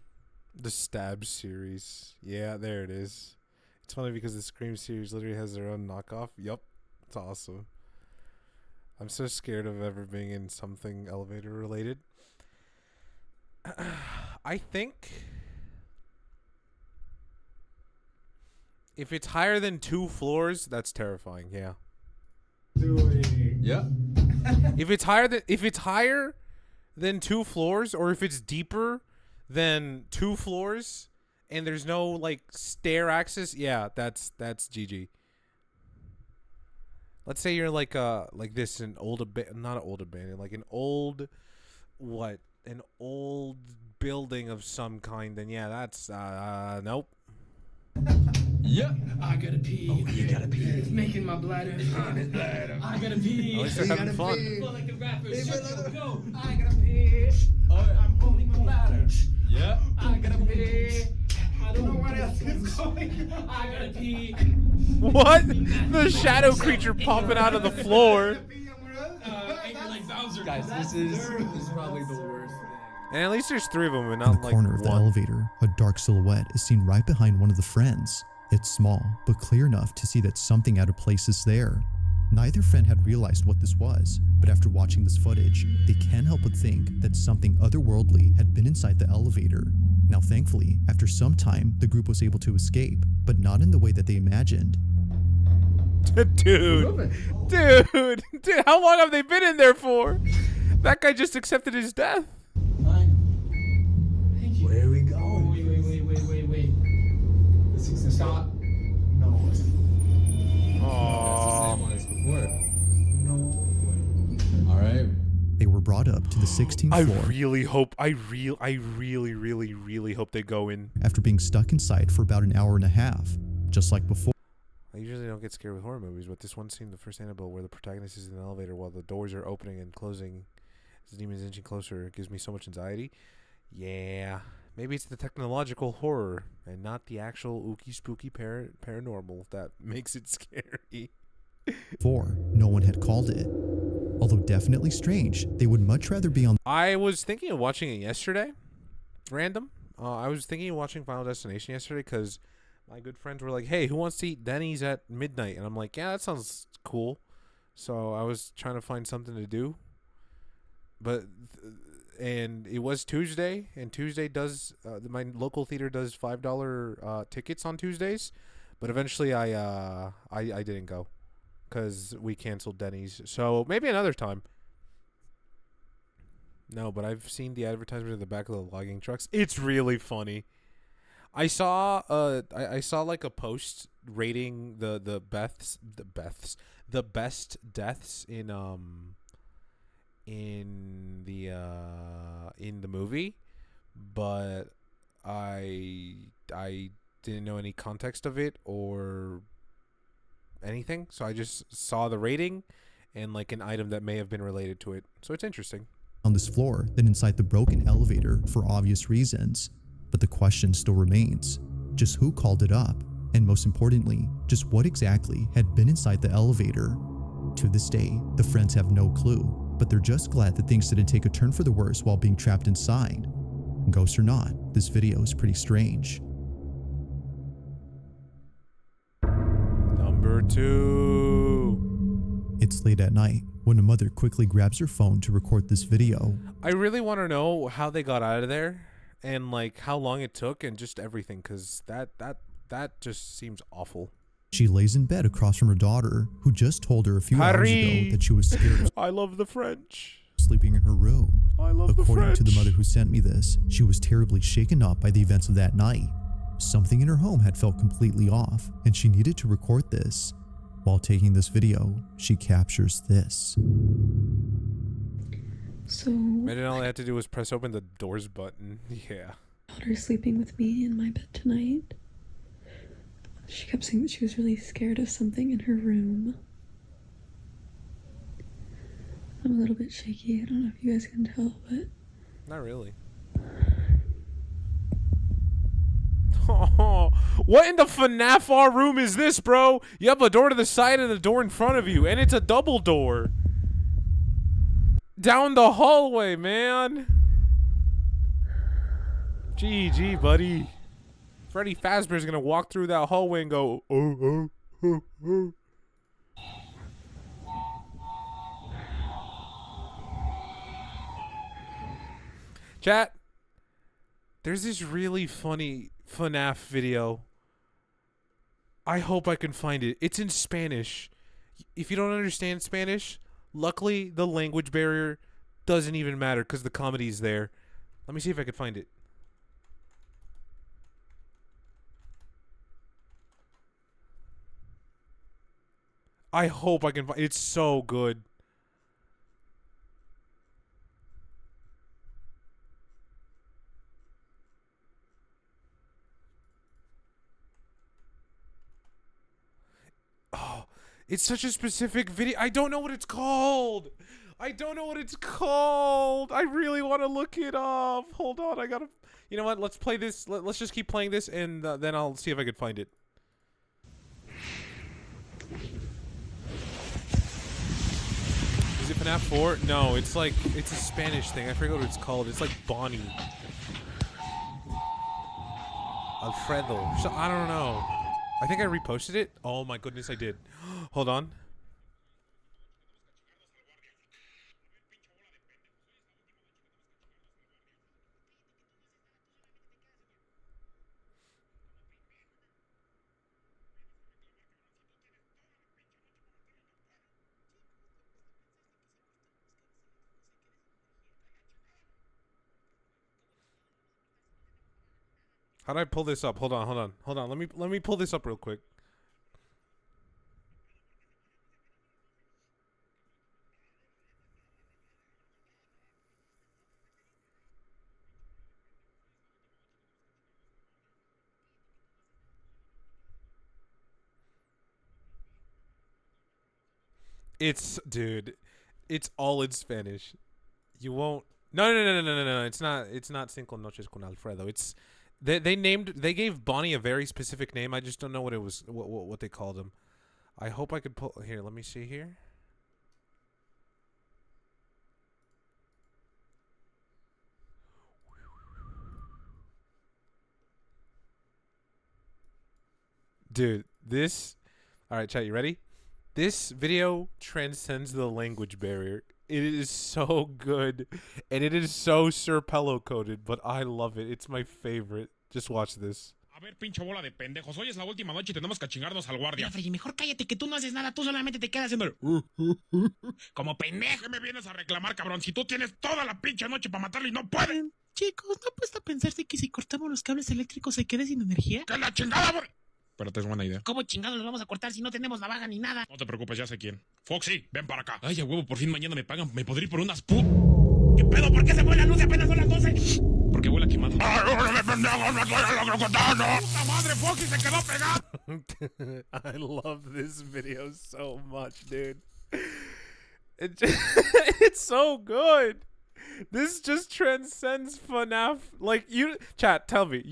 The Stab series. Yeah, there it is. It's funny because the Scream series literally has their own knockoff. Yup. It's awesome. I'm so scared of ever being in something elevator related. I think if it's higher than 2 floors, that's terrifying. Yeah. Yeah. If it's higher than 2 floors, or if it's deeper than 2 floors, and there's no like stair access, yeah, that's GG. Let's say you're like this, an old not an old abandoned, like an old building of some kind, then yeah, that's nope. Yep. I gotta pee. Oh, you gotta pee. It's making my bladder. I gotta pee. At least they're having fun. Feel like the rappers. Go. I gotta pee. I'm holding my bladder. Yeah. I gotta pee. I don't know what else is going on. I gotta pee. What? The shadow creature popping out of the floor. Guys, this is probably the worst thing. And at least there's 3 of them, and In not the like corner of the one. elevator, a dark silhouette is seen right behind one of the friends. It's small, but clear enough to see that something out of place is there. Neither friend had realized what this was, but after watching this footage, they can't help but think that something otherworldly had been inside the elevator. Now thankfully, after some time, the group was able to escape, but not in the way that they imagined. Dude, how long have they been in there for? That guy just accepted his death. Where are we going? Wait. This is stop. No. All right. They were brought up to the 16th I floor really hope they go in. after being stuck inside for about an hour and a half, just like before. I usually don't get scared with horror movies, but this one seemed the first Annabelle where the protagonist is in an elevator while the doors are opening and closing. As the demon is inching closer, it gives me so much anxiety. Yeah, maybe it's the technological horror and not the actual ooky spooky paranormal that makes it scary. No one had called it. Although definitely strange, they would much rather be on. I was thinking of watching it yesterday. Random. I was thinking of watching Final Destination yesterday because my good friends were like, hey, who wants to eat Denny's at midnight? And I'm like, yeah, that sounds cool. So I was trying to find something to do. And it was Tuesday, and Tuesday does, my local theater does $5 tickets on Tuesdays. But eventually I didn't go because we canceled Denny's. So maybe another time. No, but I've seen the advertisement in the back of the logging trucks. It's really funny. I saw like a post rating the best deaths in the movie, but I didn't know any context of it or anything, so I just saw the rating and like an item that may have been related to it. So it's interesting. On this floor than inside the broken elevator for obvious reasons. But the question still remains, just who called it up? And most importantly, just what exactly had been inside the elevator? To this day, the friends have no clue, but they're just glad that things didn't take a turn for the worse while being trapped inside. Ghost or not, this video is pretty strange. Number 2. It's late at night when a mother quickly grabs her phone to record this video. I really want to know how they got out of there and like how long it took and just everything, because that just seems awful. She lays in bed across from her daughter, who just told her a few hours ago that she was scared. I love the French. Sleeping in her room. I love the French. According to the mother who sent me this, she was terribly shaken up by the events of that night. Something in her home had felt completely off, and she needed to record this. While taking this video, she captures this. So, Imagine all I had to do was press open the doors button. Yeah. daughter sleeping with me in my bed tonight. She kept saying that she was really scared of something in her room. I'm a little bit shaky. I don't know if you guys can tell, but... Not really. Oh, what in the FNAF R room is this, bro? You have a door to the side and a door in front of you, and it's a double door. Down the hallway, man. GG, buddy. Freddy Fazbear's gonna walk through that hallway and go, oh, oh, oh, oh. Chat, there's this really funny FNAF video. I hope I can find it. It's in Spanish. If you don't understand Spanish, luckily the language barrier doesn't even matter because the comedy's there. Let me see if I can find it. I hope I can find it. It's so good. Oh, it's such a specific video. I don't know what it's called. I don't know what it's called. I really want to look it up. Hold on, I gotta... You know what? Let's play this. Let's just keep playing this, and then I'll see if I can find it. Is it FNAF 4? No, it's like... It's a Spanish thing. I forget what it's called. It's like Bonnie. Alfredo. So, I don't know. I think I reposted it. Oh my goodness, I did. Hold on. How do I pull this up? Hold on, hold on, hold on. Let me pull this up real quick. Dude, it's all in Spanish. You won't. No. It's not Cinco Noches con Alfredo. It's they gave Bonnie a very specific name. I just don't know what it was, what they called him. I hope I could pull here. Let me see here. Dude, this. All right, chat. You ready? This video transcends the language barrier. It is so good, and it is so Sir Pello coded, but I love it. It's my favorite. Just watch this. A ver, pinche bola de pendejos. Hoy es la última noche y tenemos que chingarnos al guardia. Mira, Freddy, mejor cállate que tú no haces nada. Tú solamente te quedas haciendo el... Como pendejo. ¿Qué me vienes a reclamar, cabrón? Si tú tienes toda la pinche noche para matarle y no pueden. Chicos, ¿no cuesta pensarse que si cortamos los cables eléctricos se quede sin energía? ¡Que la chingada, bro! Pero te es buena idea. ¿Cómo chingados los vamos a cortar si no tenemos navaja ni nada? No te preocupes, ya sé quién. Foxy, ven para acá. Ay, a huevo, por fin mañana me pagan. Me podré ir por unas ¿Qué pedo? ¿Por qué se fue la luz y apenas son las 12? Porque huele a quemado. ¡Ay, órale, pendejo! ¡No estoy en lo que contando! ¡Puta madre! Foxy se quedó pegado. I love this video so much, dude. It's so good. This just transcends FNAF. Like, you, chat, tell me,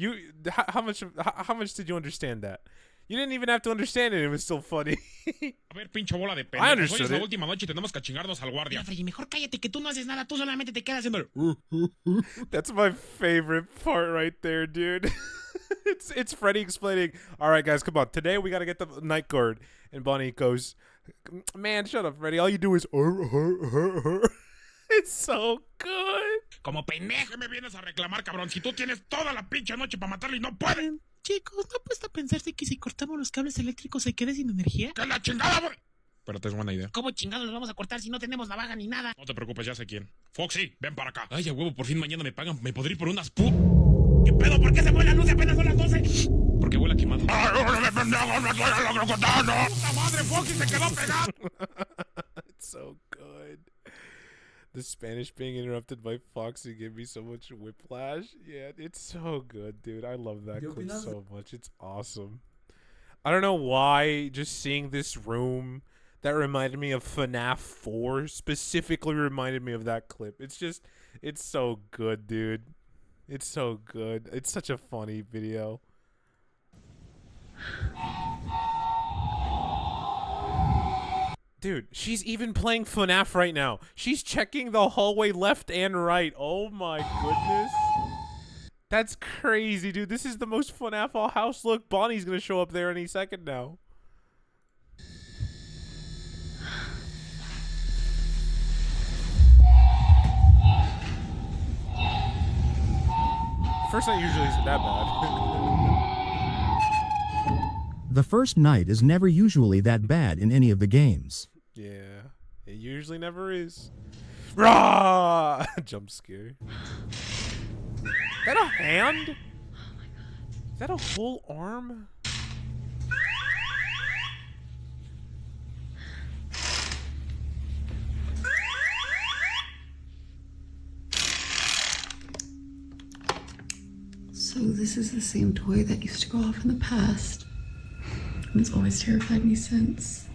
how much did you understand that? You didn't even have to understand it. It was still funny. A ver, pinche bola de pendejos. I understood Hoy es la it. última noche y tenemos que chingarnos al guardia. Mira, Freddy, mejor cállate que tú no haces nada. Tú solamente te quedas haciendo el... That's my favorite part right there, dude. It's Freddy explaining, all right, guys, come on. Today we got to get the night guard. And Bonnie goes, man, shut up, Freddy. All you do is... It's so good. Como pendejo. ¿Qué me vienes a reclamar, cabrón? Si tú tienes toda la pinche noche para matarle y no pueden. Chicos, ¿no cuesta pensarse que si cortamos los cables eléctricos se quede sin energía? ¡Que la chingada, bro! Pero te es buena idea. ¿Cómo chingados los vamos a cortar si no tenemos navaja ni nada? No te preocupes, ya sé quién. Foxy, ven para acá. Ay, a huevo, por fin mañana me pagan. Me podré ir por unas ¿Qué pedo? ¿Por qué se fue la luz y apenas son las 12? Porque huele a quemado. ¡Puta madre, Foxy se quedó pegado! It's so good. The Spanish being interrupted by Foxy gave me so much whiplash. Yeah, it's so good, dude. I love that clip so much. It's awesome. I don't know why, just seeing this room that reminded me of FNAF 4 specifically reminded me of that clip. It's so good, dude. It's so good. It's such a funny video. Dude, she's even playing FNAF right now. She's checking the hallway left and right. Oh my goodness. That's crazy, dude. This is the most FNAF house. Look, Bonnie's gonna show up there any second now. First night usually isn't that bad. The first night is never usually that bad in any of the games. Yeah, it usually never is. Rah! Jump scare. Is that a hand? Oh my god. Is that a whole arm? So this is the same toy that used to go off in the past. And it's always terrified me since.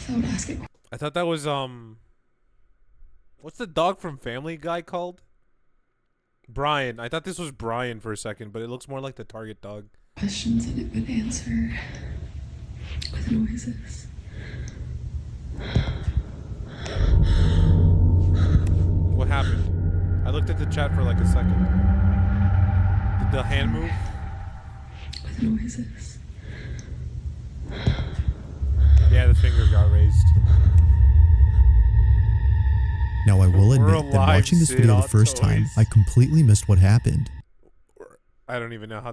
So I would ask it. I thought that was what's the dog from Family Guy called? Brian. I thought this was Brian for a second, but it looks more like the Target dog. Questions and it would answer with noises. What happened? I looked at the chat for like a second. Did the hand move? With noises. Yeah, the finger got raised. Now I will admit that watching this video the first time, I completely missed what happened. I don't even know how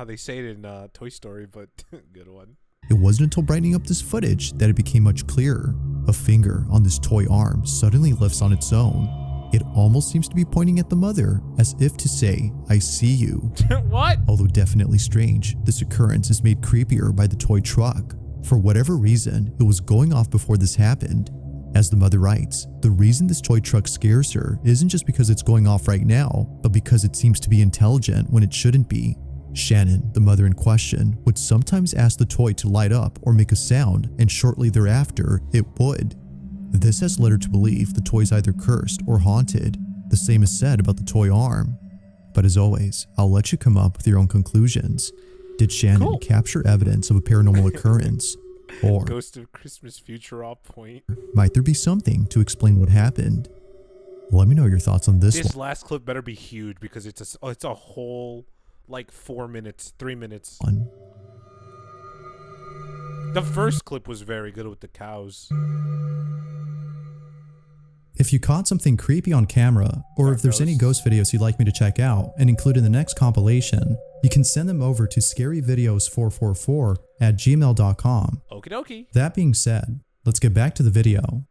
they say it in Toy Story, but good one. It wasn't until brightening up this footage that it became much clearer. A finger on this toy arm suddenly lifts on its own. It almost seems to be pointing at the mother, as if to say, I see you. What? Although definitely strange, this occurrence is made creepier by the toy truck. For whatever reason, it was going off before this happened. As the mother writes, the reason this toy truck scares her isn't just because it's going off right now, but because it seems to be intelligent when it shouldn't be. Shannon, the mother in question, would sometimes ask the toy to light up or make a sound, and shortly thereafter, it would. This has led her to believe the toy's either cursed or haunted. The same is said about the toy arm. But as always, I'll let you come up with your own conclusions. Did Shannon capture evidence of a paranormal occurrence? Or Ghost of Christmas Future off point. Might there be something to explain what happened? Let me know your thoughts on this This one. last clip better be huge because it's a whole like 4 minutes, 3 minutes. The first clip was very good with the cows. If you caught something creepy on camera, or if there's any ghost videos you'd like me to check out and include in the next compilation, you can send them over to scaryvideos444@gmail.com. Okie dokie. That being said, let's get back to the video.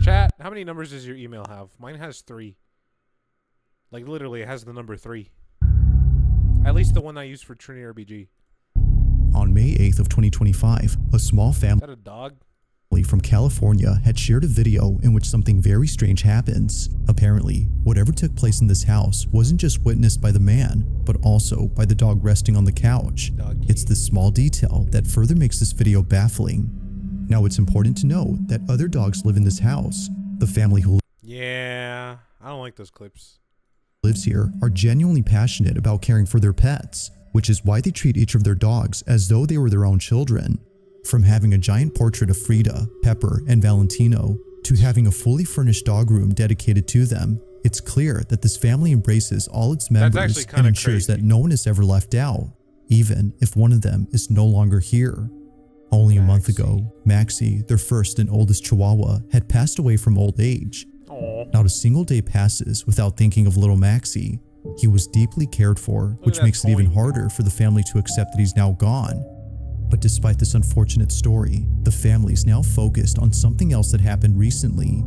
Chat, how many numbers does your email have? Mine has 3. Like literally it has the number 3. At least the one I use for TrinityRBG. On May 8th of 2025, a small family Is that a dog? from California had shared a video in which something very strange happens. Apparently, whatever took place in this house wasn't just witnessed by the man, but also by the dog resting on the couch. It's this small detail that further makes this video baffling. Now, it's important to note that other dogs live in this house. The family who Yeah, I don't like those clips. lives here are genuinely passionate about caring for their pets, which is why they treat each of their dogs as though they were their own children. From having a giant portrait of Frida, Pepper, and Valentino, to having a fully furnished dog room dedicated to them, it's clear that this family embraces all its members and ensures that no one is ever left out, even if one of them is no longer here. Only a month ago, Maxie, their first and oldest Chihuahua, had passed away from old age. Not a single day passes without thinking of little Maxie. He was deeply cared for, which makes it even harder for the family to accept that he's now gone. But despite this unfortunate story, the family is now focused on something else that happened recently.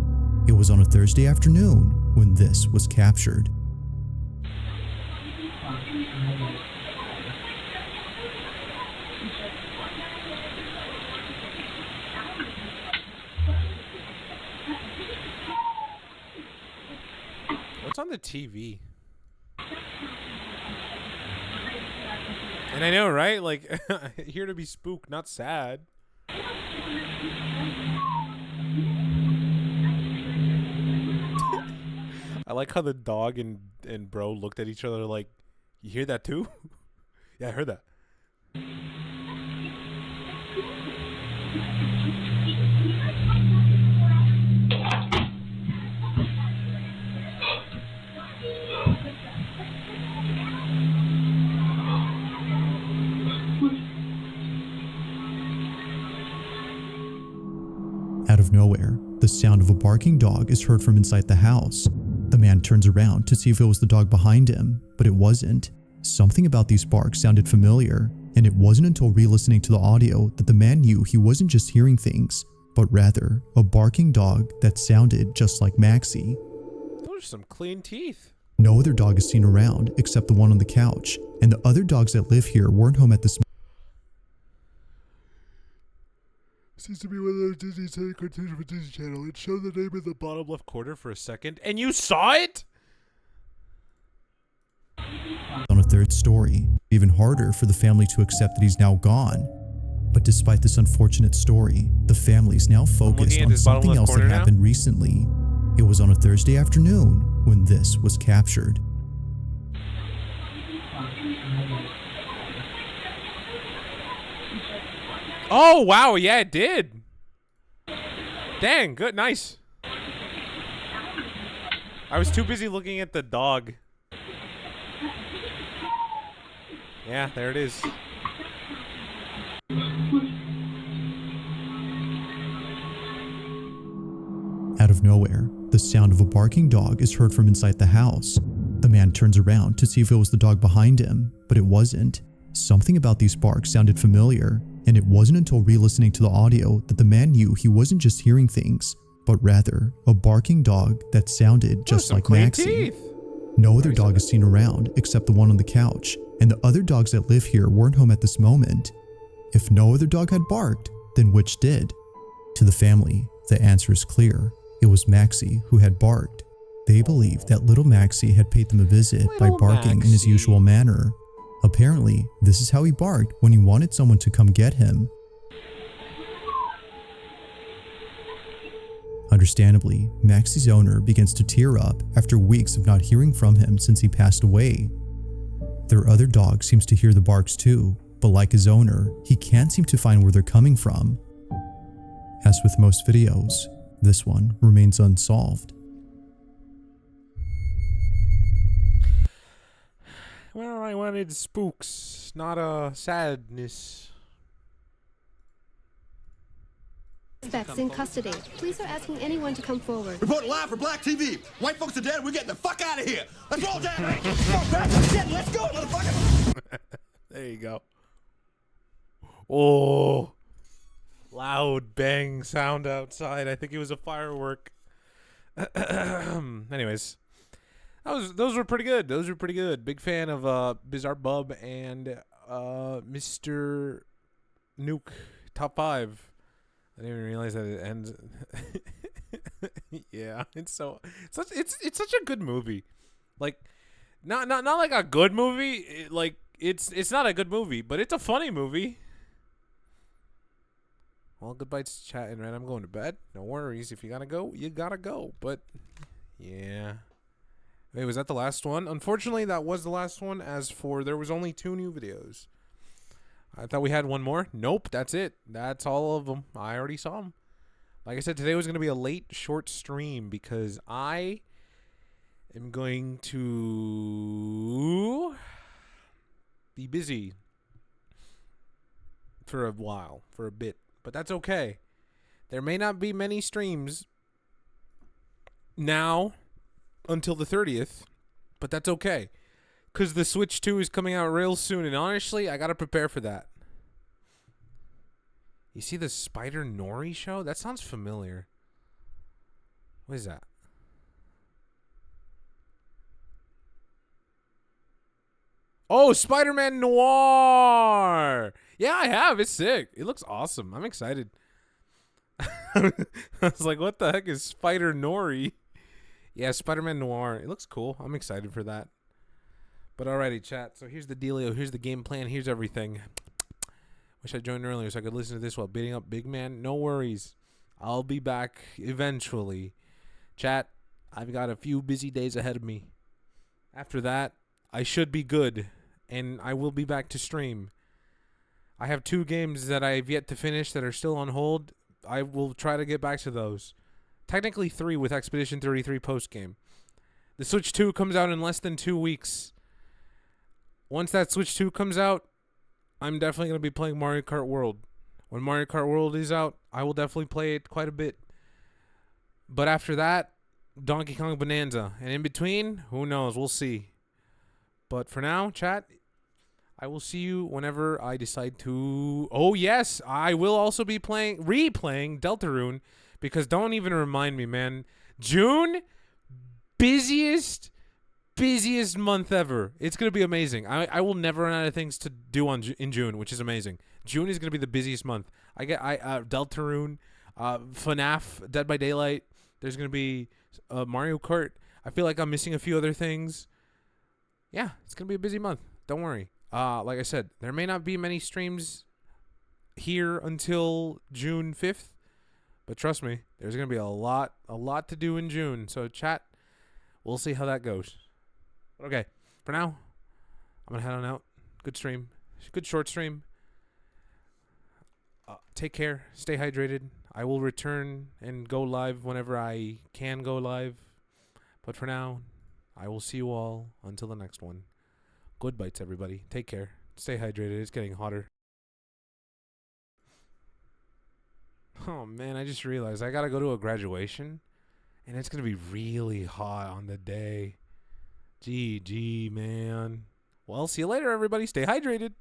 It was on a Thursday afternoon when this was captured. What's on the TV? And I know, right? Like, here to be spooked, not sad. I like how the dog and bro looked at each other like, you hear that too? Yeah, I heard that. Out of nowhere, the sound of a barking dog is heard from inside the house. The man turns around to see if it was the dog behind him, but it wasn't. Something about these barks sounded familiar, and it wasn't until re-listening to the audio that the man knew he wasn't just hearing things, but rather a barking dog that sounded just like Maxie. Those are some clean teeth. No other dog is seen around except the one on the couch, and the other dogs that live here weren't home at this. Seems to be one of those Disney Channel cartoons from Disney Channel. It showed the name in the bottom left corner for a second, and you saw it? On a third story, even harder for the family to accept that he's now gone. But despite this unfortunate story, the family's now focused on something else that happened recently. It was on a Thursday afternoon when this was captured. Oh, wow. Yeah, it did. Dang, good. Nice. I was too busy looking at the dog. Yeah, there it is. Out of nowhere, the sound of a barking dog is heard from inside the house. The man turns around to see if it was the dog behind him, but it wasn't. Something about these barks sounded familiar, and it wasn't until re-listening to the audio that the man knew he wasn't just hearing things, but rather a barking dog that sounded just like Maxie. No other dog is seen around except the one on the couch, and the other dogs that live here weren't home at this moment. If no other dog had barked, then which did? To the family, the answer is clear. It was Maxie who had barked. They believed that little Maxie had paid them a visit by barking in his usual manner. Apparently, this is how he barked when he wanted someone to come get him. Understandably, Maxie's owner begins to tear up after weeks of not hearing from him since he passed away. Their other dog seems to hear the barks too, but like his owner, he can't seem to find where they're coming from. As with most videos, this one remains unsolved. Well, I wanted spooks, not sadness. Suspects in custody. Police are asking anyone to come forward. Reporting live for Black TV. White folks are dead. We're getting the fuck out of here. Let's roll down. Let's go, motherfucker. There you go. Oh, loud bang sound outside. I think it was a firework. Anyways, those were pretty good. Those were pretty good. Big fan of Bizarre Bub and Mr. Nuke top 5. I didn't even realize that it ends. Yeah, it's such a good movie. Like, not like a good movie. It's not a good movie, but it's a funny movie. Well, goodbye to chatting, right? I'm going to bed. No worries. If you gotta go, you gotta go. But yeah. Wait, was that the last one? Unfortunately, that was the last one. As for there was only 2 new videos. I thought we had one more. Nope, that's it. That's all of them. I already saw them. Like I said, today was going to be a late, short stream because I am going to be busy for a while, for a bit. But that's okay. There may not be many streams now until the 30th, but that's okay. Because the Switch 2 is coming out real soon, and honestly, I got to prepare for that. You see the Spider Nori show? That sounds familiar. What is that? Oh, Spider-Man Noir! Yeah, I have. It's sick. It looks awesome. I'm excited. I was like, what the heck is Spider Nori? Yeah, Spider-Man Noir. It looks cool. I'm excited for that. But alrighty, chat. So here's the dealio. Here's the game plan. Here's everything. Wish I joined earlier so I could listen to this while beating up Big Man. No worries. I'll be back eventually. Chat, I've got a few busy days ahead of me. After that, I should be good, and I will be back to stream. I have 2 games that I've yet to finish that are still on hold. I will try to get back to those. Technically 3 with Expedition 33 post-game. The Switch 2 comes out in less than 2 weeks. Once that Switch 2 comes out, I'm definitely going to be playing Mario Kart World. When Mario Kart World is out, I will definitely play it quite a bit. But after that, Donkey Kong Bonanza. And in between, who knows? We'll see. But for now, chat, I will see you whenever I decide to... Oh, yes, I will also be replaying Deltarune, because don't even remind me, man. June, busiest month ever. It's going to be amazing. I will never run out of things to do in June, which is amazing. June is going to be the busiest month. Deltarune, FNAF, Dead by Daylight. There's going to be Mario Kart. I feel like I'm missing a few other things. Yeah, it's going to be a busy month. Don't worry. Like I said, there may not be many streams here until June 5th, but trust me, there's going to be a lot to do in June. So chat, we'll see how that goes. Okay, for now, I'm going to head on out. Good stream. Good short stream. Take care. Stay hydrated. I will return and go live whenever I can go live. But for now, I will see you all until the next one. Good bites, everybody. Take care. Stay hydrated. It's getting hotter. Oh, man, I just realized I got to go to a graduation. And it's going to be really hot on the day. GG, man. Well, see you later, everybody. Stay hydrated.